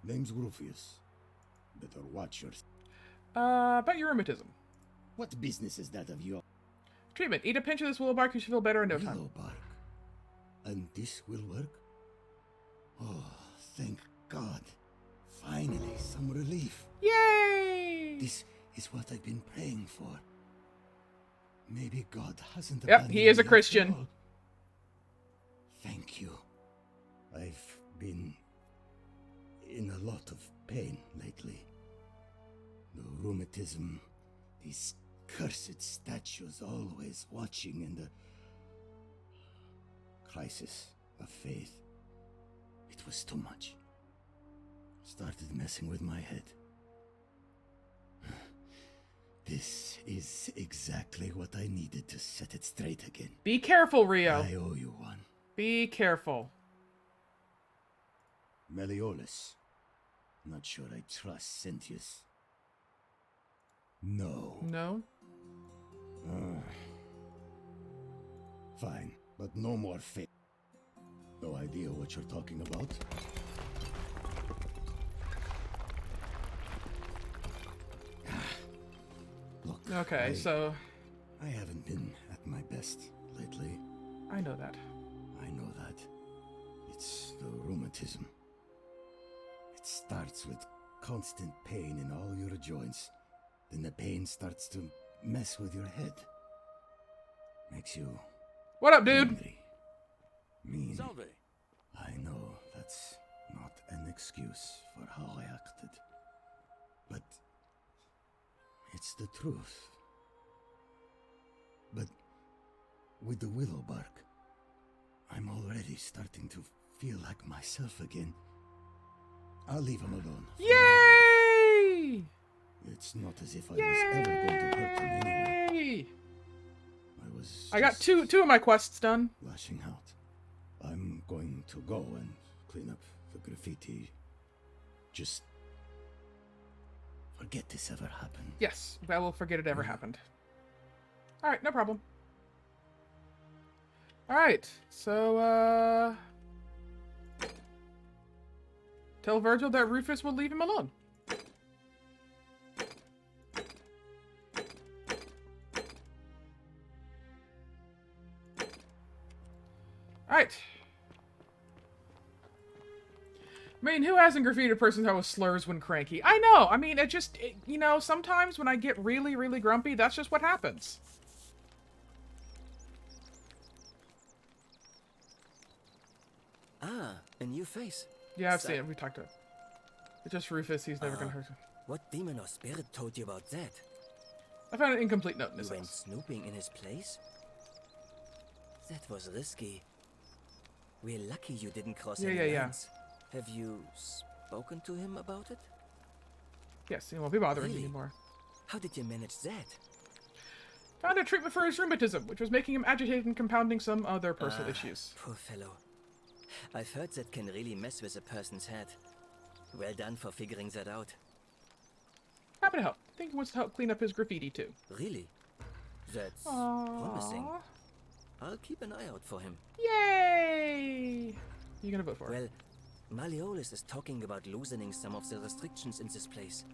Name's Rufius. Better watch yours. About your rheumatism. What business is that of yours? Treatment. Eat a pinch of this willow bark. You should feel better in no time. Willow bark. And this will work? Oh, thank God. Finally, some relief. Yay! This is what I've been praying for. Maybe God hasn't Yep, abandoned he is a me Christian. after all. Thank you. I've been in a lot of pain lately. The rheumatism, these cursed statues always watching, and the crisis of faith. It was too much. Started messing with my head. This is exactly what I needed to set it straight again. Be careful, Rio. I owe you one. Be careful. Meliodas. Not sure I trust Sentius. No. No? Fine, but no more faith. No idea what you're talking about. Look. Okay, so... I haven't been at my best lately. I know that. I know that. It's the rheumatism. It starts with constant pain in all your joints. Then the pain starts to mess with your head. Makes you... What up, dude? Angry. Mean. Salve. I know that's not an excuse for how I acted. But it's the truth. But with the willow bark, I'm already starting to feel like myself again. I'll leave him alone. Yay! It's not as if I was ever going to hurt him anyway. I got two of my quests done. Lashing out. I'm going to go and clean up the graffiti. Just forget this ever happened. Yes, I will forget it ever happened. Alright, no problem. Alright, so, tell Virgil that Rufus will leave him alone. Alright. I mean, who hasn't graffitied a person's house with slurs when cranky? I know! I mean, you know, sometimes when I get really, really grumpy, that's just what happens. Ah, a new face. Yeah, I've seen it. We talked to it. It's just Rufus. He's never gonna hurt him. What demon or spirit told you about that? I found an incomplete note in his You went house. snooping in his place? That was risky. We're lucky you didn't cross any lines. Have you spoken to him about it? Yes, he won't be bothering Really? me anymore. How did you manage that? Found a treatment for his rheumatism, which was making him agitated and compounding some other personal issues. Poor fellow. I've heard that can really mess with a person's head. Well done for figuring that out. Happy to help. I think he wants to help clean up his graffiti too. Really? That's promising. I'll keep an eye out for him. Yay! Who you gonna vote for? Well, Malleolus is talking about loosening some of the restrictions in this place.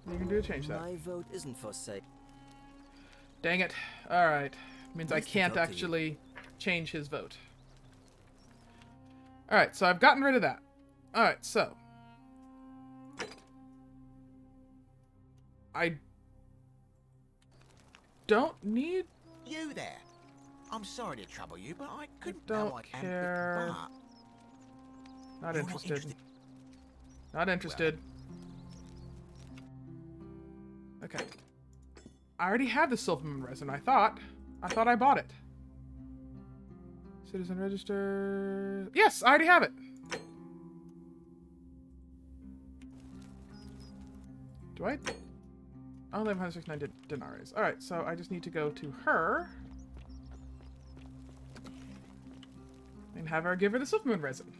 What are you gonna do to change that? My vote isn't for sale. Dang it. Alright. Means I Nice to can't talk to you. actually change his vote. Alright, so I've gotten rid of that. Alright, so. I don't need... You there. I'm sorry to trouble you, but I couldn't don't know I care. am Not You're not interested. Not interested. Okay. I already had the Silverman resin, I thought. I thought I bought it. Citizen register... Yes, I already have it! Do I? I only have 169 denaries. Alright, so I just need to go to her. And have her give her the Silverman resin.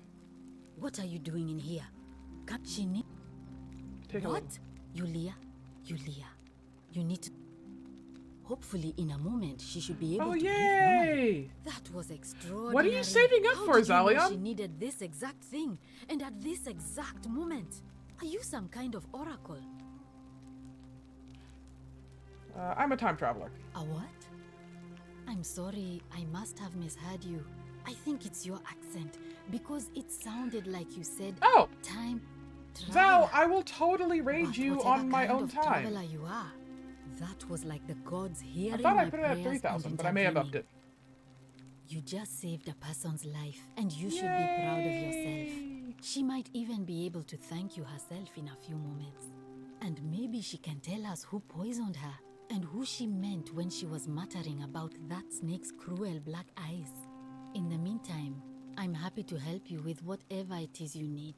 What are you doing in here? Can't she need... Take a What? look. Yulia? Yulia. You need to... Hopefully in a moment she should be able Oh, to breathe yay! normally. That was extraordinary. What are you saving up How for, did you know Zalion? she needed this exact thing and at this exact moment? Are you some kind of oracle? I'm a time traveler. A what? I'm sorry, I must have misheard you. I think it's your accent, because it sounded like you said time Zal, traveler. I will totally raid But you whatever on my kind own of time. traveler you are, that was like the gods hearing I thought I my put it at prayers 3,000, and but I may have upped intervening. it. You just saved a person's life, and you should be proud of yourself. She might even be able to thank you herself in a few moments. And maybe she can tell us who poisoned her, and who she meant when she was muttering about that snake's cruel black eyes. In the meantime, I'm happy to help you with whatever it is you need.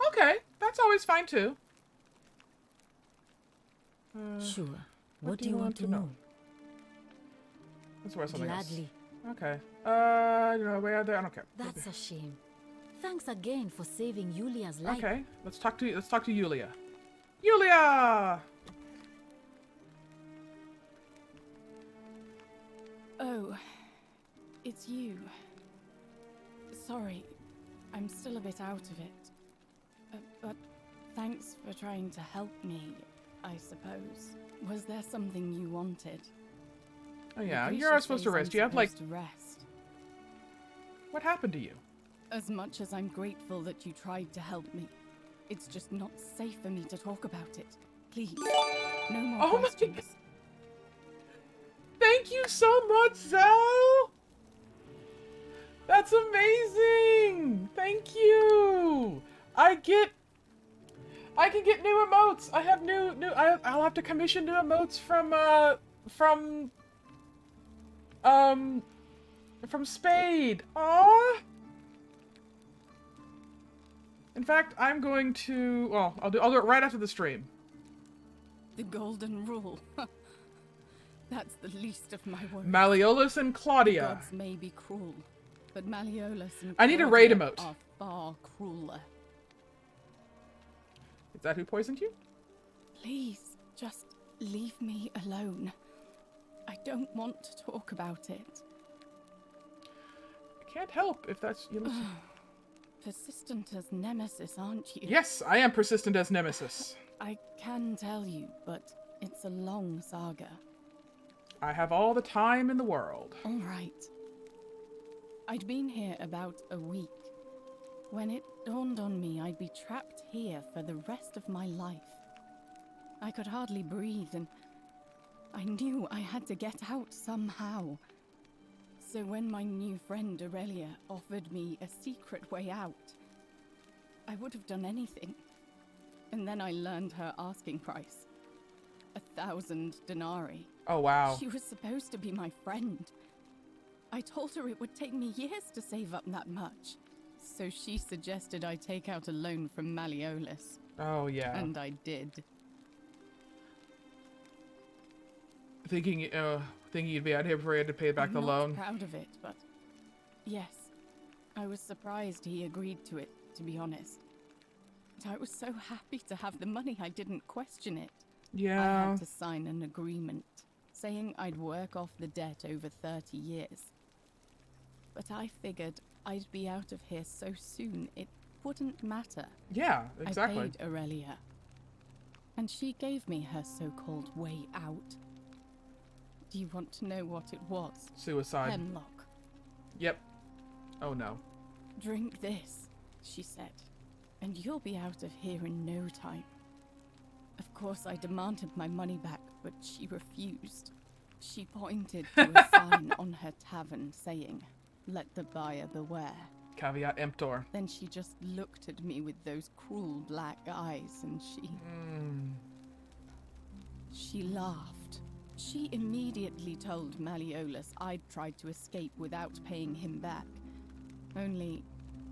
Okay, that's always fine too. Sure. What do you want to know? Let's wear something Gladly. else. Okay. You know, where are they? I don't care. That's a shame. Thanks again for saving Yulia's life. Okay, let's talk to Yulia. Yulia! Oh, it's you. Sorry, I'm still a bit out of it. But thanks for trying to help me, I suppose. Was there something you wanted? Oh yeah, The you're priest supposed to says rest. I'm You have like... supposed to rest. What happened to you? As much as I'm grateful that you tried to help me, it's just not safe for me to talk about it. Please, no more questions. Thank you so much, Zal! That's amazing! Thank you! I can get new emotes! I have I'll have to commission new emotes from Spade! Aww! In fact, I'm going to... Well, I'll do it right after the stream. The golden rule. That's the least of my worries. Malleolus and Claudia. The gods may be cruel, but Malleolus and I need a Claudia raid emote. are far crueler. Is that who poisoned you? Please, just leave me alone. I don't want to talk about it. I can't help if that's... You listen. Persistent as Nemesis, aren't you? Yes, I am persistent as Nemesis. I can tell you, but it's a long saga. I have all the time in the world. All right. I'd been here about a week when it dawned on me I'd be trapped here for the rest of my life. I could hardly breathe, and I knew I had to get out somehow. So when my new friend Aurelia offered me a secret way out, I would have done anything. And then I learned her asking price. 1,000 denarii. Oh, wow. She was supposed to be my friend. I told her it would take me years to save up that much. So she suggested I take out a loan from Malleolus. Oh, yeah. And I did. Thinking you'd be out here before you had to pay back the loan. I'm not proud of it, but yes. I was surprised he agreed to it, to be honest. I was so happy to have the money I didn't question it. Yeah. I had to sign an agreement saying I'd work off the debt over 30 years. But I figured I'd be out of here so soon it wouldn't matter. Yeah, exactly. I paid Aurelia. And she gave me her so-called way out. Do you want to know what it was? Suicide. Hemlock. Yep. Oh no. Drink this, she said, and you'll be out of here in no time. Of course, I demanded my money back, but she refused. She pointed to a sign on her tavern saying, "Let the buyer beware." Caveat emptor. Then she just looked at me with those cruel black eyes and she laughed. She immediately told Malleolus I'd tried to escape without paying him back. Only,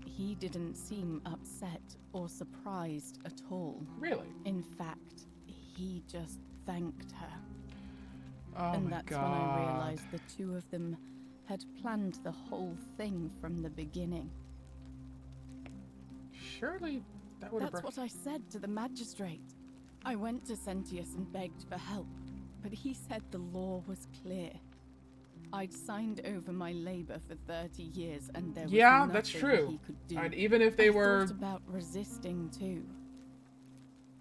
he didn't seem upset or surprised at all. Really? In fact, he just thanked her. Oh and my that's God. when I realized the two of them had planned the whole thing from the beginning. Surely that would have... That's what I said to the magistrate. I went to Sentius and begged for help, but he said the law was clear. I'd signed over my labor for 30 years and there was nothing that's true. he could do. And even if they were... I thought about resisting too.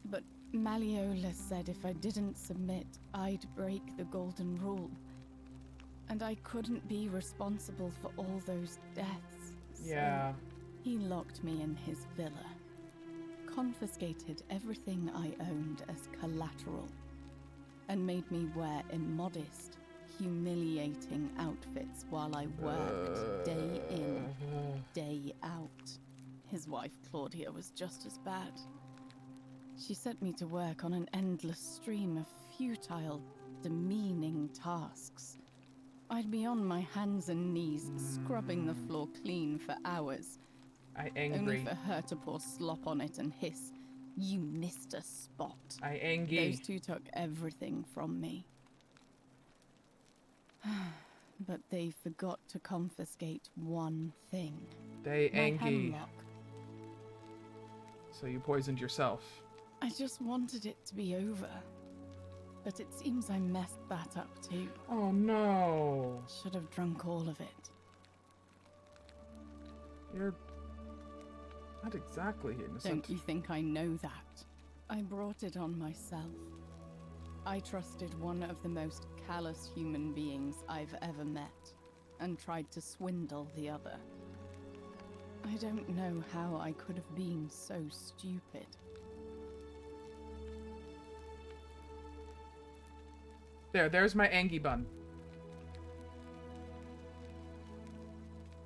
But Malleolus said if I didn't submit, I'd break the golden rule. And I couldn't be responsible for all those deaths. Yeah. So he locked me in his villa, confiscated everything I owned as collateral, and made me wear immodest, humiliating outfits while I worked day in, day out. His wife Claudia was just as bad. She sent me to work on an endless stream of futile, demeaning tasks. I'd be on my hands and knees, scrubbing the floor clean for hours. Only for her to pour slop on it and hiss, "You missed a spot." Those two took everything from me. But they forgot to confiscate one thing. They my angy. hemlock. So you poisoned yourself. I just wanted it to be over. But it seems I messed that up too. Oh no. Should have drunk all of it. You're not exactly innocent. Don't you think I know that? I brought it on myself. I trusted one of the most callous human beings I've ever met, and tried to swindle the other. I don't know how I could have been so stupid. There's my Angie bun.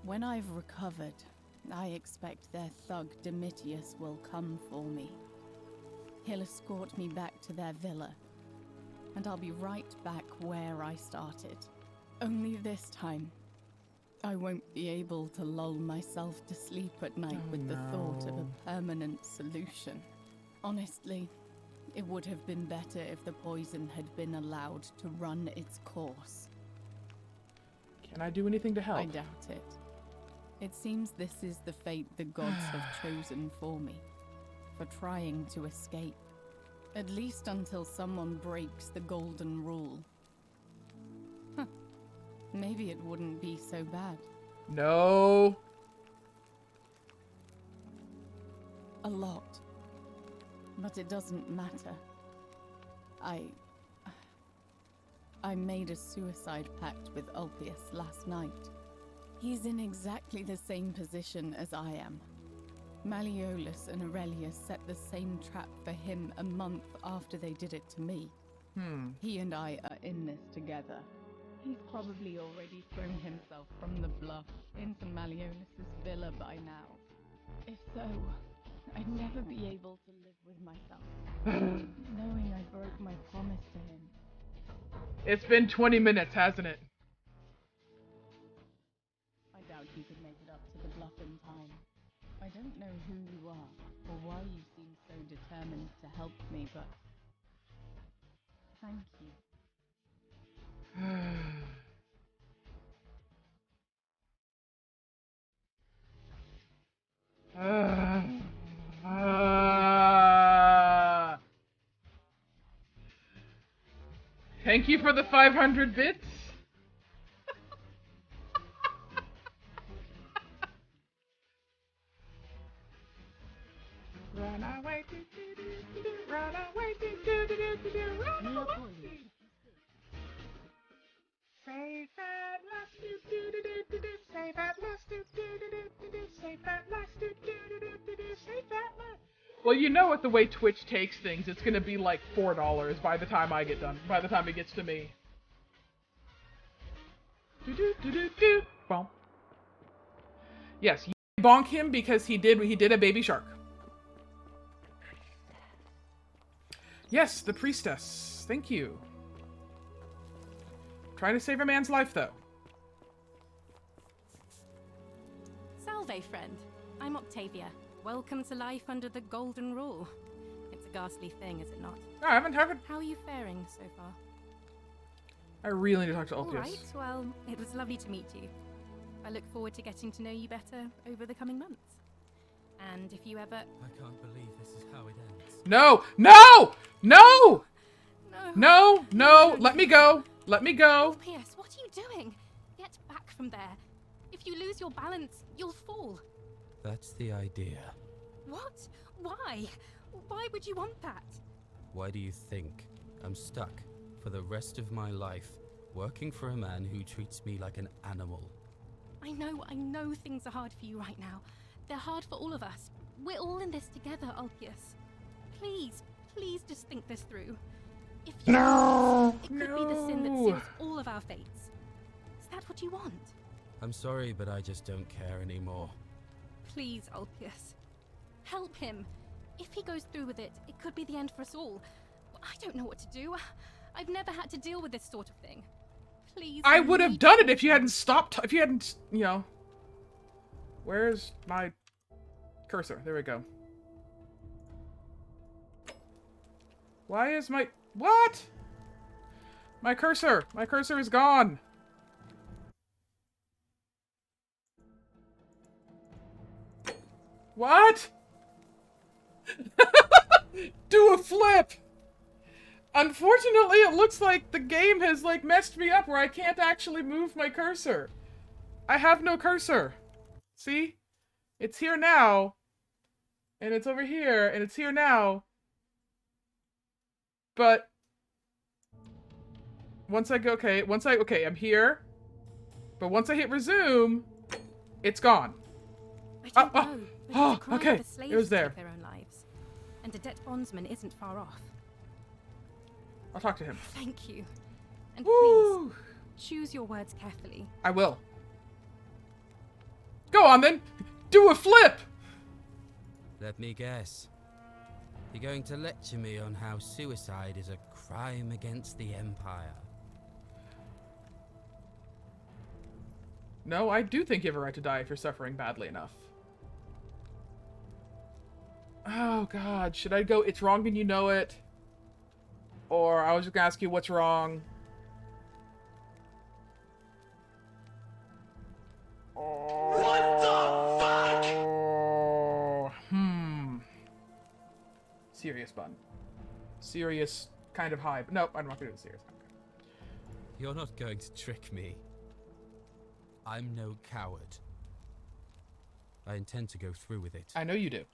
When I've recovered, I expect their thug Domitius will come for me. He'll escort me back to their villa, and I'll be right back where I started. Only this time, I won't be able to lull myself to sleep at night with the thought of a permanent solution. Honestly, it would have been better if the poison had been allowed to run its course. Can I do anything to help? I doubt it. It seems this is the fate the gods have chosen for me, for trying to escape. At least until someone breaks the golden rule. Huh. Maybe it wouldn't be so bad. No. A lot. But it doesn't matter. I made a suicide pact with Ulpius last night. He's in exactly the same position as I am. Malleolus and Aurelia set the same trap for him a month after they did it to me. He and I are in this together. He's probably already thrown himself from the bluff into Malleolus's villa by now. If so, I'd never be able to live with myself, knowing I broke my promise to him. It's been 20 minutes, hasn't it? I doubt you could make it up to the bluff in time. I don't know who you are, or why you seem so determined to help me, but thank you. Thank you for the 500 bits. Run away, run away, run away. Save at last, save at last, save at last, save at last. Well, you know what the way Twitch takes things, it's gonna be like $4 by the time I get done. By the time it gets to me. Bonk. Yes, you bonk him because he did a baby shark. Yes, the priestess. Thank you. Trying to save a man's life, though. Salve, friend. I'm Octavia. Welcome to life under the Golden Rule. It's a ghastly thing, is it not? No, I haven't. How are you faring so far? I really need to talk to Ulpius. All right, well, it was lovely to meet you. I look forward to getting to know you better over the coming months. And if you ever... I can't believe this is how it ends. No! No! No! No! No! Let me go! Let me go! Ulpius, what are you doing? Get back from there. If you lose your balance, you'll fall. That's the idea. What? Why? Why would you want that? Why do you think I'm stuck for the rest of my life working for a man who treats me like an animal? I know things are hard for you right now. They're hard for all of us. We're all in this together, Ulpius. Please just think this through. If you it could be the sin that seals all of our fates. Is that what you want? I'm sorry, but I just don't care anymore. Please, Ulpius. Help him. If he goes through with it, it could be the end for us all. I don't know what to do. I've never had to deal with this sort of thing. Please. I would have done it if you hadn't stopped. If you hadn't, you know. Where's my cursor? There we go. Why is my... What? My cursor. My cursor is gone. What? Do a flip. Unfortunately, it looks like the game has like messed me up where I can't actually move my cursor. I have no cursor. See? It's here now. And it's over here. And it's here now. But once I go, okay, I'm here. But once I hit resume, it's gone. I don't know, but it's a crime okay, for slaves it was to there. take their own lives. And a debt bondsman isn't far off. I'll talk to him. Thank you. And Woo! please, choose your words carefully. I will. Go on then! Do a flip! Let me guess. You're going to lecture me on how suicide is a crime against the Empire. No, I do think you have a right to die if you're suffering badly enough. Oh god, should I go, it's wrong and you know it? Or I was just gonna ask you what's wrong. What the fuck? Serious bun. Serious kind of high. Nope, I'm not gonna do the serious. Okay. You're not going to trick me. I'm no coward. I intend to go through with it. I know you do.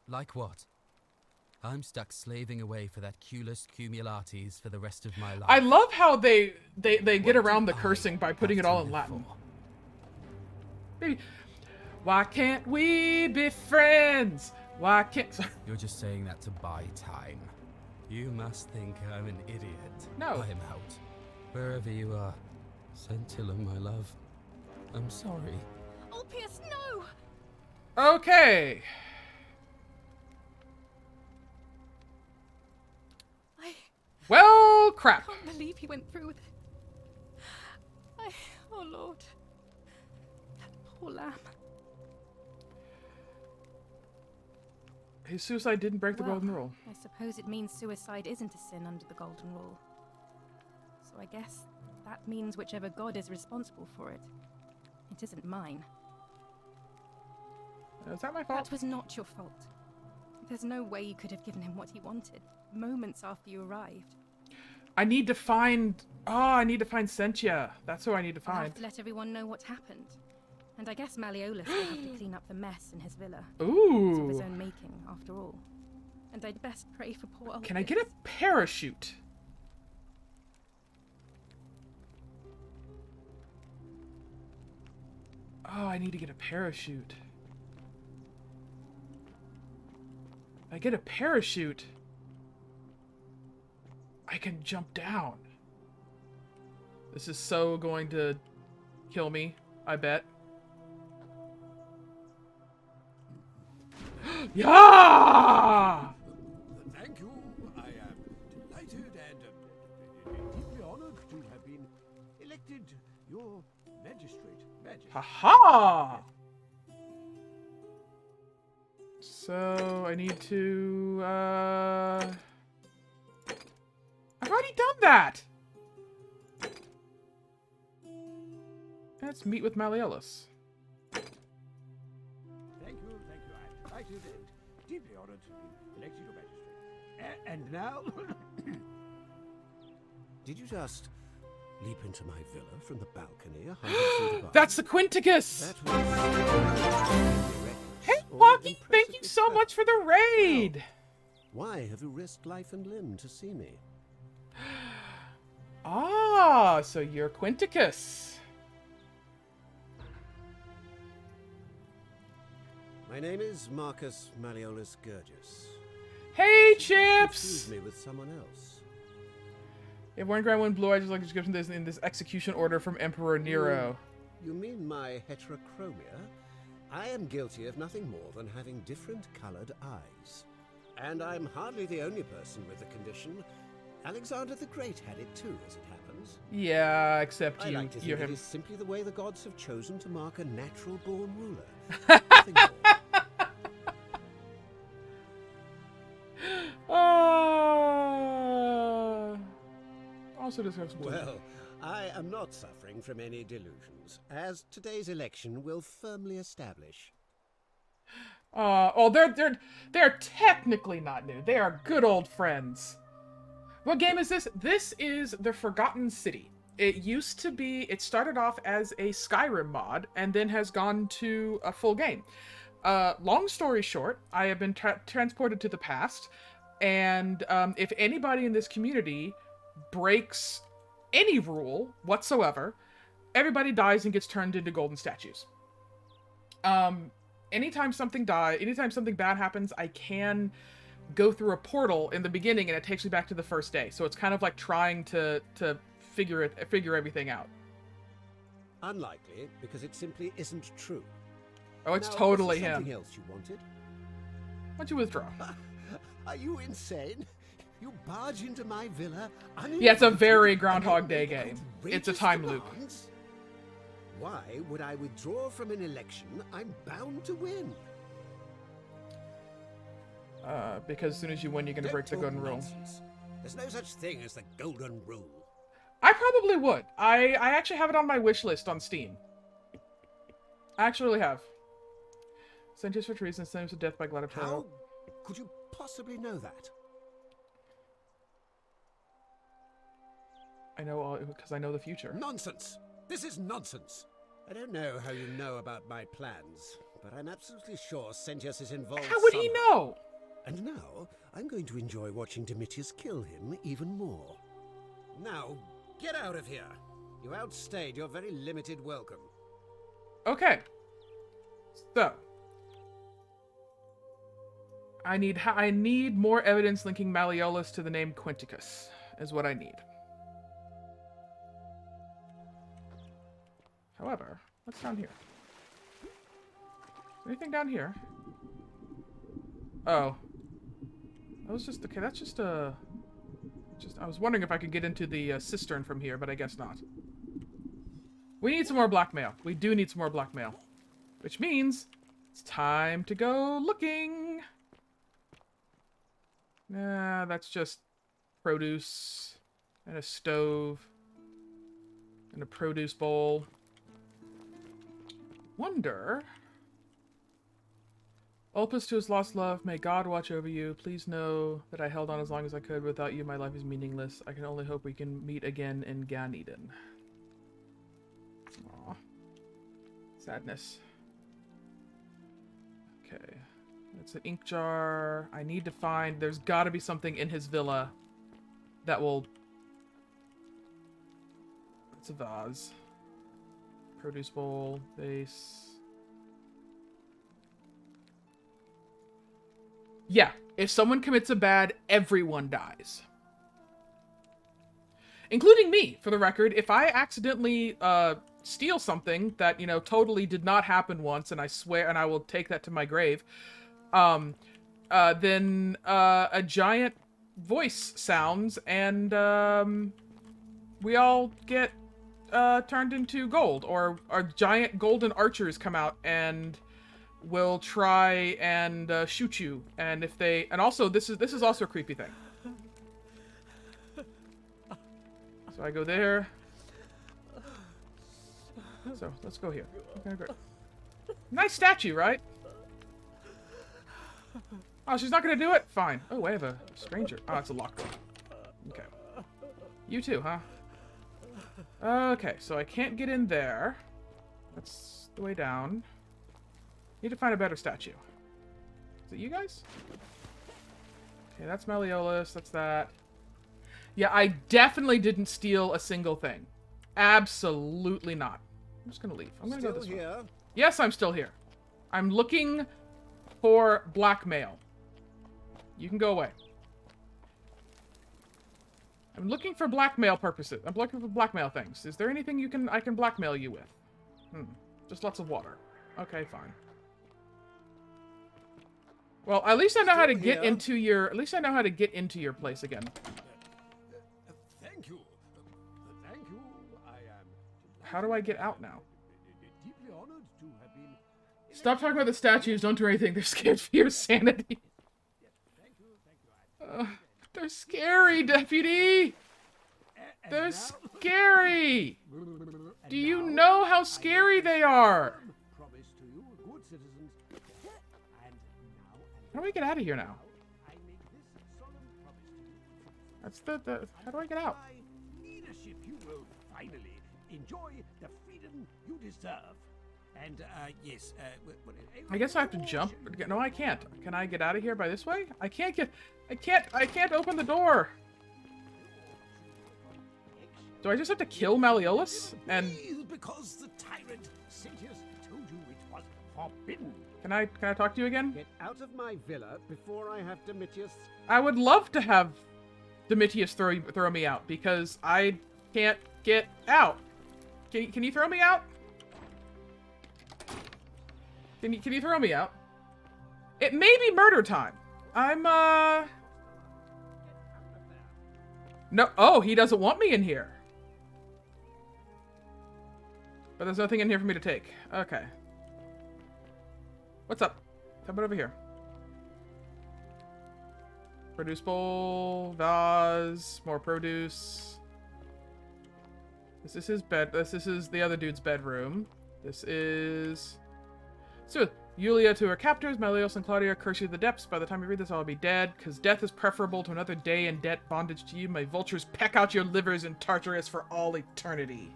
Like what? I'm stuck slaving away for that culus cumulatis for the rest of my life. I love how they get around the cursing by putting it all in Latin. Maybe. Why can't we be friends? Why can't... You're just saying that to buy time. You must think I'm an idiot. No. I'm out. Wherever you are. Scintilla, my love. I'm sorry. Ulpius, no! Okay. Well, crap. I can't believe he went through with it. Oh Lord. That poor lamb. His suicide didn't break the golden rule. I suppose it means suicide isn't a sin under the golden rule. So I guess that means whichever god is responsible for it. It isn't mine. Is that my fault? That was not your fault. There's no way you could have given him what he wanted, moments after you arrived. I need to find... Oh, I need to find Sentia. That's who I need to I'll find. have to let everyone know what happened. And I guess Malleolus will have to clean up the mess in his villa. Ooh. It's of his own making, after all. And I'd best pray for poor Ulfius. Can I get a parachute? Oh, I need to get a parachute. If I get a parachute, I can jump down. This is so going to kill me, I bet. Yeah! Thank you. I am delighted and deeply honored to have been elected your magistrate. Haha! So I need to. I've already done that. Let's meet with Malleolus. Thank you. I'm delighted and deeply honored to be elected your magistrate. And now, did you just leap into my villa from the balcony 100 feet above? That's the Quinticus! That was Hey, Walkie, thank you so much for the raid! Why have you risked life and limb to see me? Ah, so you're Quinticus. My name is Marcus Malleolus Gurgis. Hey, Chips! Excuse me with someone else. If one grand, one blue, I just like the description this in this execution order from Emperor Nero. You mean my heterochromia? I am guilty of nothing more than having different colored eyes. And I'm hardly the only person with the condition. Alexander the Great had it too, as it happens. Yeah, except I like to think you're it him. is simply the way the gods have chosen to mark a natural-born ruler. Nothing more. Also describes Well, I am not suffering from any delusions, as today's election will firmly establish. They're technically not new. They are good old friends. What game is this? This is The Forgotten City. It started off as a Skyrim mod and then has gone to a full game. Long story short, I have been transported to the past, and if anybody in this community breaks any rule whatsoever, everybody dies and gets turned into golden statues. Anytime something bad happens, I can go through a portal in the beginning and it takes me back to the first day. So it's kind of like trying to figure everything out. Unlikely, because it simply isn't true. Oh, it's now, totally was there something him. else you wanted? Why don't you withdraw? Are you insane? You barge into my villa. Yeah, it's a very Groundhog Day game. It's a time loop. Why would I withdraw from an election I'm bound to win? Because as soon as you win, you're going to break the golden rule. There's no such thing as the golden rule. I probably would. I actually have it on my wish list on Steam. I actually really have. Sentenced for treason, sentenced to death by gladiatorial. How could you possibly know that? I know all because I know the future. Nonsense! This is nonsense! I don't know how you know about my plans, but I'm absolutely sure Sentius is involved. How would he know? And now, I'm going to enjoy watching Demetrius kill him even more. Now, get out of here! You outstayed your very limited welcome. Okay. So. I need more evidence linking Malleolus to the name Quinticus, is what I need. However, what's down here? Anything down here? Oh. That was just, okay, that's just a I was wondering if I could get into the cistern from here, but I guess not. We need some more blackmail. We do need some more blackmail. Which means it's time to go looking. Nah, that's just produce and a stove and a produce bowl. Wonder... Opus to his lost love, may God watch over you. Please know that I held on as long as I could. Without you, my life is meaningless. I can only hope we can meet again in Gan Eden. Aw. Sadness. Okay. It's an ink jar. I need to find... There's gotta be something in his villa that will... It's a vase. Produce bowl. Vase. Yeah, if someone commits a bad, everyone dies. Including me, for the record. If I accidentally steal something that, you know, totally did not happen once, and I swear, and I will take that to my grave, then a giant voice sounds, and we all get turned into gold, or giant golden archers come out and... will try and shoot you, and if they... And also, this is also a creepy thing. So I go there. So, let's go here. Okay, great. Nice statue, right? Oh, she's not gonna do it? Fine. Oh, I have a stranger. Oh, it's a locked door. Okay. You too, huh? Okay, so I can't get in there. That's the way down. Need to find a better statue. Is it you guys? Okay, that's Malleolus. That's that. Yeah, I definitely didn't steal a single thing. Absolutely not. I'm just gonna leave. I'm gonna go this way. Yes, I'm still here. I'm looking for blackmail. You can go away. I'm looking for blackmail purposes. I'm looking for blackmail things. Is there anything I can blackmail you with? Just lots of water. Okay, fine. Well, at least I know how to get into your... At least I know how to get into your place again. Thank you. Thank you. I am... How do I get out now? Deeply honored to have been... Stop talking about the statues. Don't do anything. They're scared for your sanity. Thank you. They're scary, Deputy! They're scary! Do you know how scary they are? Promise to you, good citizens. How do we get out of here now? That's the... How do I get out? Leadership, you will finally enjoy the freedom you deserve. And, yes, I guess I have to jump. No, I can't. Can I get out of here by this way? I can't get... I can't open the door. Do I just have to kill Malleolus? And... Because the tyrant Sentius told you it was forbidden. Can I talk to you again? Get out of my villa before I have Domitius. I would love to have Domitius throw me out, because I can't get out. Can you throw me out? Can you throw me out? It may be murder time. I'm No, oh, he doesn't want me in here. But there's nothing in here for me to take. Okay. What's up? How about over here? Produce bowl, vase, more produce. This is his bed. This is the other dude's bedroom. This is... So, Yulia to her captors, Malleolus and Claudia curse you to the depths. By the time you read this, I'll be dead, because death is preferable to another day in debt bondage to you. My vultures peck out your livers in Tartarus for all eternity.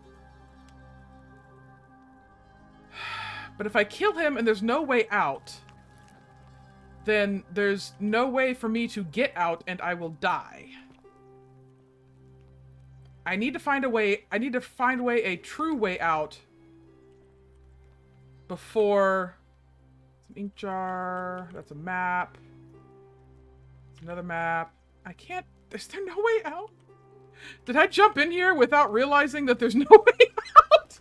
But if I kill him and there's no way out, then there's no way for me to get out and I will die. I need to find a way, a true way out before... Some ink jar, that's a map. It's another map. I can't, is there no way out? Did I jump in here without realizing that there's no way out?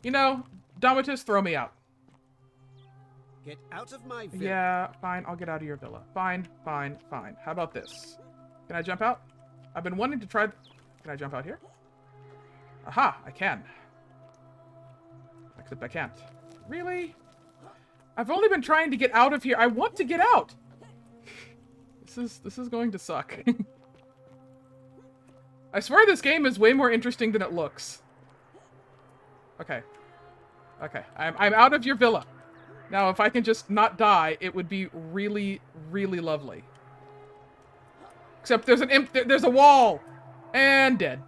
You know, Domitus, throw me out. Get out of my villa. Yeah, fine, I'll get out of your villa. Fine, fine, fine. How about this? Can I jump out? I've been wanting to try... Can I jump out here? Aha, I can. Except I can't. Really? I've only been trying to get out of here. I want to get out! This is going to suck. I swear this game is way more interesting than it looks. Okay. Okay, I'm out of your villa. Now, if I can just not die, it would be really, really lovely. Except there's a wall! And dead.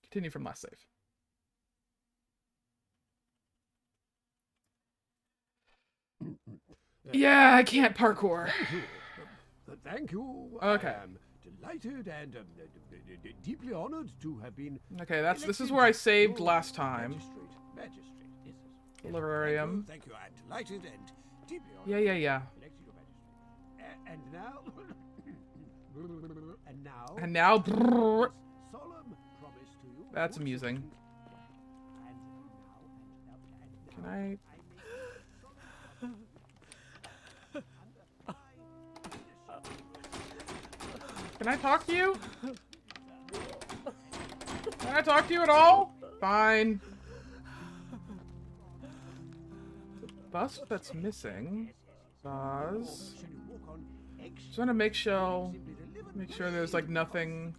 Continue from last save. Yeah, I can't parkour. Thank you. Okay. I am delighted and deeply honored to have been. Okay, this is where I saved last time. Magistrate, yes. Librarium. Thank you. I'm delighted and deeply honored. Yeah. And now. And now. Solemn promise to you. That's amusing. Can I? Can I talk to you? Can I talk to you at all? Fine. The bust that's missing. Vase. Just want to make sure there's like nothing.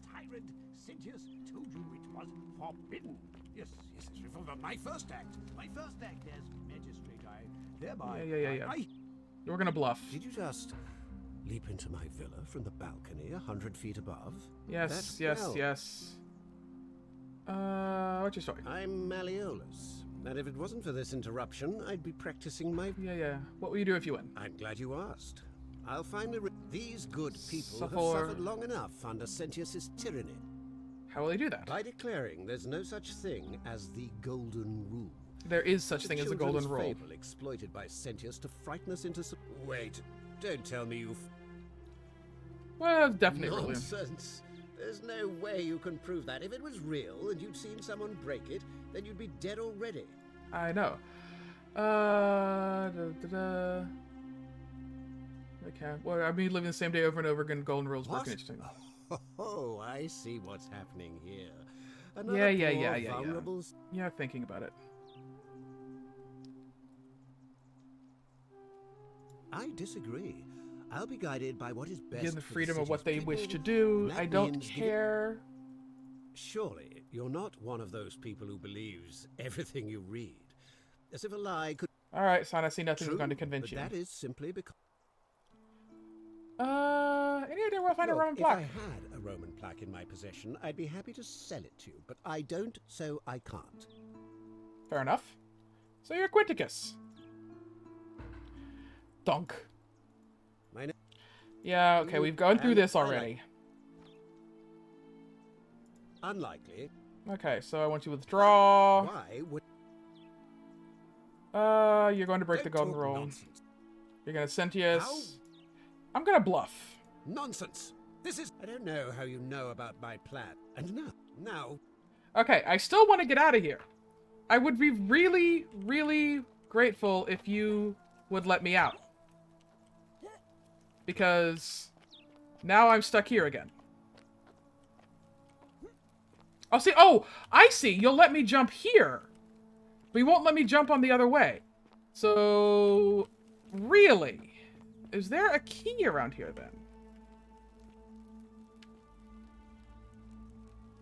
My first act as magistrate, I thereby. Yeah. You're gonna bluff. Did you just leap into my villa from the balcony 100 feet above? Yes. What's your story? I'm Malleolus, and if it wasn't for this interruption, I'd be practicing my... Yeah. What will you do if you win? I'm glad you asked. I'll find these good people have Suffer. suffered long enough under Sentius's tyranny. How will they do that? By declaring there's no such thing as the Golden Rule. There is such thing as a Golden Rule. Fable exploited by Sentius to frighten us into... Wait, don't tell me you've... Well, definitely. Nonsense. There's no way you can prove that. If it was real and you'd seen someone break it, then you'd be dead already. I know. Okay. Well, I mean, living the same day over and over again, Golden Rule's broken interesting. Oh, I see what's happening here. Yeah, thinking about it. I disagree. I'll be guided by what is best. Give them the freedom of what they wish to do. I don't care. Surely, you're not one of those people who believes everything you read. As if a lie could... Alright, son, I see nothing that's going to convince you. That is simply because... Any idea where I'll find a Roman plaque? If I had a Roman plaque in my possession, I'd be happy to sell it to you, but I don't, so I can't. Fair enough. So you're Quinticus. Dunk. Yeah, okay, we've gone through this already. Unlikely. Okay, so I want to withdraw. Why would... You're going to break the Golden Rule. You're going to Sentius. How? I'm going to bluff. Nonsense. This is... I don't know how you know about my plan. And now... Okay, I still want to get out of here. I would be really, really grateful if you would let me out. Because now I'm stuck here again. I'll see. Oh, I see. You'll let me jump here. But you won't let me jump on the other way. So, really? Is there a key around here then?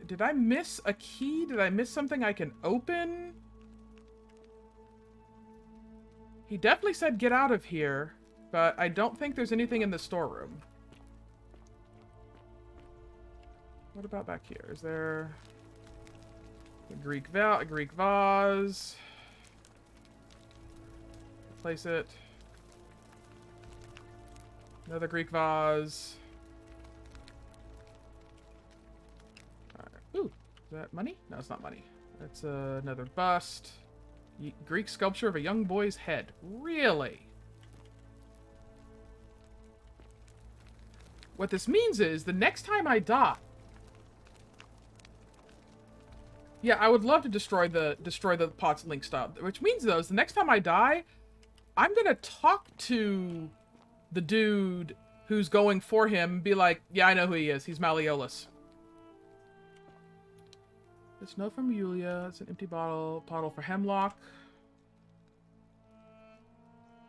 Did I miss a key? Did I miss something I can open? He definitely said get out of here. But I don't think there's anything in the storeroom. What about back here? Is there a Greek vase? Replace it. Another Greek vase. Alright. Ooh, is that money? No, it's not money. That's another bust. Greek sculpture of a young boy's head. Really? What this means is, the next time I die... Yeah, I would love to destroy the Pots Link stop. Which means, though, is the next time I die, I'm gonna talk to the dude who's going for him and be like, yeah, I know who he is. He's Malleolus. It's note from Yulia. It's an empty bottle for Hemlock.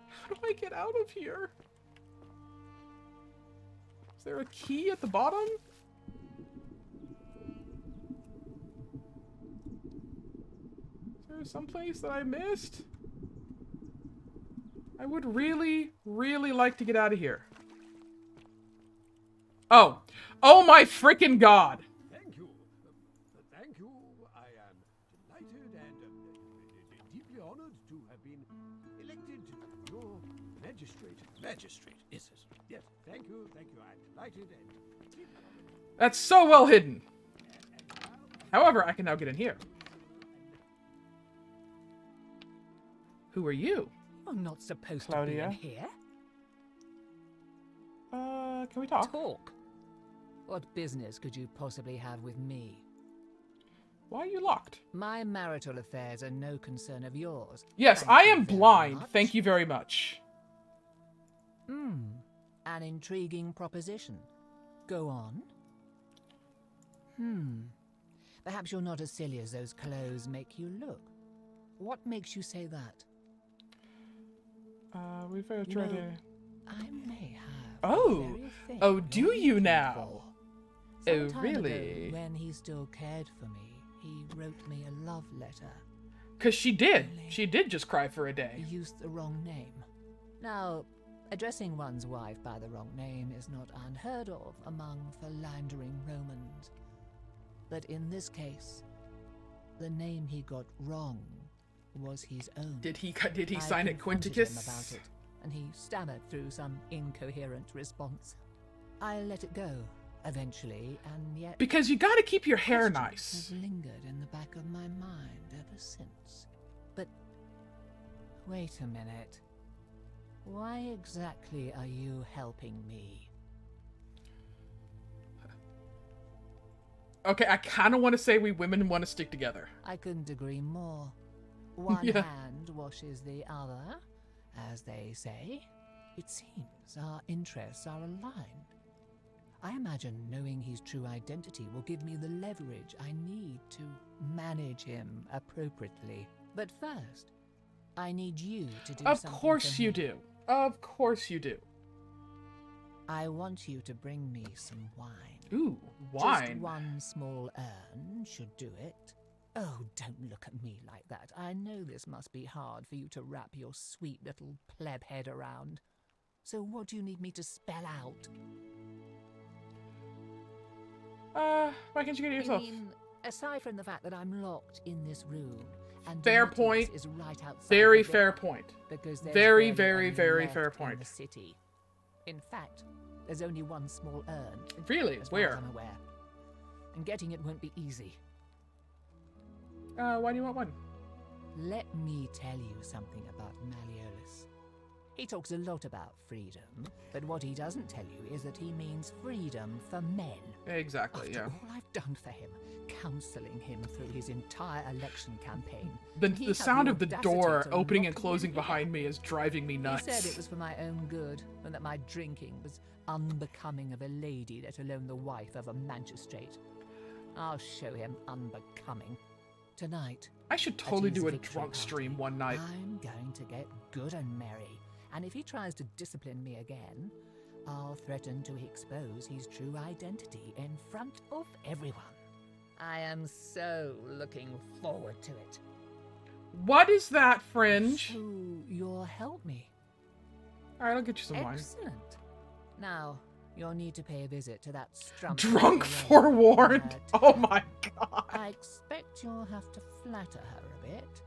How do I get out of here? Is there a key at the bottom? Is there someplace that I missed? I would really, really like to get out of here. Oh. Oh my freaking god! Thank you. Thank you. I am delighted and deeply honored to have been elected your magistrate. Magistrate, yes, yes. Thank you. I'm delighted and deeply honored. That's so well hidden. However, I can now get in here. Who are you? I'm not supposed Claudia? to be in here. Can we talk? Talk? What business could you possibly have with me? Why are you locked? My marital affairs are no concern of yours. Yes, I am blind. Thank you very much. An intriguing proposition. Go on. Perhaps you're not as silly as those clothes make you look. What makes you say that? We've tried to... I may have. Oh! Oh, do you now? Oh, Some time really? ago, when he still cared for me, he wrote me a love letter. Because she did. She did just cry for a He day. used the wrong name. Now, addressing one's wife by the wrong name is not unheard of among philandering Romans. But in this case, the name he got wrong was his own. Did he sign it confronted Quinticus? him about it, and he stammered through some incoherent response. I let it go, eventually, and yet... Because you gotta keep your hair questions nice. have lingered in the back of my mind ever since. But wait a minute. Why exactly are you helping me? Okay, I kind of want to say we women want to stick together. I couldn't agree more. One Yeah. hand washes the other, as they say. It seems our interests are aligned. I imagine knowing his true identity will give me the leverage I need to manage him appropriately. But first, I need you to do Of something course for you me. do. Of course you do. I want you to bring me some wine. Ooh, Just wine. one small urn should do it. Oh, don't look at me like that. I know this must be hard for you to wrap your sweet little pleb head around. So what do you need me to spell out? Why can't you get it yourself? I mean, aside from the fact that I'm locked in this room, and Fair Demetrius point. is right outside Very the fair gate, point. because there's Very, barely very, any very left fair in point. the city. In fact, there's only one small urn. Really? As far as Where? I'm aware. And getting it won't be easy. Why do you want one? Let me tell you something about Malleolus. He talks a lot about freedom, but what he doesn't tell you is that he means freedom for men. Exactly, After yeah. all I've done for him, counseling him through his entire election campaign. The and he the had sound of the audacity door to opening lock and me closing in behind here. me is driving me nuts. He said it was for my own good, and that my drinking was unbecoming of a lady, let alone the wife of a magistrate. I'll show him unbecoming. Tonight, I should at totally his do a victory drunk party, stream one night. I'm going to get good and merry, and if he tries to discipline me again, I'll threaten to expose his true identity in front of everyone. I am so looking forward to it. What is that, Fringe? So you'll help me. Alright, I'll get you some wine. Excellent. Now, you'll need to pay a visit to that strump. Drunk forewarned? Oh my god. I expect you'll have to flatter her a bit.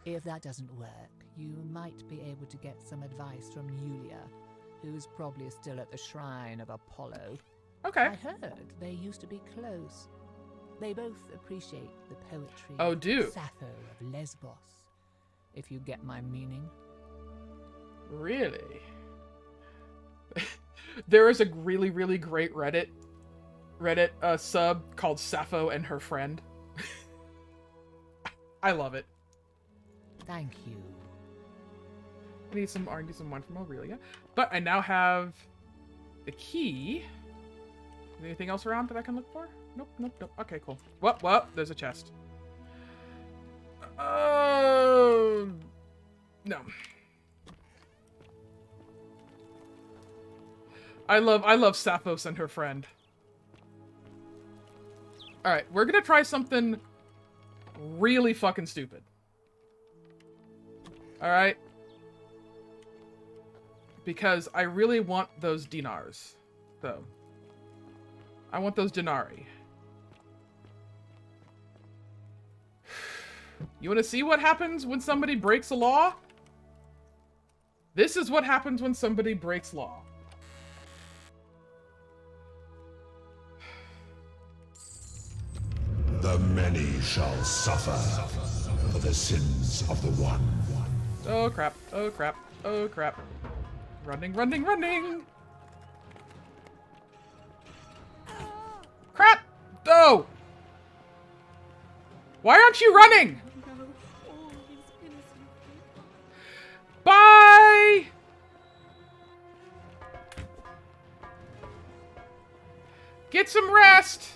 If that doesn't work, you might be able to get some advice from Yulia, who's probably still at the shrine of Apollo. Okay. I heard they used to be close. They both appreciate the poetry Oh, of do? Sappho of Lesbos, if you get my meaning. Really? There is a really, really great Reddit sub called Sappho and Her Friend. I love it. Thank you. I need some wine from Aurelia. But I now have the key. Anything else around that I can look for? Nope, nope, nope. Okay, cool. Well, there's a chest. No. I love Sappos and her friend. Alright, we're gonna try something really fucking stupid. Alright? Because I really want those dinars, though. I want those denarii. You want to see what happens when somebody breaks a law? This is what happens when somebody breaks law. The many shall suffer for the sins of the one. Oh crap, oh crap, oh crap. Running, running, running! Crap! Oh! Why aren't you running? Bye! Get some rest!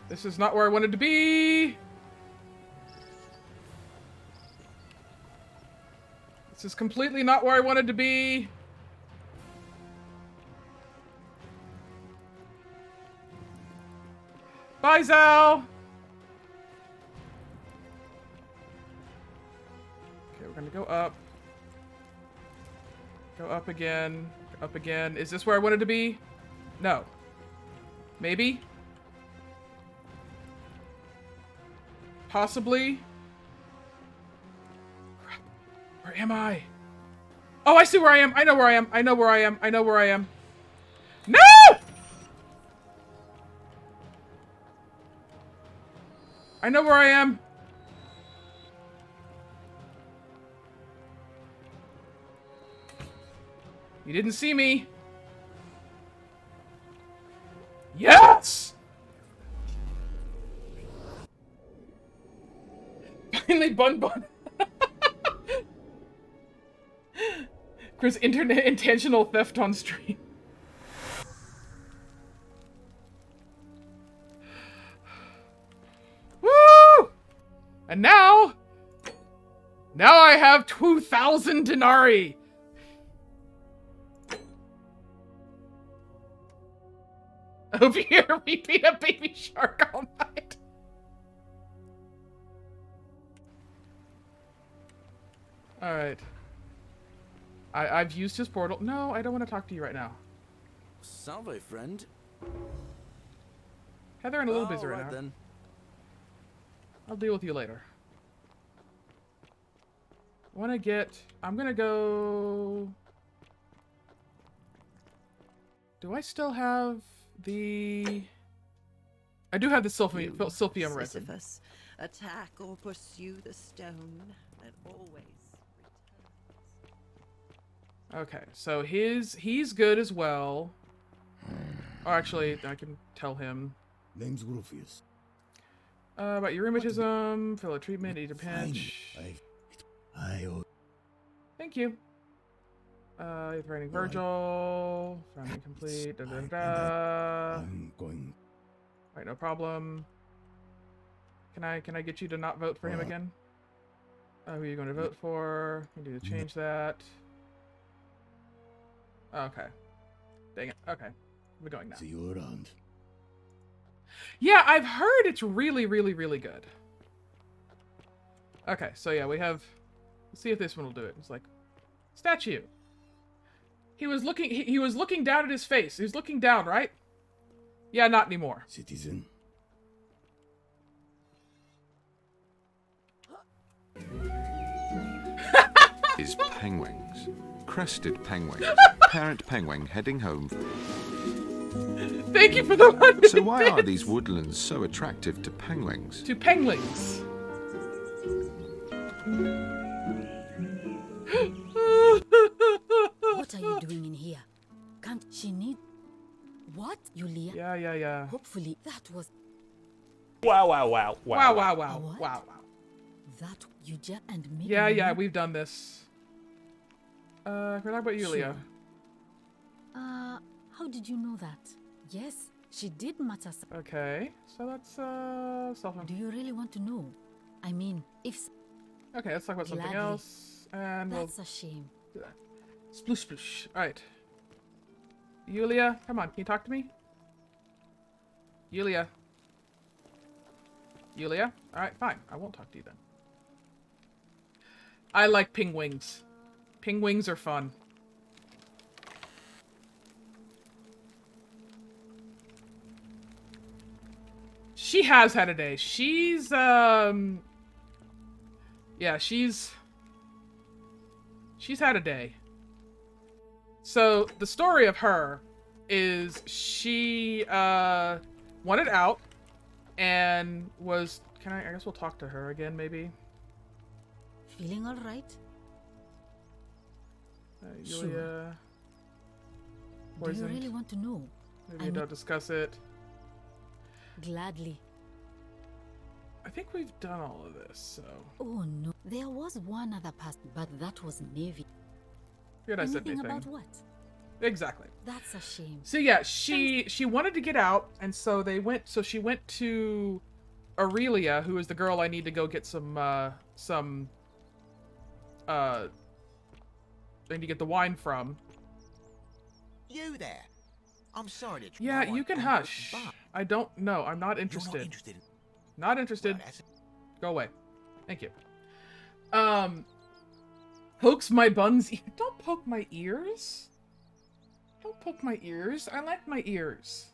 This is not where I wanted to be! This is completely not where I wanted to be! Bye, Zal! Okay, we're gonna go up. Go up again. Up again. Is this where I wanted to be? No. Maybe? Possibly? Crap. Where am I? Oh, I see where I am! I know where I am! I know where I am! I know where I am! No! I know where I am! You didn't see me! Yes! Finally, Bun. Chris, internet intentional theft on stream. Woo! And now I have 2,000 denarii. Over here, we beat a baby shark all night. Alright. I've used his portal. No, I don't want to talk to you right now. Salve, friend. Heather, I'm a little busy right now. Then. I'll deal with you later. I'm gonna go... Do I still have the... I do have the Silphium resin. Sisyphus, attack or pursue the stone that always returns. Okay, so he's good as well. Or actually, I can tell him. Name's Rufius. About your rheumatism, fill a treatment, eat a pinch. Thank you. Writing Virgil. Found incomplete. Da, da, da. I'm going. Right, no problem. Can I get you to not vote for him again? Who are you going to vote for? We need to change that. Okay. Dang it. Okay. We're going now. See you around. Yeah, I've heard it's really, really, really good. Okay, so yeah, we have... Let's see if this one will do it. It's like... Statue. He was looking down at his face. He was looking down, right? Yeah, not anymore. Citizen. Is penguins. Crested penguins. Parent penguin heading home. Thank you for the 100 So why bits. are these woodlands so attractive to penguins? To penguins. What are you doing in here? Can't she need... What, Yulia? Yeah. Hopefully that was... Wow. that you just and maybe Yeah, we've done this. We're talking about Yulia. Sure. How did you know that? Yes, she did matter. Okay, so that's self. Do you really want to know? I mean, if. Okay, let's talk about something else, and that's a shame. Do that. Sploosh sploosh. All right. Yulia, come on, can you talk to me? Yulia. Yulia? Alright, fine. I won't talk to you then. I like pingwings. Pingwings are fun. She has had a day. She's, yeah, she's had a day. So, the story of her is she, wanted out and was... I guess we'll talk to her again, maybe? Feeling alright? Yulia... Sure. Do you really want to know? Maybe don't discuss it. Gladly. I think we've done all of this, so... Oh no, there was one other past, but that was Navy. Good, I said anything. About what? Exactly. That's a shame. So yeah, she wanted to get out, and so she went to Aurelia, who is the girl I need to go get I need to get the wine from. You there? I'm sorry to... Yeah, you can hush. I don't know. I'm not interested. You're not interested. Not interested. Well, go away. Thank you. Pokes my buns. Don't poke my ears. Don't poke my ears. I like my ears.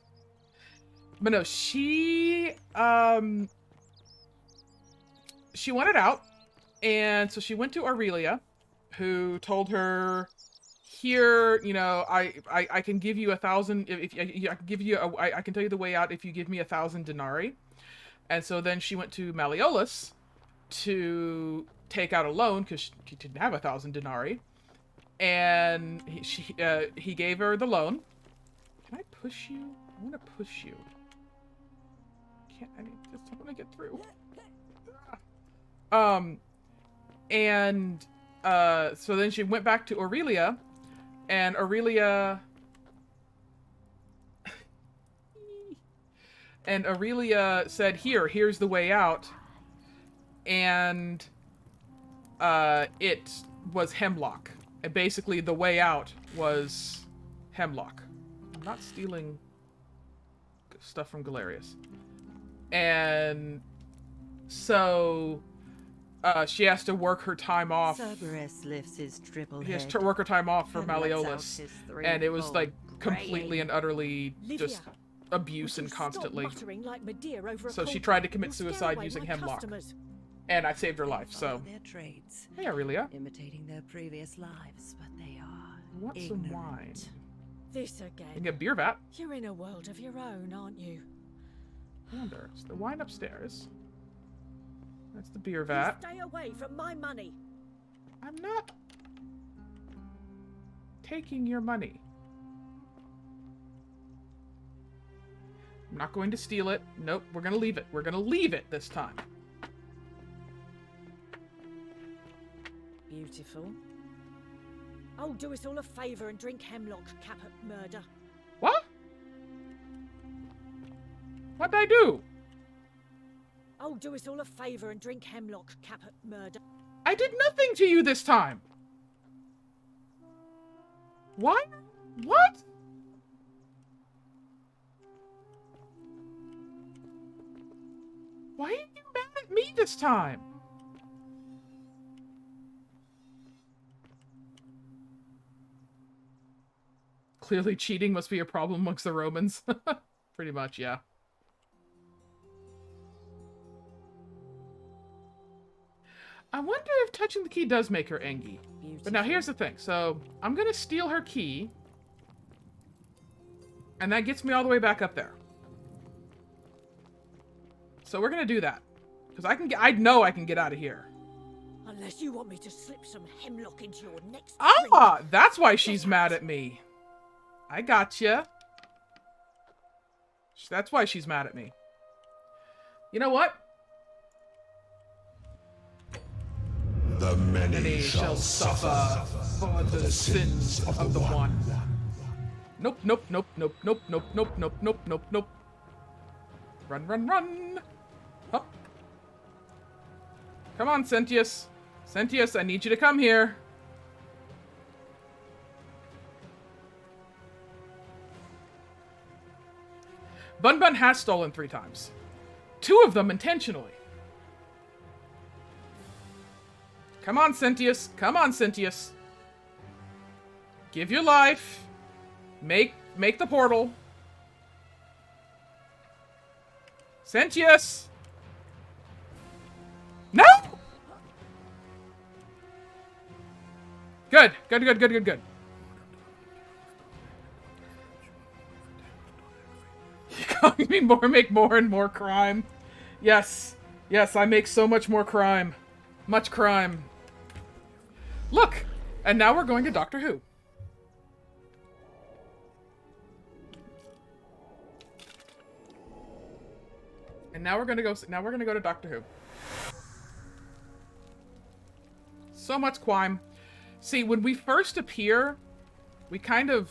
But no, she wanted out, and so she went to Aurelia, who told her, "Here, you know, I can give you 1,000. If I can give you, I can tell you the way out if you give me 1,000 denarii." And so then she went to Malleolus to take out a loan because she didn't have 1,000 denarii, and he gave her the loan. Can I push you? I want to push you. Can't I just want to get through? So then she went back to Aurelia, and Aurelia said, here's the way out. And it was Hemlock. And basically the way out was Hemlock. I'm not stealing stuff from Galerius. And so she has to work her time off. Cerberus lifts his triple He has head to work her time off for and lets Malleolus. out his And it was threefold like completely and utterly Livia, just abuse and constantly. Like Medea over So a she cold tried to commit You'll scare suicide away using my Hemlock. customers. And I saved her life, so. Their trades, Hey, Aurelia. imitating their previous lives, but they are I want ignorant. some wine. This again. You can get a beer vat. You're in a world of your own, aren't you? I wonder. Is the wine upstairs? That's the beer vat. You stay away from my money. I'm not taking your money. I'm not going to steal it. Nope, we're going to leave it. We're going to leave it this time. Beautiful. Oh, do us all a favour and drink Hemlock Cap at murder. What? What'd I do? Oh, do us all a favour and drink Hemlock Cap at murder. I did nothing to you this time. What? What? Why are you mad at me this time? Clearly cheating must be a problem amongst the Romans. Pretty much, yeah. I wonder if touching the key does make her angry. But now here's the thing. So, I'm going to steal her key. And that gets me all the way back up there. So we're going to do that. Because I know I can get out of here. Unless you want me to slip some hemlock into your next Ah, that's why she's mad at me. I gotcha. That's why she's mad at me. You know what? The many shall suffer for the sins of the one. Nope, nope, nope, nope, nope, nope, nope, nope, nope, nope, nope. Run, run, run! Up. Come on, Sentius. Sentius, I need you to come here. Bun Bun has stolen 3 times. 2 of them intentionally. Come on, Sentius. Come on, Sentius. Give your life. Make the portal. Sentius! No! Good. Good, good, good, good, good. You're calling me make more and more crime. Yes. Yes, I make so much more crime. Much crime. Look! And now we're going to Doctor Who. And now we're gonna go to Doctor Who. So much crime. See, when we first appear, we go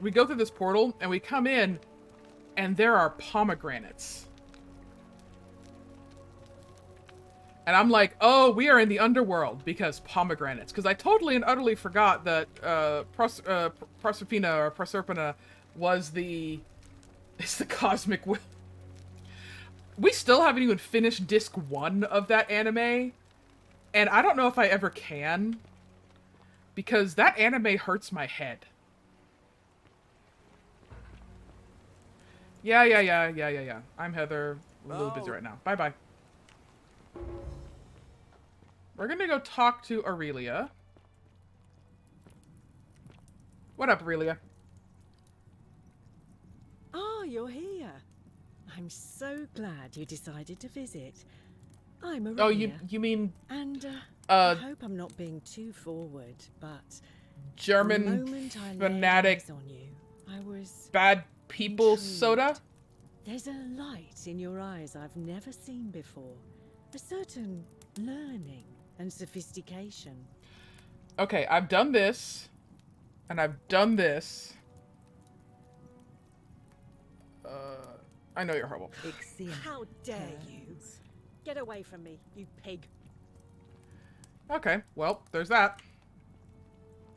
through this portal and we come in and there are pomegranates. And I'm like, oh, we are in the underworld because pomegranates. Because I totally and utterly forgot that Proserpina was it's the cosmic will. We still haven't even finished disc 1 of that anime. And I don't know if I ever can. Because that anime hurts my head. Yeah. I'm Heather. I'm a little busy right now. Bye-bye. We're gonna go talk to Aurelia. What up, Aurelia? Oh, you're here. I'm so glad you decided to visit. I'm Aurelia. Oh, you mean... And, I hope I'm not being too forward, but... German the moment I fanatic laid eyes on you, I was bad people intrigued. soda? There's a light in your eyes I've never seen before. A certain learning and sophistication. Okay, I've done this. And I've done this. I know you're horrible. How dare you? Get away from me, you pig. Okay, well, there's that.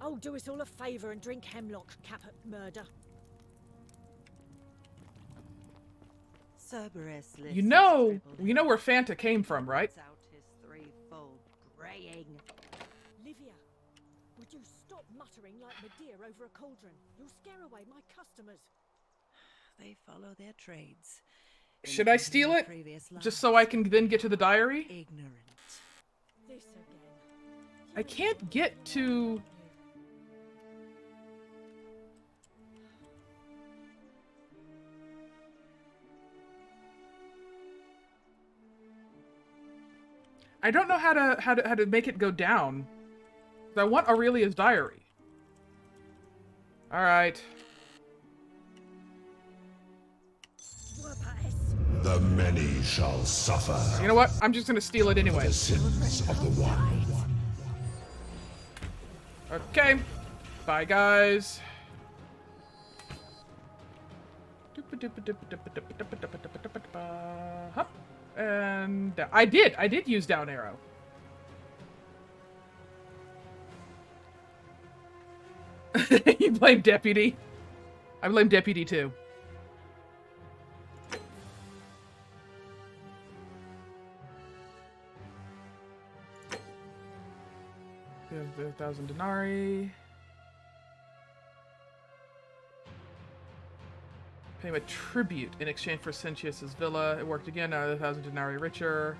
Oh, do us all a favour and drink hemlock, Caput Murder. Cerberus You know where Fanta came from, right? Livia, would you stop muttering like Medea over a cauldron? You'll scare away my customers. They follow their trades. Should I steal it? Just so I can then get to the diary? Ignorant. This again. I can't get to... I don't know how to make it go down. I want Aurelia's diary. All right. The many shall suffer. You know what? I'm just gonna steal it anyway. The sins of the one. Okay. Bye, guys. Hup. And I did use down arrow. You blame Deputy. I blame Deputy too. There's 1,000 denarii. Pay him a tribute in exchange for Sentius's villa. It worked again. Now 1,000 denarii richer.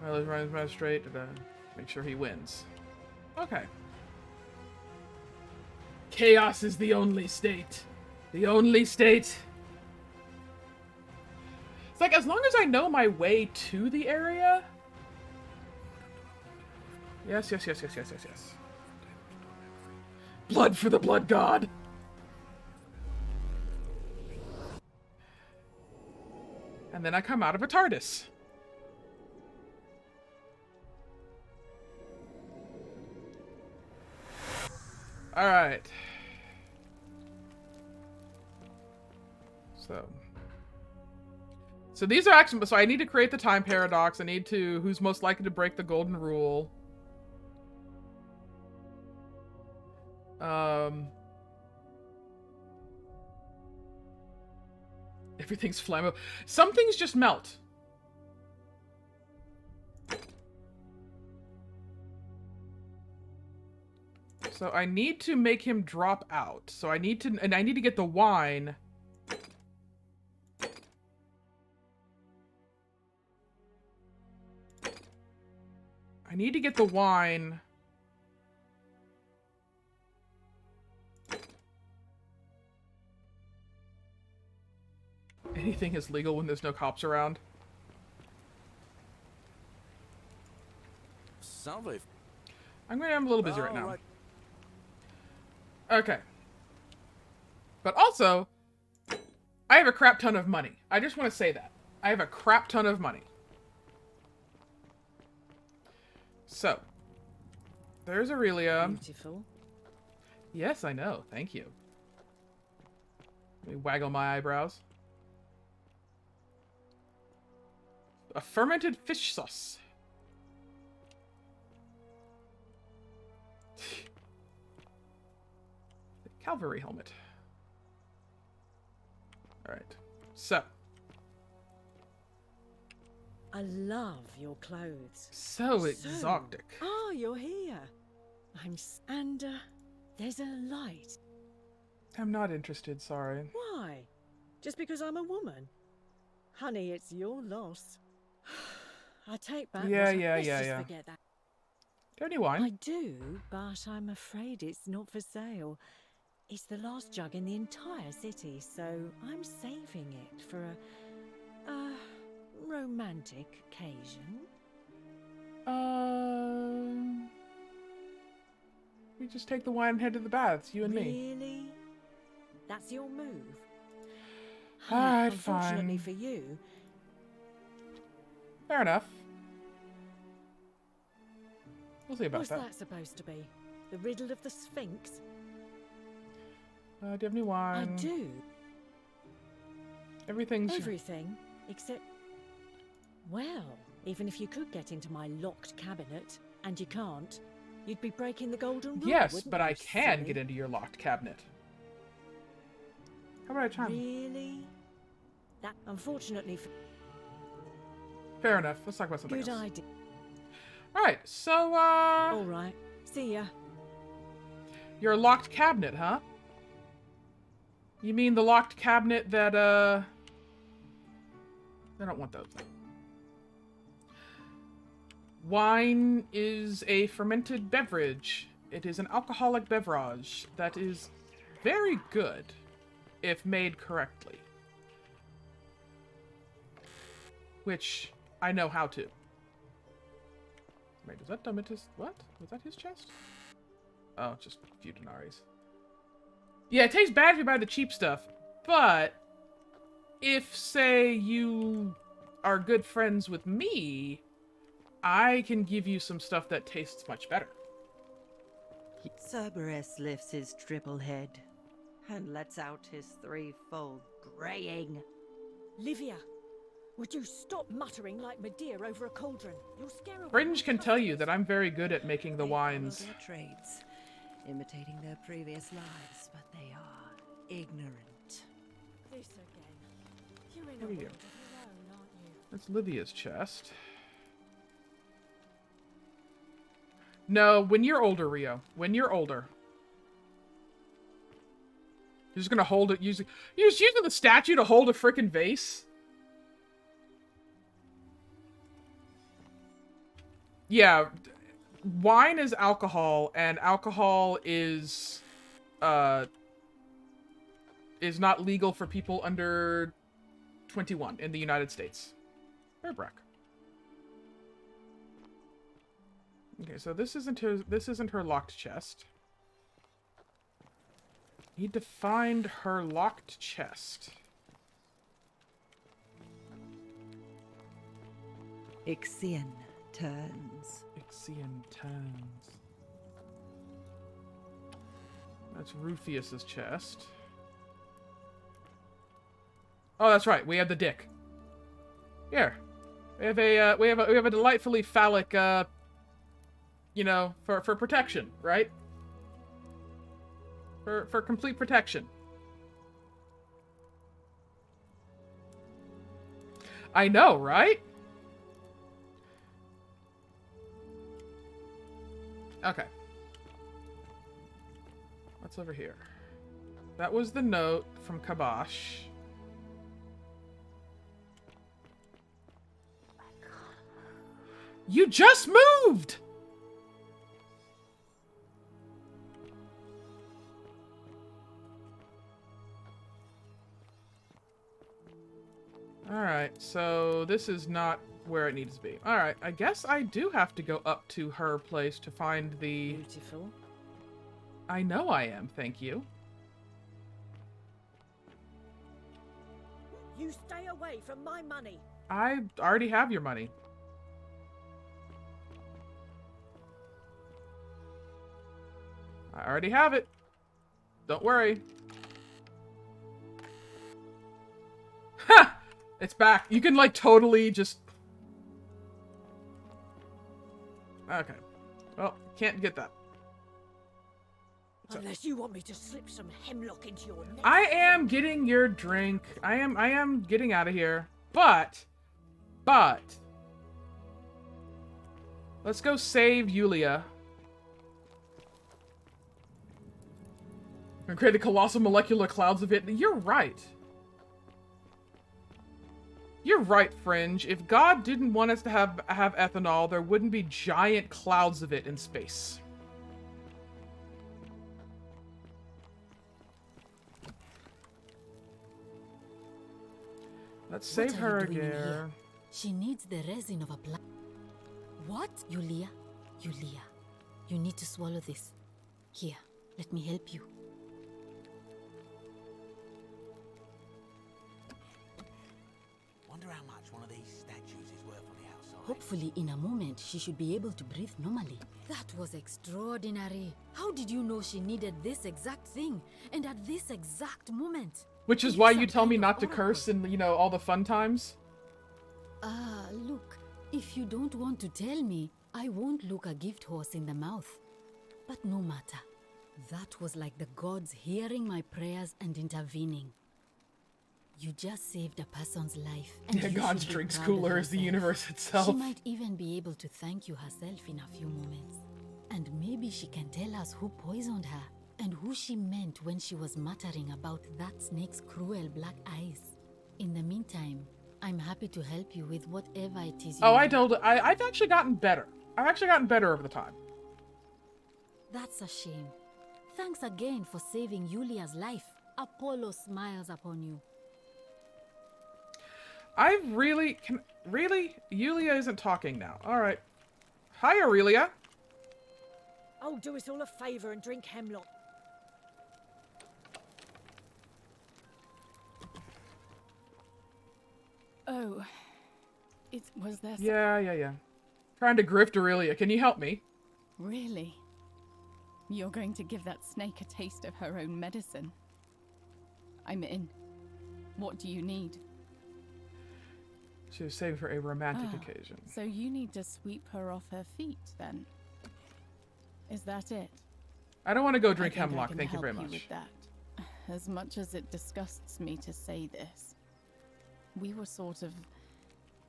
Well, let's run his magistrate to make sure he wins. Okay. Chaos is the only state. The only state. It's like, as long as I know my way to the area. Yes. Blood for the blood god. And then I come out of a TARDIS. Alright. So these are actually... So I need to create the time paradox. I need to... Who's most likely to break the golden rule? Everything's flammable. Some things just melt. So I need to make him drop out. So I need to... And I need to get the wine... I need to get the wine... Anything is legal when there's no cops around. Salve. I'm a little busy right now. Okay. But also, I have a crap ton of money. I just want to say that. I have a crap ton of money. So, there's Aurelia. Beautiful. Yes, I know. Thank you. Let me waggle my eyebrows. A fermented fish sauce. Cavalry helmet. Alright. So. I love your clothes. So exotic. Oh, you're here. And there's a light. I'm not interested, sorry. Why? Just because I'm a woman? Honey, it's your loss. I take back. Yeah. Forget that. Do any wine? I do, but I'm afraid it's not for sale. It's the last jug in the entire city, so I'm saving it for a romantic occasion. We just take the wine and head to the baths, you and me. Really? That's your move? Alright, Unfortunately fine. for you. Fair enough. We'll see about What's that. that supposed to be? The riddle of the Sphinx? Do you have any wine? I do. Everything, except... Well, even if you could get into my locked cabinet, and you can't, you'd be breaking the golden rule, yes, but you, I can silly? get into your locked cabinet. How about I try? Really? That, unfortunately for... Fair enough. Let's talk about something Good else. idea. Alright, so, Alright. See ya. Your locked cabinet, huh? You mean the locked cabinet that, I don't want those. Wine is a fermented beverage. It is an alcoholic beverage that is very good if made correctly. Which I know how to. Wait, is that Demeter's... What? Was that his chest? Oh, just a few denaries. Yeah, it tastes bad if you buy the cheap stuff, but if, say, you are good friends with me, I can give you some stuff that tastes much better. Cerberus lifts his triple head and lets out his threefold braying. Livia, would you stop muttering like Medea over a cauldron? You'll scare away. Fringe can tell you that I'm very good at making the wines. They follow their trades, imitating their previous lives, but they are ignorant. This again. You're in What a are you? world of your own, aren't you? That's Livia's chest. No, when you're older, Rio. When you're older. You're just gonna hold it using... You're just using the statue to hold a frickin' vase? Yeah. Wine is alcohol, and alcohol is not legal for people under 21 in the United States. Fairbrack. Okay, so this isn't her locked chest. Need to find her locked chest. Ixion turns. Ixion turns. That's Rufius's chest. Oh, that's right. We have the dick. Here. We have a delightfully phallic, you know, for protection, right? For complete protection. I know, right? Okay. What's over here? That was the note from Kabosh. You just moved! Alright, so this is not where it needs to be. Alright, I guess I do have to go up to her place to find the... Beautiful. I know I am, thank you. You stay away from my money. I already have your money. I already have it. Don't worry. Ha! It's back. You can, like, totally just... Okay. Well, can't get that. Unless you want me to slip some hemlock into your neck. I am getting your drink. I am getting out of here. But... Let's go save Yulia. And create a colossal molecular clouds of it. You're right. You're right, Fringe. If God didn't want us to have ethanol, there wouldn't be giant clouds of it in space. Let's save her again. She needs the resin of a plant. What? Yulia, you need to swallow this. Here, let me help you. Wonder how much one of these statues is worth on the outside. Hopefully, in a moment, she should be able to breathe normally. That was extraordinary. How did you know she needed this exact thing, and at this exact moment? Which is why you tell me not to curse in, you know, all the fun times? Look, if you don't want to tell me, I won't look a gift horse in the mouth. But no matter. That was like the gods hearing my prayers and intervening. You just saved a person's life. And yeah, God's drink's cooler as the universe itself. She might even be able to thank you herself in a few moments. And maybe she can tell us who poisoned her and who she meant when she was muttering about that snake's cruel black eyes. In the meantime, I'm happy to help you with whatever it is you need. I've actually gotten better. I've actually gotten better over the time. That's a shame. Thanks again for saving Yulia's life. Apollo smiles upon you. Really? Yulia isn't talking now. Alright. Hi, Aurelia. Oh, do us all a favor and drink hemlock. Oh. Was there some... Yeah. Trying to grift Aurelia. Can you help me? Really? You're going to give that snake a taste of her own medicine? I'm in. What do you need? She was saved for a romantic occasion. So you need to sweep her off her feet, then? Is that it? I don't want to go drink hemlock, thank you very much. With that. As much as it disgusts me to say this, we were sort of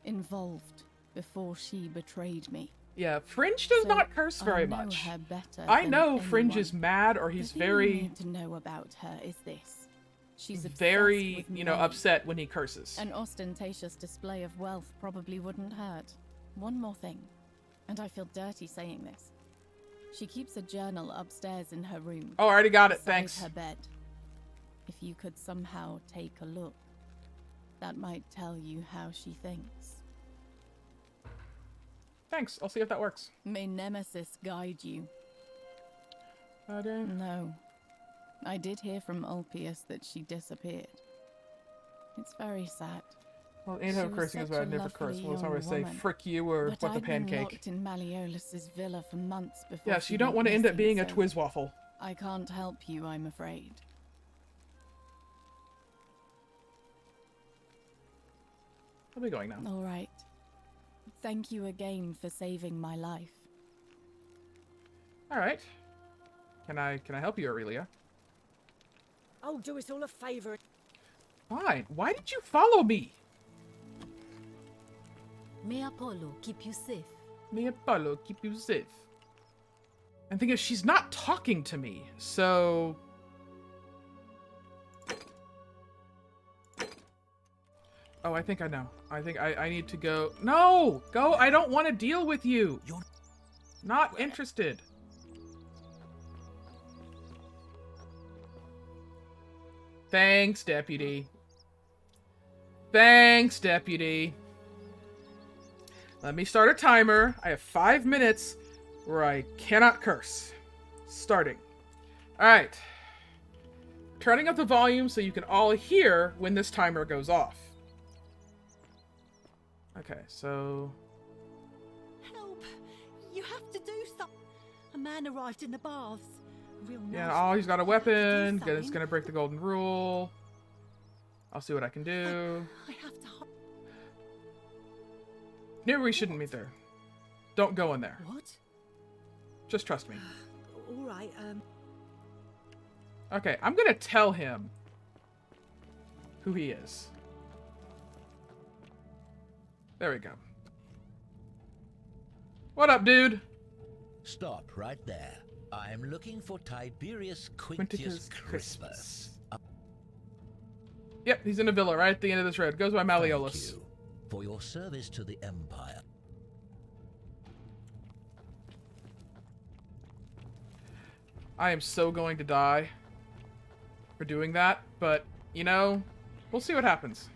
involved before she betrayed me. Yeah, Fringe does not curse very much. Her better I know than Fringe anyone. is mad, or he's The thing very... you need to know about her is this. She's very, with you know, money. upset when he curses. An ostentatious display of wealth probably wouldn't hurt. One more thing, and I feel dirty saying this. She keeps a journal upstairs in her room. Oh, I already got it, beside thanks. her bed. If you could somehow take a look, that might tell you how she thinks. Thanks, I'll see if that works. May Nemesis guide you. I don't. No. I did hear from Ulpius that she disappeared. It's very sad. Well, ain't no cursing is what I'd never curse. Well, it's always say, frick you or what the pancake. I'd been locked in Malleolus's villa for months before. Yes, you don't want to end up being a so... Twizzwaffle. I can't help you, I'm afraid. I'll be going now. All right. Thank you again for saving my life. All right. Can I help you, Aurelia? Oh, do us all a favor. Fine. Why did you follow me? May Apollo keep you safe. May Apollo keep you safe. And thing is, she's not talking to me, so... Oh, I think I know. I think I need to go... No! Go! I don't want to deal with you! You're not interested. Thanks, Deputy. Thanks, Deputy. Let me start a timer. I have 5 minutes where I cannot curse. Starting. Alright. Turning up the volume so you can all hear when this timer goes off. Okay, so... Help! You have to do something. A man arrived in the baths. Yeah, oh, he's got a weapon. It's gonna break the golden rule. I'll see what I can do. I have to... Maybe we shouldn't meet there. Don't go in there. What? Just trust me. All right, Okay, I'm gonna tell him who he is. There we go. What up, dude? Stop right there. I'm looking for Tiberius Quintius Crispus. Yep, he's in a villa right at the end of this road. Goes by Malleolus. Thank you for your service to the Empire. I am so going to die for doing that, but, you know, we'll see what happens.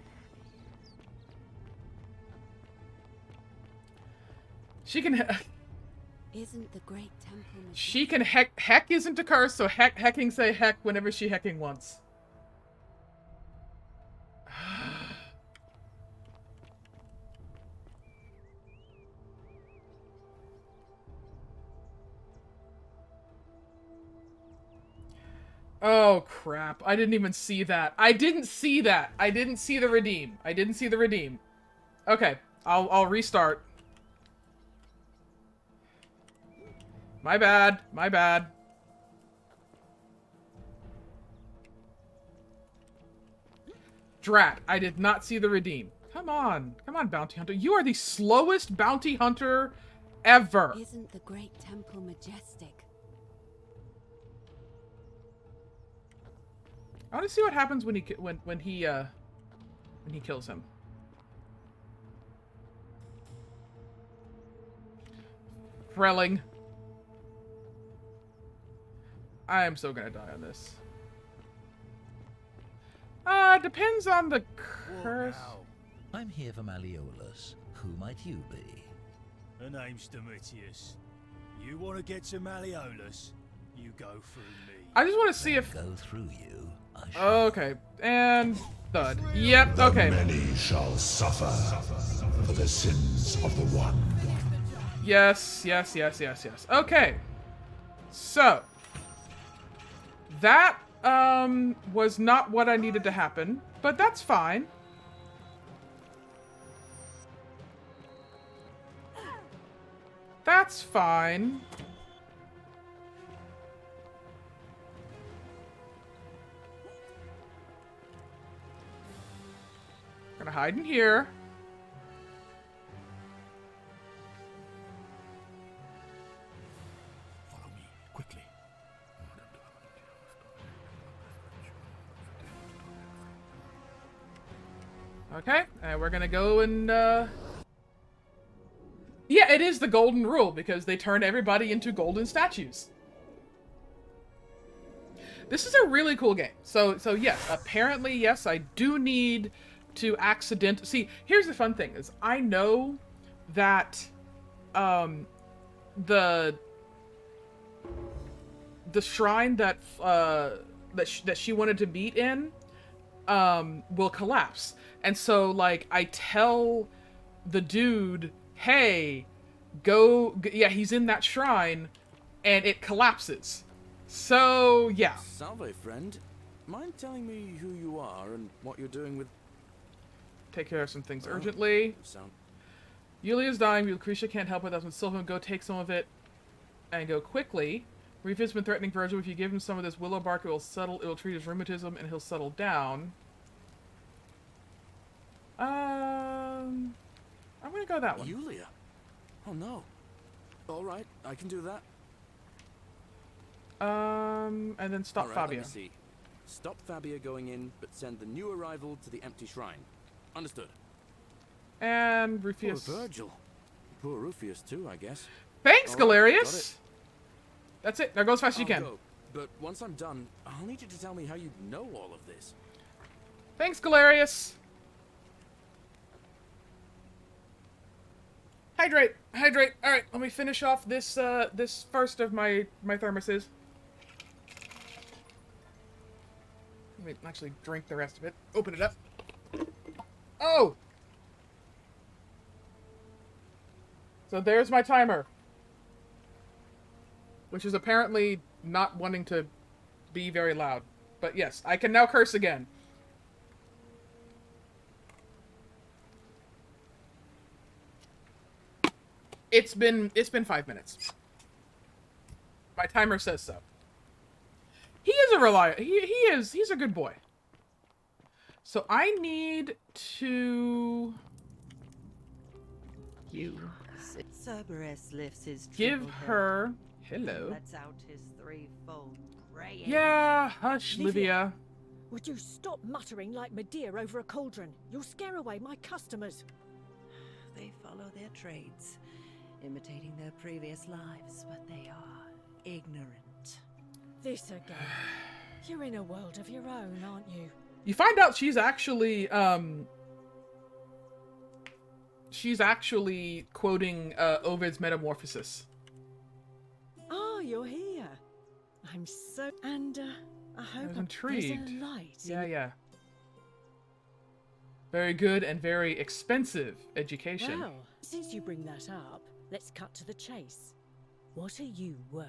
She can... Isn't the great temple... She can heck isn't a curse, so hecking say heck whenever she hecking wants. Oh, crap. I didn't even see that. I didn't see that. I didn't see the redeem. I didn't see the redeem. Okay. I'll restart. My bad. My bad. Drat. I did not see the redeem. Come on. Come on, bounty hunter. You are the slowest bounty hunter ever. Isn't the great temple majestic? I want to see what happens when he kills him. Frelling. I am so gonna die on this. Depends on the curse. I'm here for Malleolus. Who might you be? Her name's Domitius. You want to get to Malleolus? You go through me. I just want to see if... Go through you. Okay, and thud. Yep, okay. Many shall suffer for the sins of the one. Yes, yes, yes, yes, yes. Okay. So. That, was not what I needed to happen, but that's fine. That's fine. Gonna hide in here. Follow me, quickly. Okay, and we're gonna go and, yeah, it is the golden rule, because they turn everybody into golden statues. This is a really cool game. So yes, apparently, yes, I do need to see, here's the fun thing, is I know that, the shrine that, that she wanted to meet in, will collapse. And so, like, I tell the dude, hey, yeah, he's in that shrine, and it collapses. So, yeah. Salve, friend. Mind telling me who you are and what you're doing with... Take care of some things urgently. Yulia's dying. Lucretia can't help it. That's when Sylvan go take some of it and go quickly. Rufus has been threatening Virgil. If you give him some of this willow bark, it will treat his rheumatism and he'll settle down. I'm gonna go that one. Yulia? Oh no. Alright, I can do that. And then stop Fabia. Let me see. Stop Fabia going in, but send the new arrival to the empty shrine. Understood. And Rufus. Poor Virgil. Poor Rufus too, I guess. Thanks, All right, Galerius. That's it. Now go as fast as you can. Go. But once I'm done, I'll need you to tell me how you know all of this. Thanks, Galerius. Hydrate. Hydrate. All right, let me finish off this this first of my thermoses. Let me actually drink the rest of it. Open it up. Oh! So there's my timer. Which is apparently not wanting to be very loud. But yes, I can now curse again. It's been 5 minutes. My timer says so. He is a reliable. He's a good boy. So I need to Cerberus lifts his give triple head, her hello. lets out his threefold braying. Yeah, hush, Livia. Would you stop muttering like Medea over a cauldron? You'll scare away my customers. They follow their trades, imitating their previous lives, but they are ignorant. This again. You're in a world of your own, aren't you? You find out she's actually quoting Ovid's Metamorphosis. Oh, you're here. I'm so... And, I hope was intrigued. There's a light. Yeah. Very good and very expensive education. Well, since you bring that up, let's cut to the chase. What are you worth?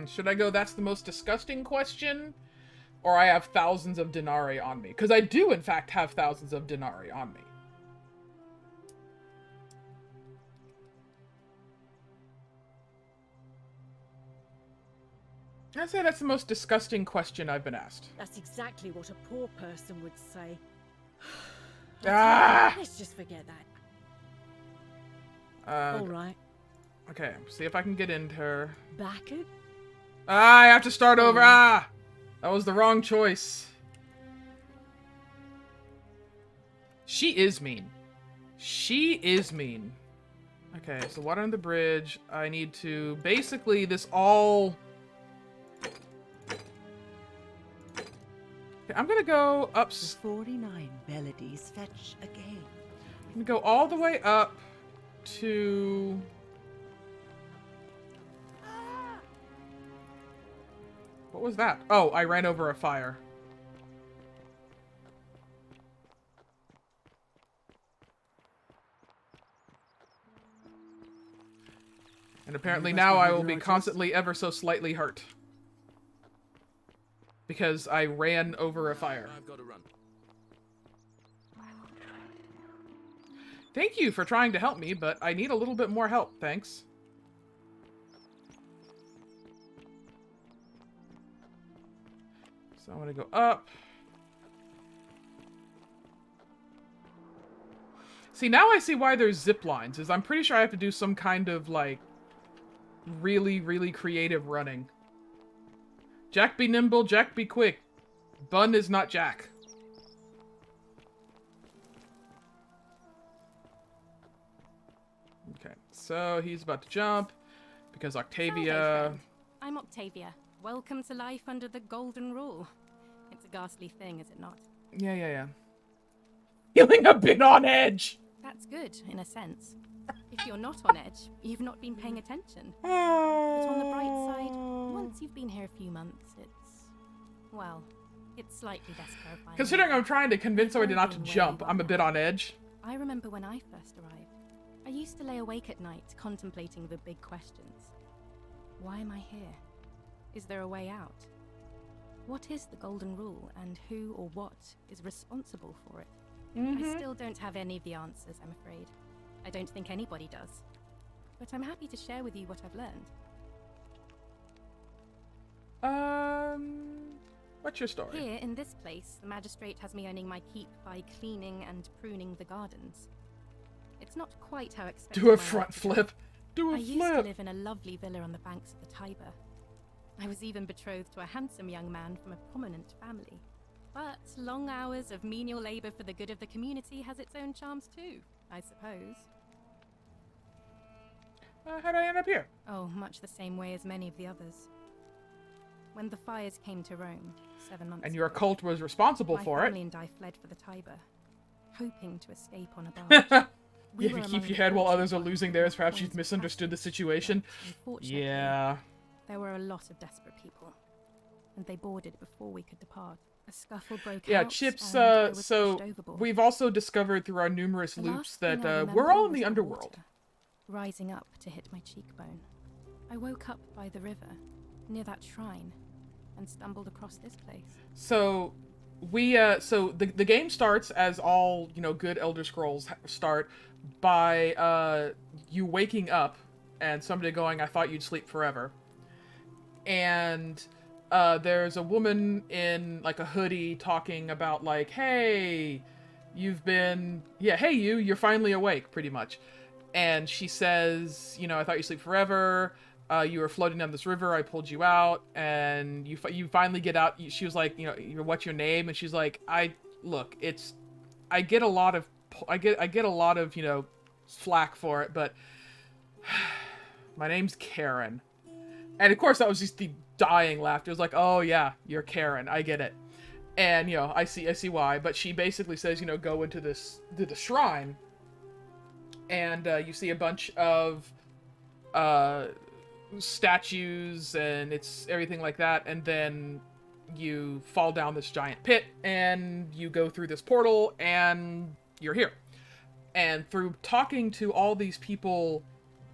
Should I go, that's the most disgusting question? Or I have thousands of denarii on me? Because I do, in fact, have thousands of denarii on me. I'd say that's the most disgusting question I've been asked. That's exactly what a poor person would say. Ah! Let's just forget that. All right. Okay, see if I can get into her. Back it? I have to start over. That was the wrong choice. She is mean. She is mean. Okay, so water on the bridge. I need to... Basically, this all... Okay, I'm gonna go up... The 49 melodies fetch again. I'm gonna go all the way up to... What was that? Oh, I ran over a fire. And apparently now I will be constantly ever so slightly hurt. Because I ran over a fire. I've got to run. Thank you for trying to help me, but I need a little bit more help, thanks. So I'm gonna go up. See, now I see why there's zip lines, is I'm pretty sure I have to do some kind of, like, really, really creative running. Jack be nimble, Jack be quick. Bun is not Jack. Okay, so he's about to jump, because Octavia... I'm Octavia. Welcome to life under the Golden Rule. It's a ghastly thing, is it not? Yeah. Feeling a bit on edge! That's good, in a sense. If you're not on edge, you've not been paying attention. But on the bright side, once you've been here a few months, well, it's slightly less terrifying. Considering I'm trying to convince somebody not to jump, I'm a bit on edge. I remember when I first arrived. I used to lay awake at night contemplating the big questions. Why am I here? Is there a way out? What is the Golden Rule, and who or what is responsible for it? I still don't have any of the answers, I'm afraid. I don't think anybody does. But I'm happy to share with you what I've learned. What's your story? Here, in this place, the magistrate has me earning my keep by cleaning and pruning the gardens. It's not quite how expected. Do a front flip. Do a I flip. used to live in a lovely villa on the banks of the Tiber. I was even betrothed to a handsome young man from a prominent family. But long hours of menial labor for the good of the community has its own charms too, I suppose. How did I end up here? Oh, much the same way as many of the others. When the fires came to Rome, 7 months And your ago, cult was responsible for my it. family and I fled for the Tiber, hoping to escape on a barge. If you keep your head while others are losing theirs, perhaps you've misunderstood the situation. Unfortunately, Yeah. there were a lot of desperate people, and they boarded before we could depart. A scuffle broke Yeah, out, Chips, and I was so pushed overboard. we've also discovered through our numerous The loops last thing that I we're all in remember the was underworld. water, rising up to hit my cheekbone. I woke up by the river, near that shrine, and stumbled across this place. So so the game starts, as all, good Elder Scrolls start, by you waking up and somebody going, "I thought you'd sleep forever." And there's a woman in like a hoodie talking about like, "Hey, you're finally awake," pretty much. And she says, "I thought you'd sleep forever. You were floating down this river. I pulled you out, and you finally get out." She was like, "What's your name?" And she's like, I get a lot of flack for it, but my name's Karen." And of course that was just the dying laughter. It was like, "Oh yeah, you're Karen. I get it." And I see why. But she basically says, go into the shrine, and you see a bunch of statues, and it's everything like that, and then you fall down this giant pit, and you go through this portal, and you're here. And through talking to all these people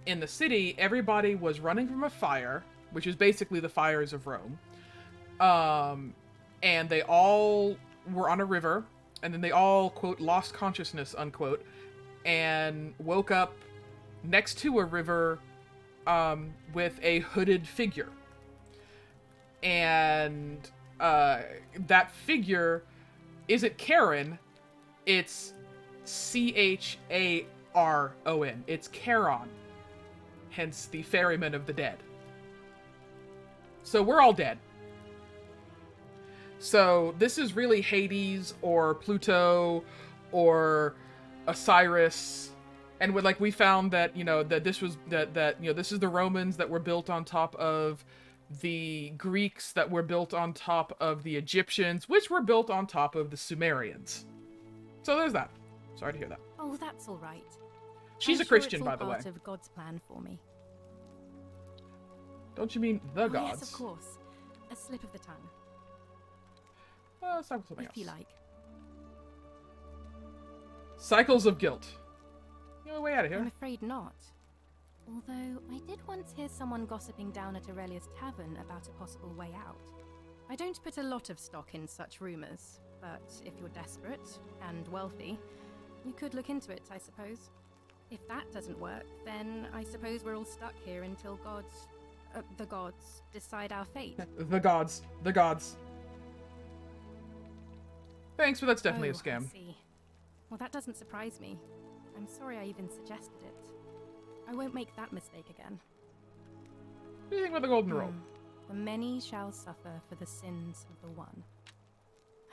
in the city, everybody was running from a fire, which is basically the fires of Rome. And they all were on a river, and then they all, quote, lost consciousness, unquote, and woke up next to a river with a hooded figure. And that figure isn't Karen, it's Charon. It's Charon, hence the ferryman of the dead. So we're all dead. So this is really Hades or Pluto or Osiris. And we found that, that this was this is the Romans that were built on top of the Greeks, that were built on top of the Egyptians, which were built on top of the Sumerians. So there's that. Sorry to hear that. Oh, that's all right. She's I'm a Christian, sure it's by all the way. part of God's plan for me. Don't you mean the Oh, gods? yes, of course. A slip of the tongue. Let's talk about something If you else. like. Cycles of guilt. Way out of here. I'm afraid not. Although, I did once hear someone gossiping down at Aurelia's tavern about a possible way out. I don't put a lot of stock in such rumors, but if you're desperate and wealthy, you could look into it, I suppose. If that doesn't work, then I suppose we're all stuck here until the gods decide our fate. The gods. Thanks, but that's definitely a Oh, scam. I see. Well, that doesn't surprise me. I'm sorry I even suggested it. I won't make that mistake again. What do you think about the Golden Rule? The many shall suffer for the sins of the one.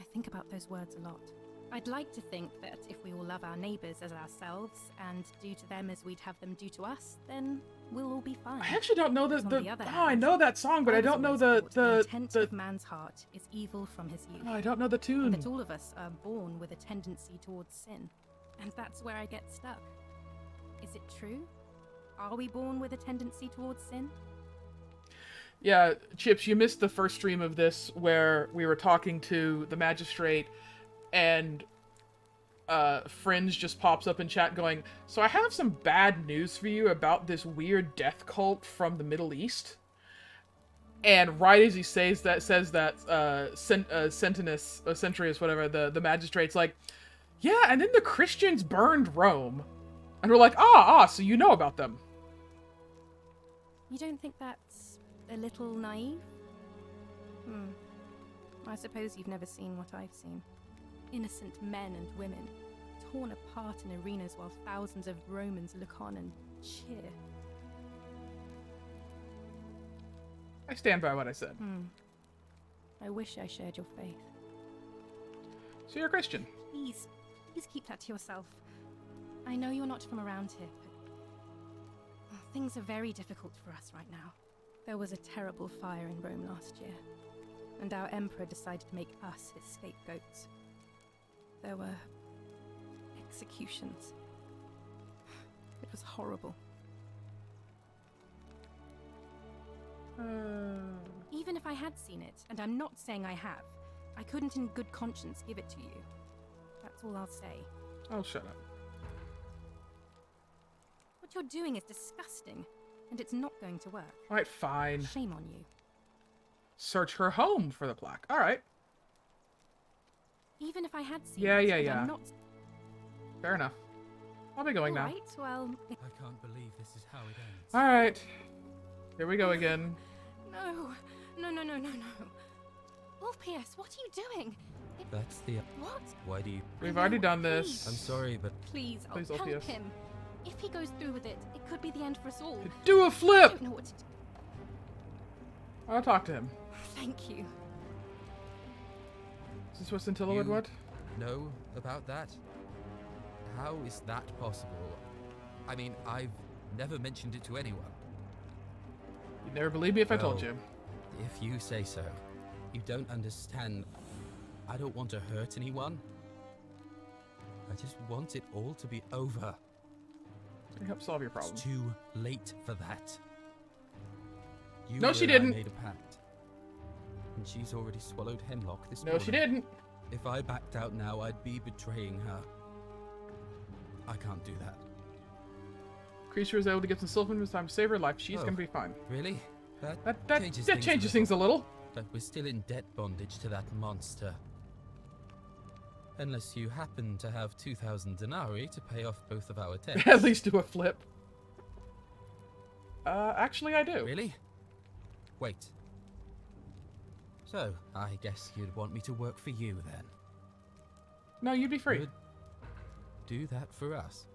I think about those words a lot. I'd like to think that if we all love our neighbours as ourselves and do to them as we'd have them do to us, then we'll all be fine. I actually don't know Because on the other I hand, know that song, but I don't know the intent of man's heart is evil from his youth. I don't know the tune. And that all of us are born with a tendency towards sin. And that's where I get stuck. Is it true? Are we born with a tendency towards sin? Yeah, Chips, you missed the first stream of this where we were talking to the magistrate, and Fringe just pops up in chat going, so I have some bad news for you about this weird death cult from the Middle East. And right as he says that, Centurius, whatever, the magistrate's like, yeah, and then the Christians burned Rome. And we're like, so you know about them. You don't think that's a little naive? I suppose you've never seen what I've seen. Innocent men and women, torn apart in arenas while thousands of Romans look on and cheer. I stand by what I said. I wish I shared your faith. So you're a Christian? Please keep that to yourself. I know you're not from around here, but things are very difficult for us right now. There was a terrible fire in Rome last year, and our emperor decided to make us his scapegoats. There were executions. It was horrible. Even if I had seen it, and I'm not saying I have, I couldn't in good conscience give it to you. That's all I'll say. Oh, shut up. What you're doing is disgusting, and it's not going to work. Alright, fine. Shame on you. Search her home for the plaque. Alright. Even if I had seen yeah. I'm not... Fair enough. I'll be going now. Alright, well... I can't believe this is how it ends. Alright. Here we go again. No. Ulpius, what are you doing? That's the... What? Why do you... We've already done this. I'm sorry, but... Please, Please, help Ulpius. him. If he goes through with it, it could be the end for us all. Do a flip! I don't know what to do. I'll talk to him. Thank you. Is this what Scintilla would want? Know about that? How is that possible? I mean, I've never mentioned it to anyone. You'd never believe me if I told you. If you say so. You don't understand. I don't want to hurt anyone. I just want it all to be over. I help solve your problem. It's too late for that. No, she didn't. I made a pact. And she's already swallowed hemlock this No, morning. she didn't. If I backed out now, I'd be betraying her. I can't do that. Creature is able to get some silver this time to save her life. She's gonna be fine. Really? That changes things a little. But we're still in debt bondage to that monster. Unless you happen to have 2,000 denarii to pay off both of our debts. At least do a flip. Actually I do. Really? Wait. So, I guess you'd want me to work for you then? No, you'd be free. You'd do that for us?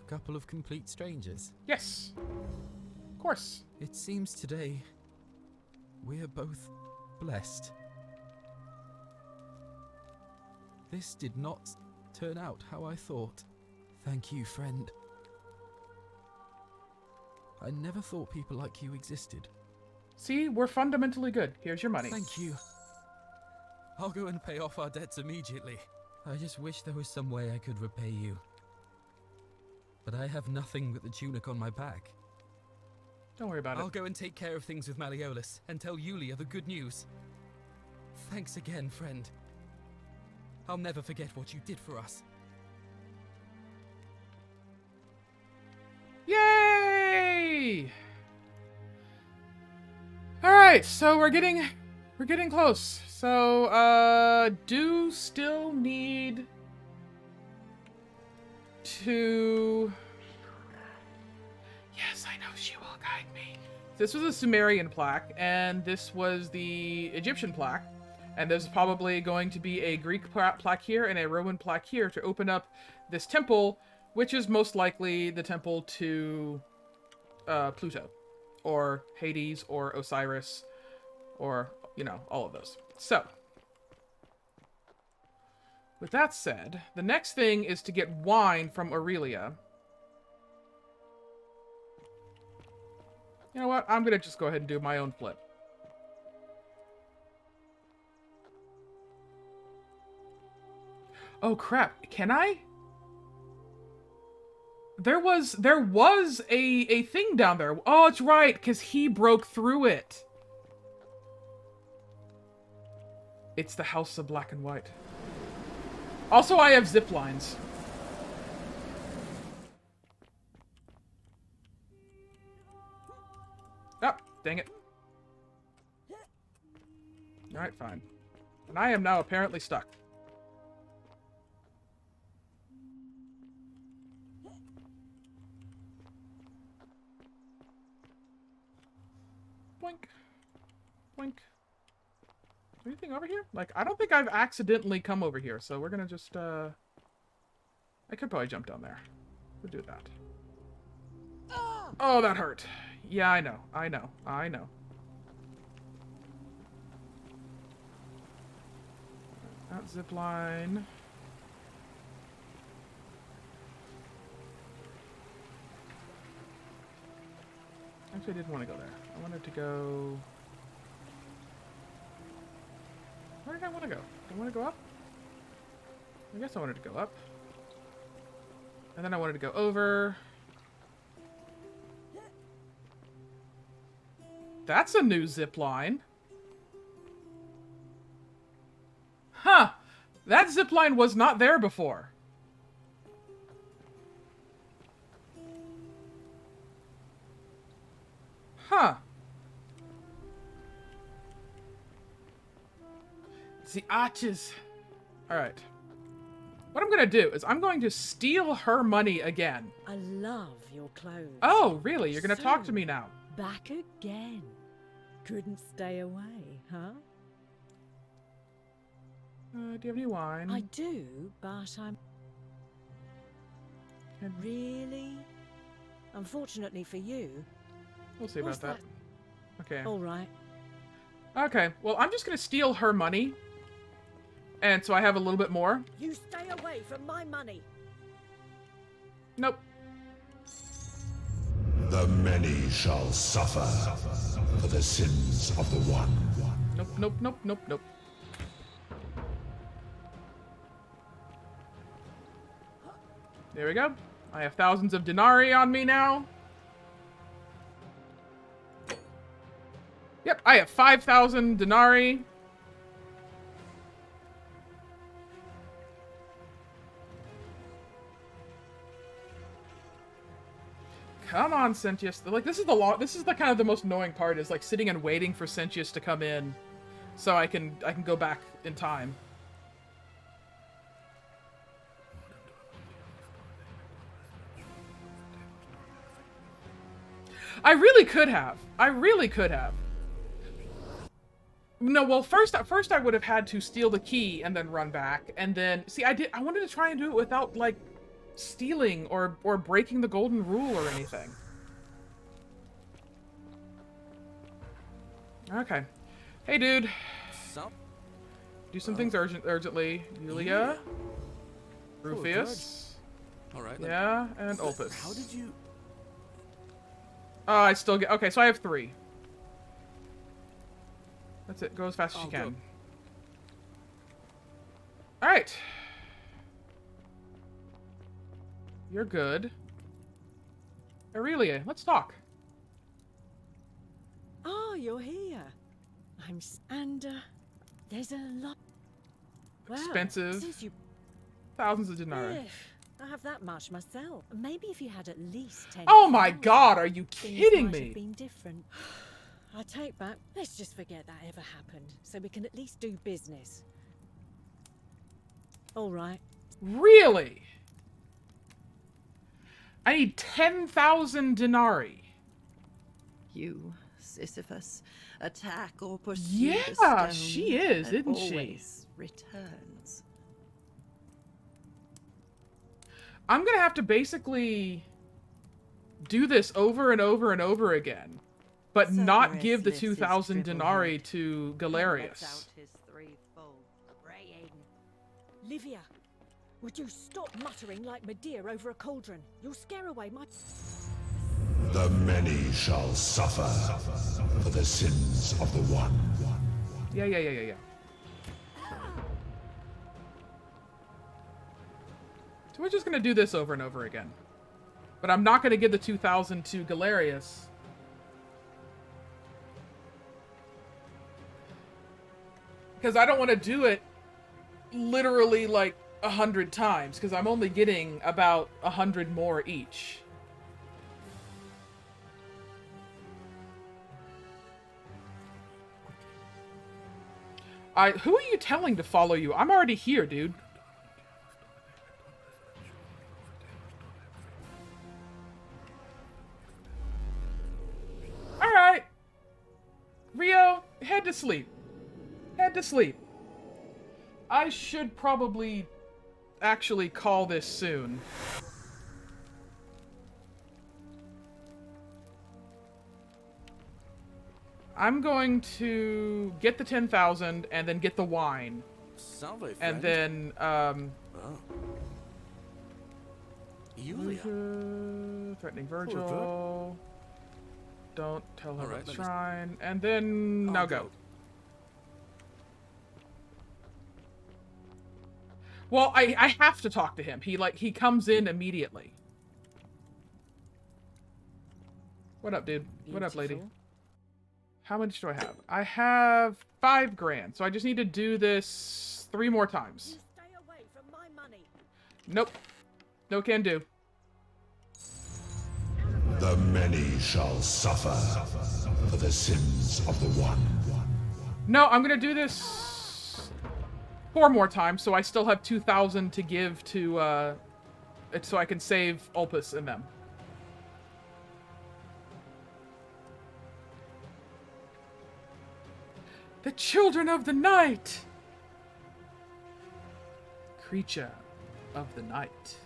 A couple of complete strangers? Yes. Of course. It seems today we're both blessed. This did not turn out how I thought. Thank you, friend. I never thought people like you existed. See, we're fundamentally good. Here's your money. Thank you. I'll go and pay off our debts immediately. I just wish there was some way I could repay you. But I have nothing but the tunic on my back. Don't worry about it. I'll go and take care of things with Malleolus and tell Yulia the good news. Thanks again, friend. I'll never forget what you did for us. Yay! Alright, so we're getting close. So, do still need to... Yes, I know she will guide me. This was a Sumerian plaque, and this was the Egyptian plaque. And there's probably going to be a Greek plaque here and a Roman plaque here to open up this temple, which is most likely the temple to Pluto, or Hades, or Osiris, or, you know, all of those. So, with that said, the next thing is to get wine from Aurelia. You know what? I'm going to just go ahead and do my own flip. Oh crap, can I? There was a thing down there. Oh, it's right, because he broke through it. It's the House of Black and White. Also, I have zip lines. Oh, dang it. Alright, fine. And I am now apparently stuck. Blink. Blink. Anything over here? Like, I don't think I've accidentally come over here, so we're gonna just, I could probably jump down there. We'll do that. Oh, that hurt. Yeah, I know. I know. I know. That zip line. Actually, I didn't want to go there. I wanted to go... Where did I want to go? Do I want to go up? I guess I wanted to go up. And then I wanted to go over. That's a new zip line. Huh. That zip line was not there before. Huh. The arches. Alright. What I'm gonna do is I'm going to steal her money again. I love your clothes. Oh, really? You're gonna talk to me now? Back again. Couldn't stay away, huh? Do you have any wine? I do, but I'm... Really? Unfortunately for you... We'll see about that. Okay. All right. Okay, well, I'm just gonna steal her money. And so I have a little bit more. You stay away from my money. Nope. The many shall suffer for the sins of the one. Nope, nope, nope, nope, nope. There we go. I have thousands of denarii on me now. Yep, I have 5,000 denarii. Come on, Sentius. Like, this is the kind of the most annoying part, is like sitting and waiting for Sentius to come in so I can go back in time. I really could have. I really could have. No, well, first I would have had to steal the key and then run back, and then see, I wanted to try and do it without like stealing or breaking the golden rule or anything. Okay. Hey, dude. Do some things urgently. Yulia. Rufius. Alright. Yeah, and Opus. How did you... I still get... Okay, so I have 3. That's it. Go as fast as you can. Alright. You're good. Aurelia, let's talk. Oh, you're here. And there's a lot... Well, expensive. Since you... Thousands of denarii. I have that much myself. Maybe if you had at least 10. Oh my god, are you kidding me? Have been different. I take back. Let's just forget that ever happened, so we can at least do business. All right. Really? I need 10,000 denarii. You, Sisyphus, attack or pursue yeah, the stone she is, that isn't she? Always returns. I'm gonna have to basically do this over and over and over again, but not give the 2,000 denarii to Galerius. Livia, would you stop muttering like Medea over a cauldron? You'll scare away my... The many shall suffer for the sins of the one. Yeah. So we're just gonna do this over and over again. But I'm not gonna give the 2,000 to Galerius. Because I don't want to do it literally like 100 times, because I'm only getting about 100 more each. Who are you telling to follow you? I'm already here, dude. Alright. Rio, head to sleep. Head to sleep. I should probably actually call this soon. I'm going to get the 10,000 and then get the wine. Salve, and friend. then, Yulia. Threatening Virgil. Don't tell her Alright, about the shrine. And then, I'll now go. Well, I have to talk to him. He comes in immediately. What up, dude? What up, lady? How much do I have? I have 5 grand, so I just need to do this 3 more times. Stay away from my money. Nope. No can do. The many shall suffer for the sins of the one. No, I'm gonna do this 4 more times, so I still have 2,000 to give to, so I can save Opus and them. The children of the night! Creature of the night.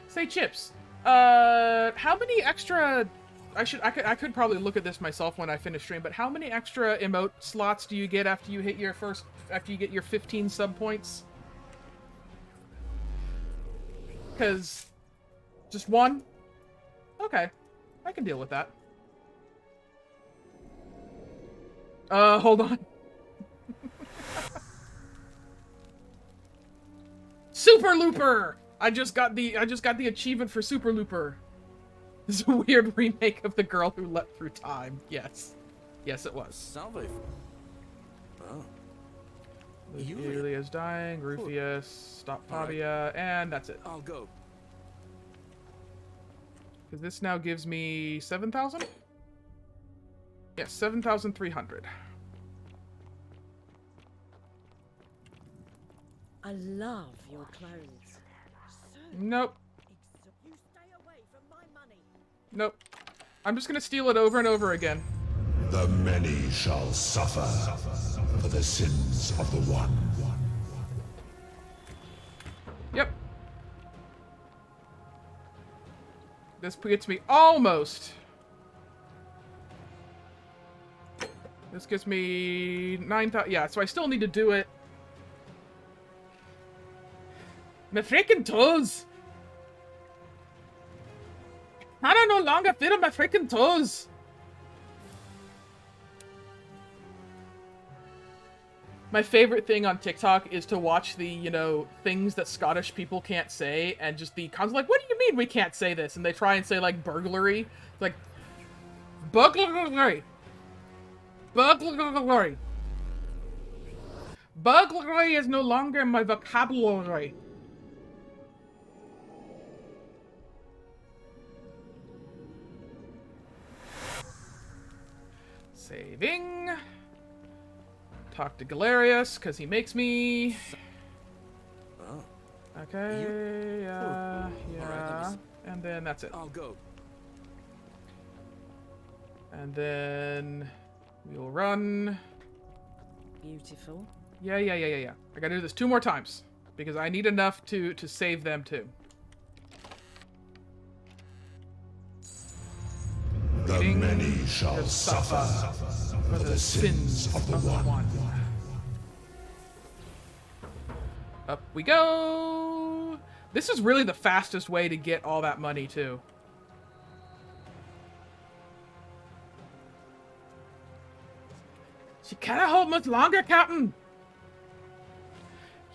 Say, Chips, how many extra... I could probably look at this myself when I finish stream, but how many extra emote slots do you get after you get your 15 sub points? Because... just 1? Okay. I can deal with that. Hold on. Super Looper! I just got the achievement for Super Looper. This is a weird remake of The Girl Who Leapt Through Time. Yes. Yes, it was. Salve. Oh. Yulia's dying. Rufius. Stop Fabia. And that's it. I'll go. Because this now gives me 7,000? Yes, 7,300. I love your clothes. Nope. You stay away from my money. Nope. I'm just gonna steal it over and over again. The many shall suffer for the sins of the one. Yep. This gets me almost. This gets me 9,000. Yeah, so I still need to do it. My freaking toes! I don't no longer fit on my freaking toes! My favorite thing on TikTok is to watch the, you know, things that Scottish people can't say, and just the cons like, what do you mean we can't say this? And they try and say, like, burglary. Like, burglary. Burglary. Burglary is no longer in my vocabulary. Saving. Talk to Galerius, because he makes me... Oh. Okay, yeah. Right, and then that's it. I'll go. And then we'll run. Beautiful. Yeah. I gotta do this 2 more times, because I need enough to save them too. The many shall suffer for the sins of the one. Up we go! This is really the fastest way to get all that money, too. She cannot hold much longer, Captain!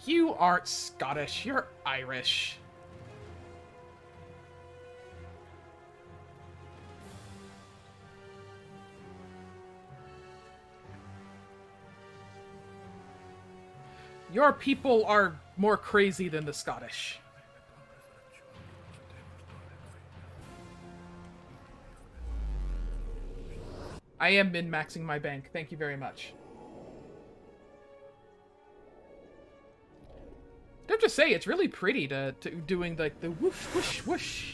You aren't Scottish, you're Irish. Your people are more crazy than the Scottish. I am min-maxing my bank. Thank you very much. Don't just say, it's really pretty to doing like the whoosh, whoosh, whoosh.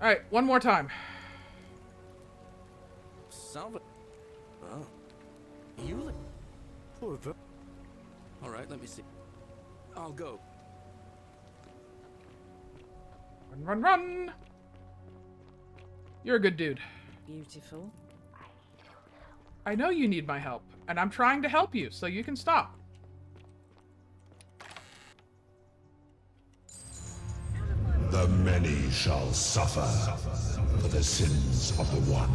Alright, one more time. Salva. Oh. Yulia. Poor ver. Alright, let me see. I'll go. Run, run, run! You're a good dude. Beautiful. I know you need my help, and I'm trying to help you, so you can stop. The many shall suffer for the sins of the one.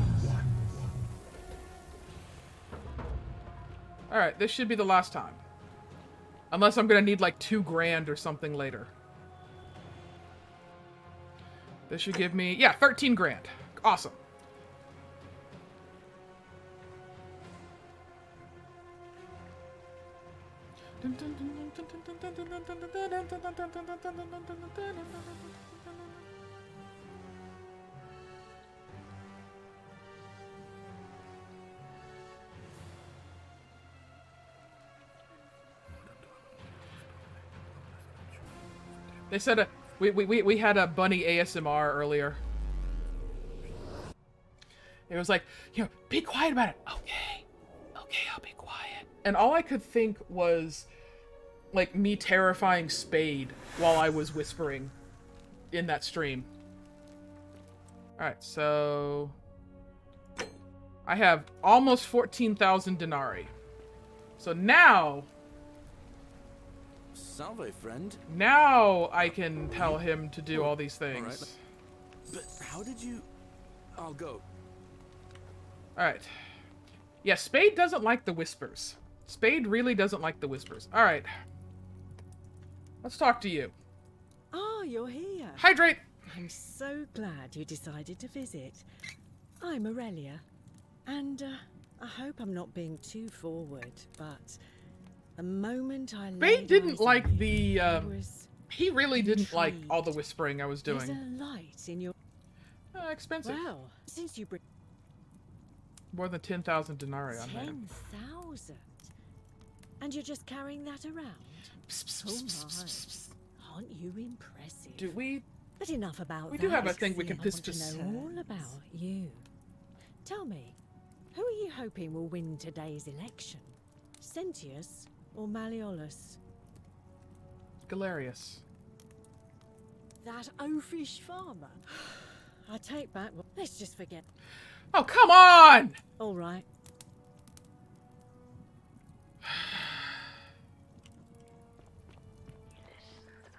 Alright, this should be the last time. Unless I'm gonna need like $2 grand or something later. This should give me, yeah, 13 grand. Awesome. They said we had a bunny ASMR earlier. It was like, you know, be quiet about it. Okay. Okay, I'll be quiet. And all I could think was like me terrifying Spade while I was whispering in that stream. Alright, so I have almost 14,000 denarii. So now Salve, friend. Now I can tell him to do all these things. All right. But how did you... I'll go. Alright. Yeah, Spade doesn't like the whispers. Spade really doesn't like the whispers. Alright. Let's talk to you. Ah, you're here. Hydrate! I'm so glad you decided to visit. I'm Aurelia. And I hope I'm not being too forward, but... the moment I Spade didn't like the, he really didn't like all the whispering I was doing. There's a light in your... expensive. Well, since you bring... More than 10,000 denarii on that. 10,000? And you're just carrying that around? Oh my. Aren't you impressive? Do we... But enough about we that. do have a thing we can I want to know all about you. Tell me, who are you hoping will win today's election? Sentius or Malleolus? Galerius. That oafish farmer? I take back... let's just forget. Oh, come on! All right.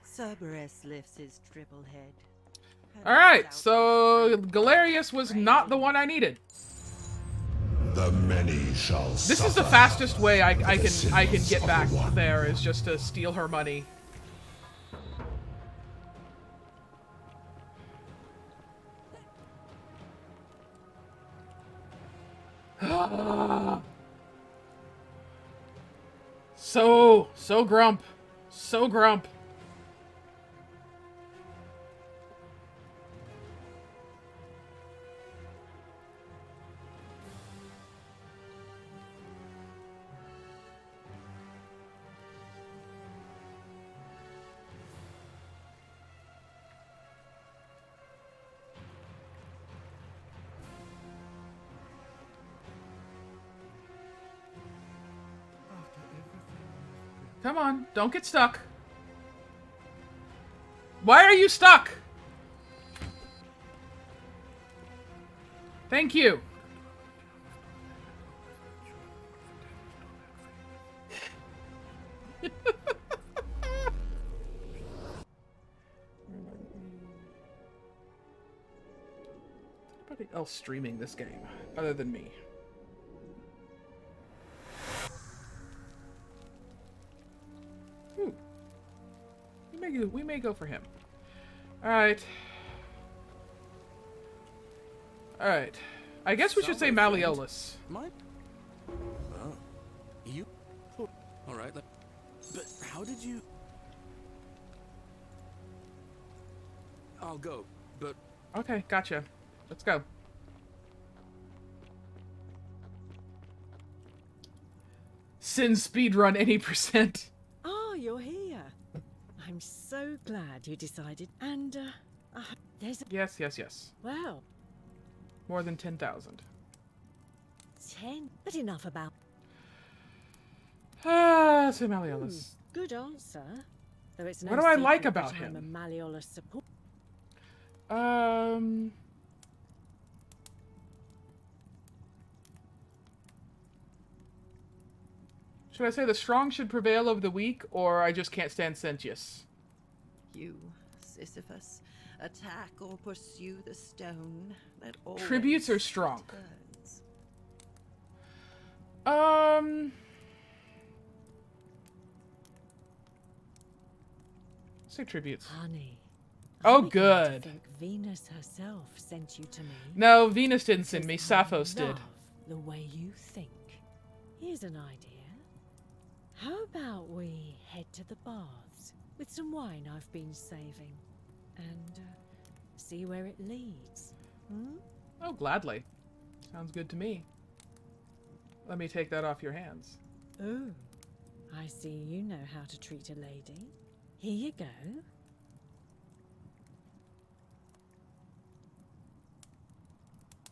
Cerberus lifts his triple head. Alright, so Galerius was not the one I needed. The many shall This suffer is the fastest way I can sins get of back the one. there, is just to steal her money. So grump. So grump. Come on, don't get stuck. Why are you stuck? Thank you. Anybody else streaming this game other than me? Ooh. We may go for him. Alright. Alright. I guess we should say Malleolus. Oh. You? Alright, but how did you... I'll go, but... Okay, gotcha. Let's go. Sin speedrun any %. Oh, you're here. I'm so glad you decided. And, there's... Yes, yes, yes. Well. More than 10,000. 10? But enough about... Say Malleolus. Good answer. Though it's no What do I like secret about that I'm him? a Malleolus support. Should I say the strong should prevail over the weak, or I just can't stand Sentius? You, Sisyphus, attack or pursue the stone that always Tributes are strong. turns. Say tributes. Honey. Oh, I'm beginning to good. think Venus herself sent you to me. No, Venus didn't send me. Because Sappho's I did. love the way you think. Here's an idea. How about we head to the baths with some wine I've been saving and see where it leads? Hmm? Oh, gladly. Sounds good to me. Let me take that off your hands. Oh, I see you know how to treat a lady. Here you go.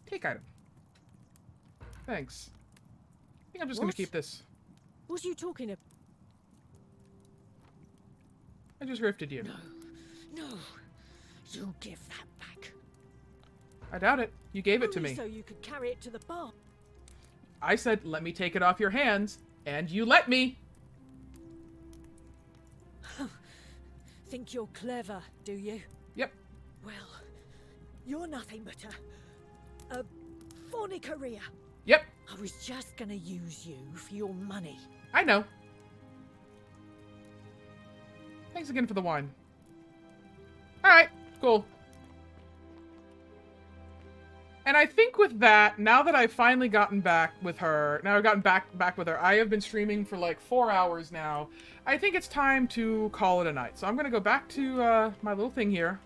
Take item. Thanks. I think I'm just going to keep this. What are you talking about? I just rifted you. No, you give that back. I doubt it. You gave it to Only me. so you could carry it to the bar. I said, let me take it off your hands, and you let me. Think you're clever, do you? Yep. Well, you're nothing but a fornicaria. Yep. I was just gonna use you for your money. I know. Thanks again for the wine. Alright, cool. And I think with that, now that I've finally gotten back with her, now I've gotten back with her, I have been streaming for like 4 hours now. I think it's time to call it a night. So I'm going to go back to my little thing here.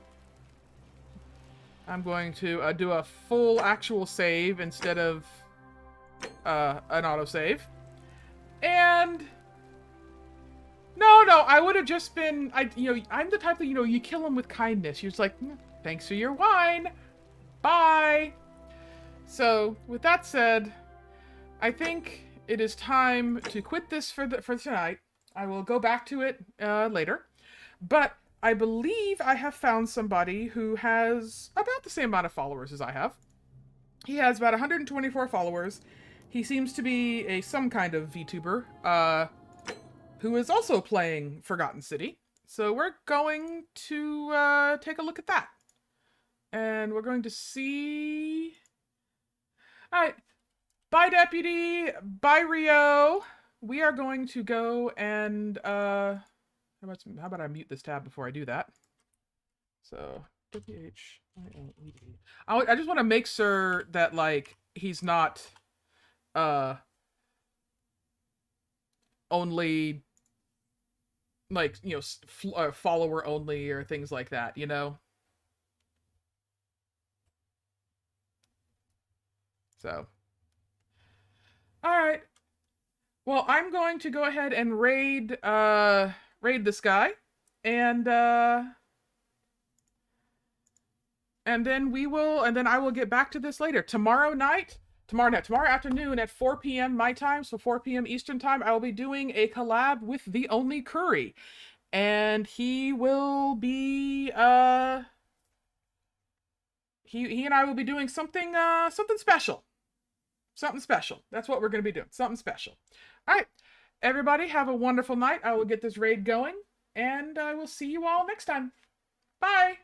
I'm going to do a full actual save instead of an autosave. And... No, I would have just been... I'm the type that, you kill him with kindness. You're just like, thanks for your wine. Bye. So, with that said, I think it is time to quit this for tonight. I will go back to it later. But I believe I have found somebody who has about the same amount of followers as I have. He has about 124 followers. He seems to be some kind of VTuber, who is also playing Forgotten City. So we're going to take a look at that. And we're going to see... Alright. Bye, Deputy. Bye, Rio. We are going to go and... how about I mute this tab before I do that? So, W-H-I-L-E-D. I just want to make sure that, like, he's not... only... like, follower only or things like that, you know? So. Alright. Well, I'm going to go ahead and raid this guy. And then I will get back to this later. Tomorrow afternoon at 4 p.m. my time, so 4 p.m. Eastern time, I will be doing a collab with The Only Curry. And he will be, he and I will be doing something special. Something special. That's what we're going to be doing. Something special. All right. Everybody have a wonderful night. I will get this raid going, and I will see you all next time. Bye.